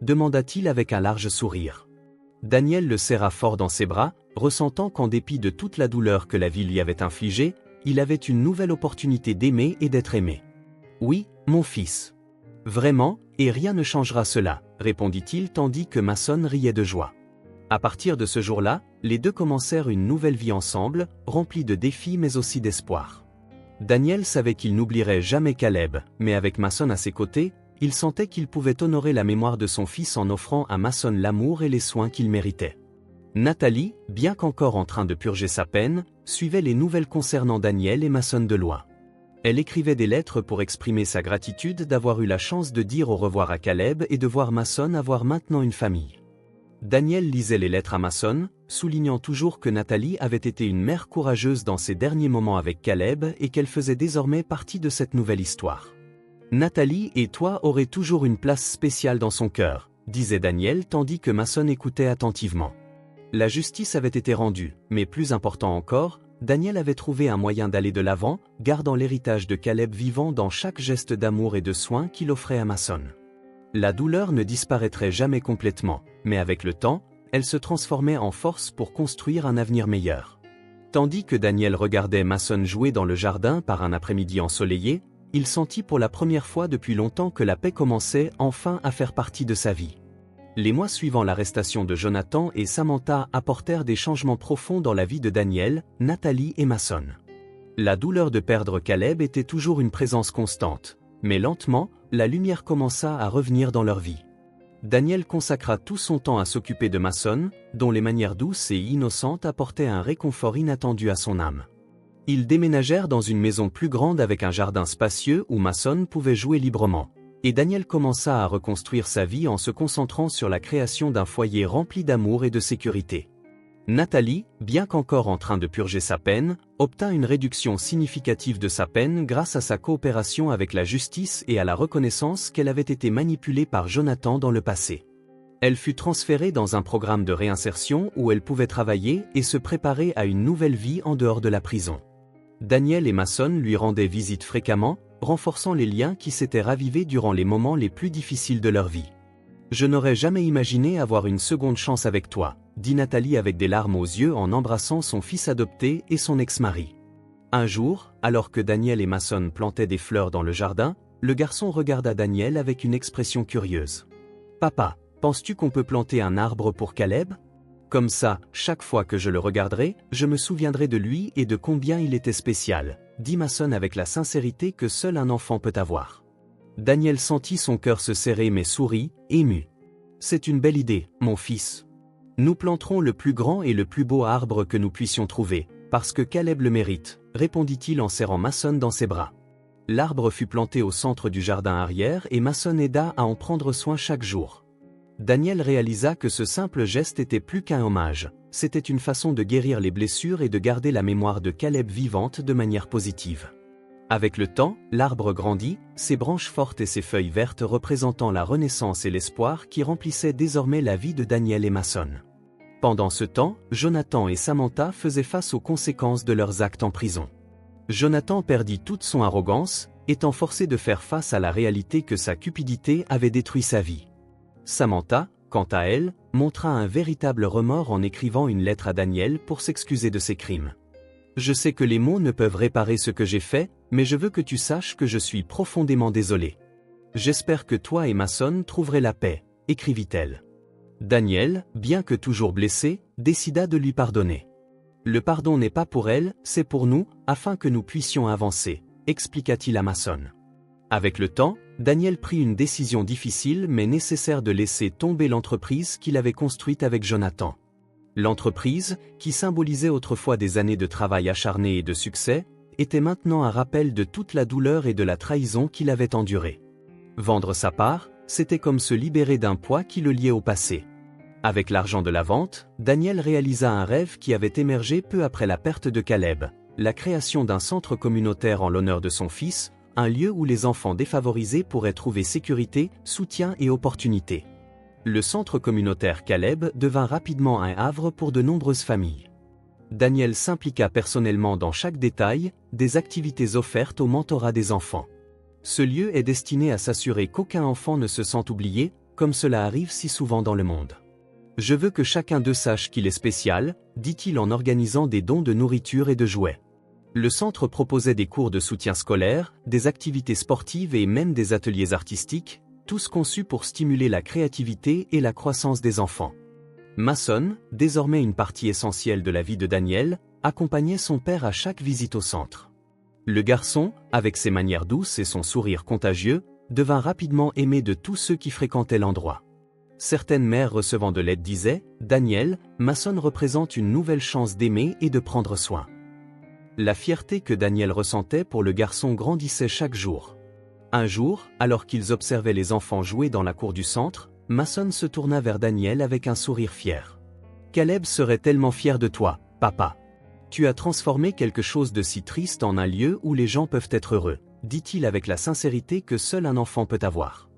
demanda-t-il avec un large sourire. Daniel le serra fort dans ses bras, ressentant qu'en dépit de toute la douleur que la vie lui avait infligée, il avait une nouvelle opportunité d'aimer et d'être aimé. « Oui, mon fils. Vraiment, et rien ne changera cela, » répondit-il tandis que Mason riait de joie. À partir de ce jour-là, les deux commencèrent une nouvelle vie ensemble, remplie de défis mais aussi d'espoir. Daniel savait qu'il n'oublierait jamais Caleb, mais avec Mason à ses côtés, il sentait qu'il pouvait honorer la mémoire de son fils en offrant à Mason l'amour et les soins qu'il méritait. Nathalie, bien qu'encore en train de purger sa peine, suivait les nouvelles concernant Daniel et Mason de loin. Elle écrivait des lettres pour exprimer sa gratitude d'avoir eu la chance de dire au revoir à Caleb et de voir Mason avoir maintenant une famille. Daniel lisait les lettres à Mason, soulignant toujours que Nathalie avait été une mère courageuse dans ses derniers moments avec Caleb et qu'elle faisait désormais partie de cette nouvelle histoire. Nathalie et toi aurez toujours une place spéciale dans son cœur, disait Daniel tandis que Mason écoutait attentivement. La justice avait été rendue, mais plus important encore, Daniel avait trouvé un moyen d'aller de l'avant, gardant l'héritage de Caleb vivant dans chaque geste d'amour et de soin qu'il offrait à Mason. La douleur ne disparaîtrait jamais complètement, mais avec le temps, elle se transformait en force pour construire un avenir meilleur. Tandis que Daniel regardait Mason jouer dans le jardin par un après-midi ensoleillé, il sentit pour la première fois depuis longtemps que la paix commençait enfin à faire partie de sa vie. Les mois suivant l'arrestation de Jonathan et Samantha apportèrent des changements profonds dans la vie de Daniel, Nathalie et Mason. La douleur de perdre Caleb était toujours une présence constante, mais lentement, la lumière commença à revenir dans leur vie. Daniel consacra tout son temps à s'occuper de Mason, dont les manières douces et innocentes apportaient un réconfort inattendu à son âme. Ils déménagèrent dans une maison plus grande avec un jardin spacieux où Mason pouvait jouer librement. Et Daniel commença à reconstruire sa vie en se concentrant sur la création d'un foyer rempli d'amour et de sécurité. Nathalie, bien qu'encore en train de purger sa peine, obtint une réduction significative de sa peine grâce à sa coopération avec la justice et à la reconnaissance qu'elle avait été manipulée par Jonathan dans le passé. Elle fut transférée dans un programme de réinsertion où elle pouvait travailler et se préparer à une nouvelle vie en dehors de la prison. Daniel et Mason lui rendaient visite fréquemment, renforçant les liens qui s'étaient ravivés durant les moments les plus difficiles de leur vie. « Je n'aurais jamais imaginé avoir une seconde chance avec toi », dit Nathalie avec des larmes aux yeux en embrassant son fils adopté et son ex-mari. Un jour, alors que Daniel et Mason plantaient des fleurs dans le jardin, le garçon regarda Daniel avec une expression curieuse. « Papa, penses-tu qu'on peut planter un arbre pour Caleb ? Comme ça, chaque fois que je le regarderai, je me souviendrai de lui et de combien il était spécial, » dit Mason avec la sincérité que seul un enfant peut avoir. Daniel sentit son cœur se serrer mais sourit, ému. « C'est une belle idée, mon fils. Nous planterons le plus grand et le plus beau arbre que nous puissions trouver, parce que Caleb le mérite, » répondit-il en serrant Mason dans ses bras. L'arbre fut planté au centre du jardin arrière et Mason aida à en prendre soin chaque jour. Daniel réalisa que ce simple geste était plus qu'un hommage, c'était une façon de guérir les blessures et de garder la mémoire de Caleb vivante de manière positive. Avec le temps, l'arbre grandit, ses branches fortes et ses feuilles vertes représentant la renaissance et l'espoir qui remplissaient désormais la vie de Daniel et Mason. Pendant ce temps, Jonathan et Samantha faisaient face aux conséquences de leurs actes en prison. Jonathan perdit toute son arrogance, étant forcé de faire face à la réalité que sa cupidité avait détruit sa vie. Samantha, quant à elle, montra un véritable remords en écrivant une lettre à Daniel pour s'excuser de ses crimes. « Je sais que les mots ne peuvent réparer ce que j'ai fait, mais je veux que tu saches que je suis profondément désolée. J'espère que toi et Mason trouverez la paix, » écrivit-elle. Daniel, bien que toujours blessé, décida de lui pardonner. « Le pardon n'est pas pour elle, c'est pour nous, afin que nous puissions avancer, » expliqua-t-il à Mason. Avec le temps, Daniel prit une décision difficile mais nécessaire de laisser tomber l'entreprise qu'il avait construite avec Jonathan. L'entreprise, qui symbolisait autrefois des années de travail acharné et de succès, était maintenant un rappel de toute la douleur et de la trahison qu'il avait endurée. Vendre sa part, c'était comme se libérer d'un poids qui le liait au passé. Avec l'argent de la vente, Daniel réalisa un rêve qui avait émergé peu après la perte de Caleb, la création d'un centre communautaire en l'honneur de son fils, un lieu où les enfants défavorisés pourraient trouver sécurité, soutien et opportunités. Le centre communautaire Caleb devint rapidement un havre pour de nombreuses familles. Daniel s'impliqua personnellement dans chaque détail, des activités offertes au mentorat des enfants. Ce lieu est destiné à s'assurer qu'aucun enfant ne se sente oublié, comme cela arrive si souvent dans le monde. Je veux que chacun d'eux sache qu'il est spécial, dit-il en organisant des dons de nourriture et de jouets. Le centre proposait des cours de soutien scolaire, des activités sportives et même des ateliers artistiques, tous conçus pour stimuler la créativité et la croissance des enfants. Mason, désormais une partie essentielle de la vie de Daniel, accompagnait son père à chaque visite au centre. Le garçon, avec ses manières douces et son sourire contagieux, devint rapidement aimé de tous ceux qui fréquentaient l'endroit. Certaines mères recevant de l'aide disaient « Daniel, Mason représente une nouvelle chance d'aimer et de prendre soin ». La fierté que Daniel ressentait pour le garçon grandissait chaque jour. Un jour, alors qu'ils observaient les enfants jouer dans la cour du centre, Mason se tourna vers Daniel avec un sourire fier. « Caleb serait tellement fier de toi, papa. Tu as transformé quelque chose de si triste en un lieu où les gens peuvent être heureux, dit-il avec la sincérité que seul un enfant peut avoir. »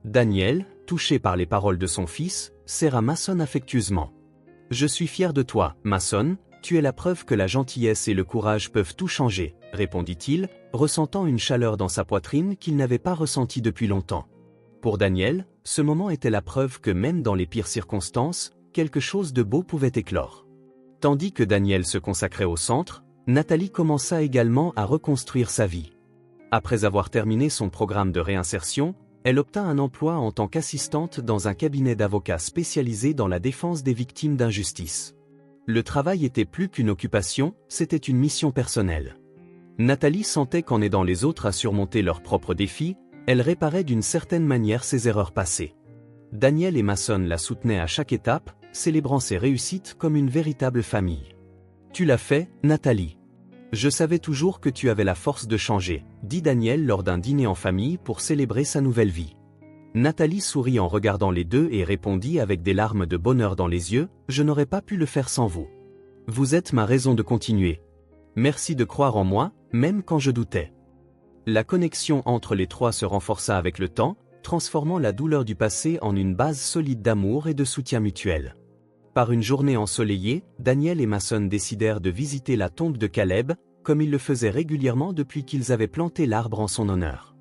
Daniel, touché par les paroles de son fils, serra Mason affectueusement. « Je suis fier de toi, Mason, tu es la preuve que la gentillesse et le courage peuvent tout changer, » répondit-il, ressentant une chaleur dans sa poitrine qu'il n'avait pas ressentie depuis longtemps. Pour Daniel, ce moment était la preuve que même dans les pires circonstances, quelque chose de beau pouvait éclore. Tandis que Daniel se consacrait au centre, Nathalie commença également à reconstruire sa vie. Après avoir terminé son programme de réinsertion, elle obtint un emploi en tant qu'assistante dans un cabinet d'avocats spécialisé dans la défense des victimes d'injustice. Le travail était plus qu'une occupation, c'était une mission personnelle. Nathalie sentait qu'en aidant les autres à surmonter leurs propres défis, elle réparait d'une certaine manière ses erreurs passées. Daniel et Mason la soutenaient à chaque étape, célébrant ses réussites comme une véritable famille. « Tu l'as fait, Nathalie. Je savais toujours que tu avais la force de changer, » dit Daniel lors d'un dîner en famille pour célébrer sa nouvelle vie. Nathalie sourit en regardant les deux et répondit avec des larmes de bonheur dans les yeux, « Je n'aurais pas pu le faire sans vous. Vous êtes ma raison de continuer. Merci de croire en moi, même quand je doutais. » La connexion entre les trois se renforça avec le temps, transformant la douleur du passé en une base solide d'amour et de soutien mutuel. Par une journée ensoleillée, Daniel et Mason décidèrent de visiter la tombe de Caleb, comme ils le faisaient régulièrement depuis qu'ils avaient planté l'arbre en son honneur.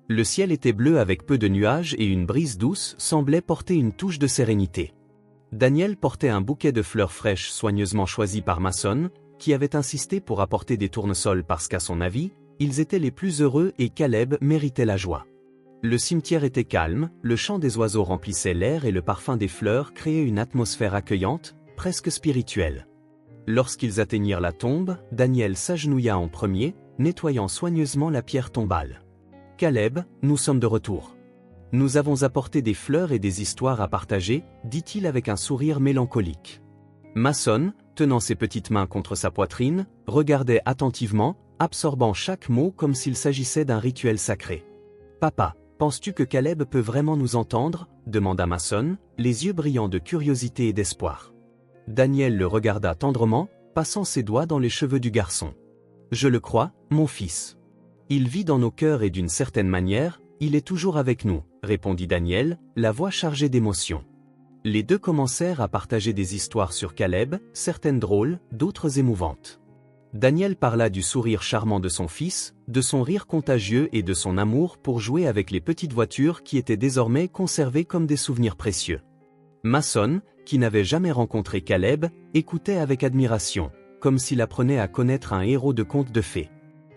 Le ciel était bleu avec peu de nuages et une brise douce semblait porter une touche de sérénité. Daniel portait un bouquet de fleurs fraîches soigneusement choisies par Mason, qui avait insisté pour apporter des tournesols parce qu'à son avis, ils étaient les plus heureux et Caleb méritait la joie. Le cimetière était calme, le chant des oiseaux remplissait l'air et le parfum des fleurs créait une atmosphère accueillante, presque spirituelle. Lorsqu'ils atteignirent la tombe, Daniel s'agenouilla en premier, nettoyant soigneusement la pierre tombale. « Caleb, nous sommes de retour. Nous avons apporté des fleurs et des histoires à partager, » dit-il avec un sourire mélancolique. Mason, tenant ses petites mains contre sa poitrine, regardait attentivement, absorbant chaque mot comme s'il s'agissait d'un rituel sacré. « Papa, penses-tu que Caleb peut vraiment nous entendre ?» demanda Mason, les yeux brillants de curiosité et d'espoir. Daniel le regarda tendrement, passant ses doigts dans les cheveux du garçon. « Je le crois, mon fils. Il vit dans nos cœurs et d'une certaine manière, il est toujours avec nous, » répondit Daniel, la voix chargée d'émotion. Les deux commencèrent à partager des histoires sur Caleb, certaines drôles, d'autres émouvantes. Daniel parla du sourire charmant de son fils, de son rire contagieux et de son amour pour jouer avec les petites voitures qui étaient désormais conservées comme des souvenirs précieux. Mason, qui n'avait jamais rencontré Caleb, écoutait avec admiration, comme s'il apprenait à connaître un héros de conte de fées.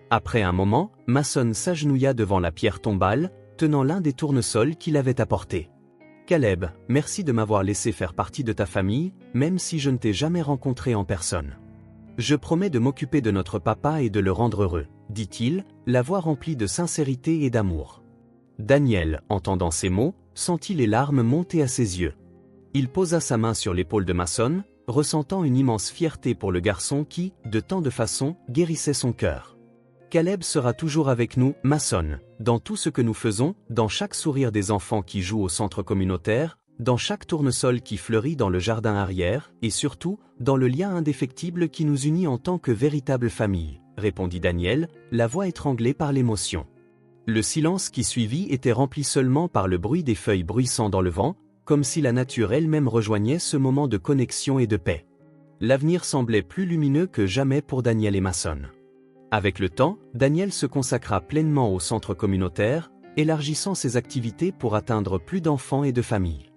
Après un moment, Mason s'agenouilla devant la pierre tombale, tenant l'un des tournesols qu'il avait apporté. « Caleb, merci de m'avoir laissé faire partie de ta famille, même si je ne t'ai jamais rencontré en personne. Je promets de m'occuper de notre papa et de le rendre heureux, » dit-il, la voix remplie de sincérité et d'amour. Daniel, entendant ces mots, sentit les larmes monter à ses yeux. Il posa sa main sur l'épaule de Mason, ressentant une immense fierté pour le garçon qui, de tant de façons, guérissait son cœur. Caleb sera toujours avec nous, Mason, dans tout ce que nous faisons, dans chaque sourire des enfants qui jouent au centre communautaire, dans chaque tournesol qui fleurit dans le jardin arrière, et surtout, dans le lien indéfectible qui nous unit en tant que véritable famille, répondit Daniel, la voix étranglée par l'émotion. Le silence qui suivit était rempli seulement par le bruit des feuilles bruissant dans le vent, comme si la nature elle-même rejoignait ce moment de connexion et de paix. L'avenir semblait plus lumineux que jamais pour Daniel et Mason. Avec le temps, Daniel se consacra pleinement au centre communautaire, élargissant ses activités pour atteindre plus d'enfants et de familles.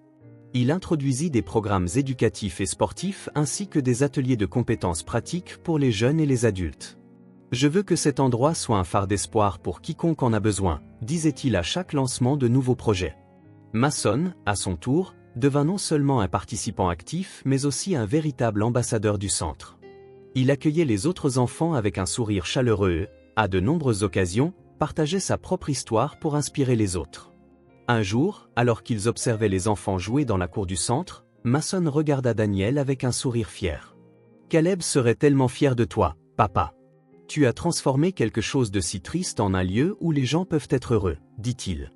Il introduisit des programmes éducatifs et sportifs ainsi que des ateliers de compétences pratiques pour les jeunes et les adultes. « Je veux que cet endroit soit un phare d'espoir pour quiconque en a besoin », disait-il à chaque lancement de nouveaux projets. Mason, à son tour, devint non seulement un participant actif mais aussi un véritable ambassadeur du centre. Il accueillait les autres enfants avec un sourire chaleureux, à de nombreuses occasions, partageait sa propre histoire pour inspirer les autres. Un jour, alors qu'ils observaient les enfants jouer dans la cour du centre, Mason regarda Daniel avec un sourire fier. « Caleb serait tellement fier de toi, papa. Tu as transformé quelque chose de si triste en un lieu où les gens peuvent être heureux, dit-il. »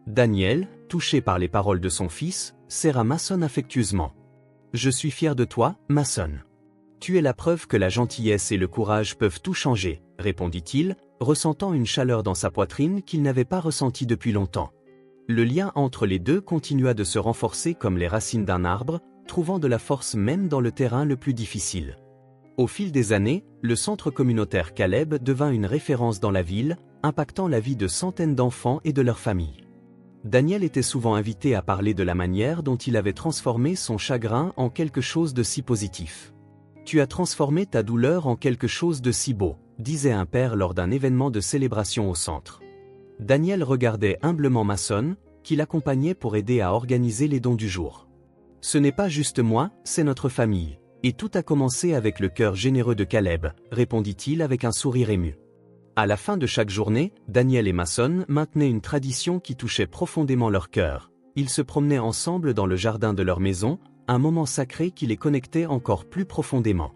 Daniel, touché par les paroles de son fils, serra Mason affectueusement. « Je suis fier de toi, Mason. Tu es la preuve que la gentillesse et le courage peuvent tout changer, » répondit-il, ressentant une chaleur dans sa poitrine qu'il n'avait pas ressentie depuis longtemps. Le lien entre les deux continua de se renforcer comme les racines d'un arbre, trouvant de la force même dans le terrain le plus difficile. Au fil des années, le centre communautaire Caleb devint une référence dans la ville, impactant la vie de centaines d'enfants et de leurs familles. Daniel était souvent invité à parler de la manière dont il avait transformé son chagrin en quelque chose de si positif. « Tu as transformé ta douleur en quelque chose de si beau », disait un père lors d'un événement de célébration au centre. Daniel regardait humblement Mason, qui l'accompagnait pour aider à organiser les dons du jour. « Ce n'est pas juste moi, c'est notre famille, et tout a commencé avec le cœur généreux de Caleb », répondit-il avec un sourire ému. À la fin de chaque journée, Daniel et Mason maintenaient une tradition qui touchait profondément leur cœur. Ils se promenaient ensemble dans le jardin de leur maison, un moment sacré qui les connectait encore plus profondément.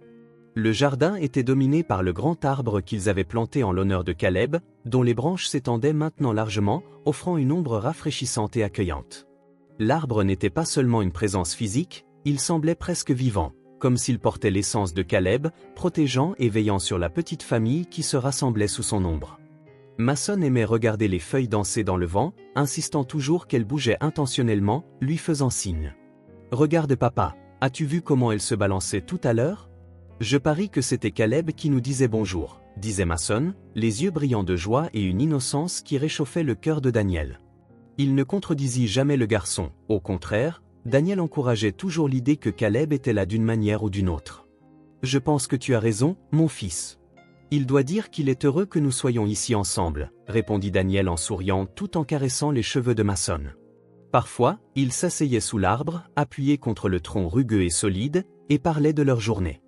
Le jardin était dominé par le grand arbre qu'ils avaient planté en l'honneur de Caleb, dont les branches s'étendaient maintenant largement, offrant une ombre rafraîchissante et accueillante. L'arbre n'était pas seulement une présence physique, il semblait presque vivant, comme s'il portait l'essence de Caleb, protégeant et veillant sur la petite famille qui se rassemblait sous son ombre. Mason aimait regarder les feuilles danser dans le vent, insistant toujours qu'elles bougeaient intentionnellement, lui faisant signe. « Regarde papa, as-tu vu comment elles se balançaient tout à l'heure ? Je parie que c'était Caleb qui nous disait bonjour, » disait Mason, les yeux brillants de joie et une innocence qui réchauffaient le cœur de Daniel. Il ne contredisit jamais le garçon, au contraire, Daniel encourageait toujours l'idée que Caleb était là d'une manière ou d'une autre. « Je pense que tu as raison, mon fils. Il doit dire qu'il est heureux que nous soyons ici ensemble, » répondit Daniel en souriant tout en caressant les cheveux de Mason. Parfois, ils s'asseyaient sous l'arbre, appuyés contre le tronc rugueux et solide, et parlaient de leur journée.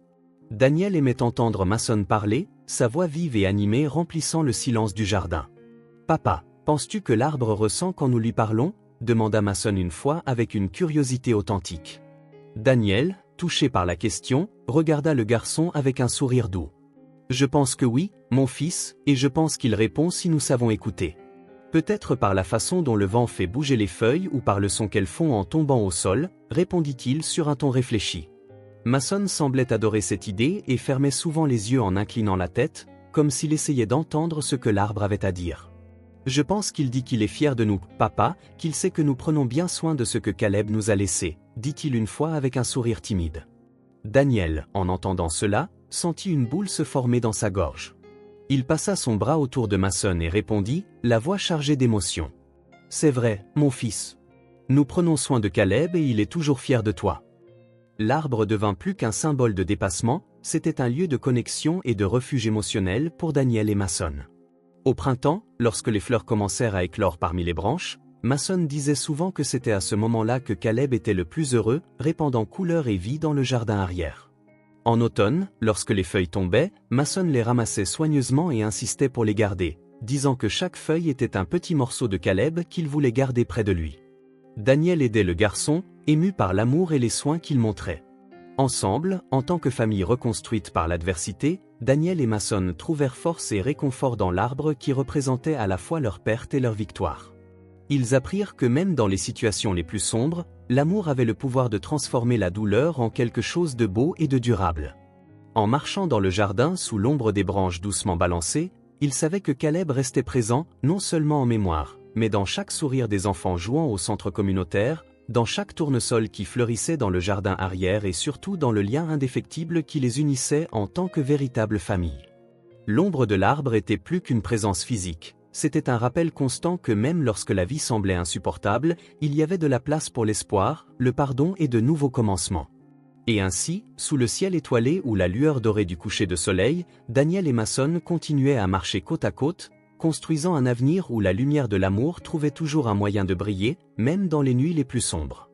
Daniel aimait entendre Mason parler, sa voix vive et animée remplissant le silence du jardin. « Papa, penses-tu que l'arbre ressent quand nous lui parlons ?» demanda Mason une fois avec une curiosité authentique. Daniel, touché par la question, regarda le garçon avec un sourire doux. « Je pense que oui, mon fils, et je pense qu'il répond si nous savons écouter. Peut-être par la façon dont le vent fait bouger les feuilles ou par le son qu'elles font en tombant au sol, » répondit-il sur un ton réfléchi. Mason semblait adorer cette idée et fermait souvent les yeux en inclinant la tête, comme s'il essayait d'entendre ce que l'arbre avait à dire. « Je pense qu'il dit qu'il est fier de nous, papa, qu'il sait que nous prenons bien soin de ce que Caleb nous a laissé, » dit-il une fois avec un sourire timide. Daniel, en entendant cela, sentit une boule se former dans sa gorge. Il passa son bras autour de Mason et répondit, la voix chargée d'émotion. « C'est vrai, mon fils. Nous prenons soin de Caleb et il est toujours fier de toi. » L'arbre devint plus qu'un symbole de dépassement, c'était un lieu de connexion et de refuge émotionnel pour Daniel et Mason. Au printemps, lorsque les fleurs commencèrent à éclore parmi les branches, Mason disait souvent que c'était à ce moment-là que Caleb était le plus heureux, répandant couleur et vie dans le jardin arrière. En automne, lorsque les feuilles tombaient, Mason les ramassait soigneusement et insistait pour les garder, disant que chaque feuille était un petit morceau de Caleb qu'il voulait garder près de lui. Daniel aidait le garçon, ému par l'amour et les soins qu'il montrait. Ensemble, en tant que famille reconstruite par l'adversité, Daniel et Mason trouvèrent force et réconfort dans l'arbre qui représentait à la fois leur perte et leur victoire. Ils apprirent que même dans les situations les plus sombres, l'amour avait le pouvoir de transformer la douleur en quelque chose de beau et de durable. En marchant dans le jardin sous l'ombre des branches doucement balancées, ils savaient que Caleb restait présent, non seulement en mémoire, mais dans chaque sourire des enfants jouant au centre communautaire, dans chaque tournesol qui fleurissait dans le jardin arrière et surtout dans le lien indéfectible qui les unissait en tant que véritable famille. L'ombre de l'arbre était plus qu'une présence physique, c'était un rappel constant que même lorsque la vie semblait insupportable, il y avait de la place pour l'espoir, le pardon et de nouveaux commencements. Et ainsi, sous le ciel étoilé ou la lueur dorée du coucher de soleil, Daniel et Mason continuaient à marcher côte à côte, construisant un avenir où la lumière de l'amour trouvait toujours un moyen de briller, même dans les nuits les plus sombres.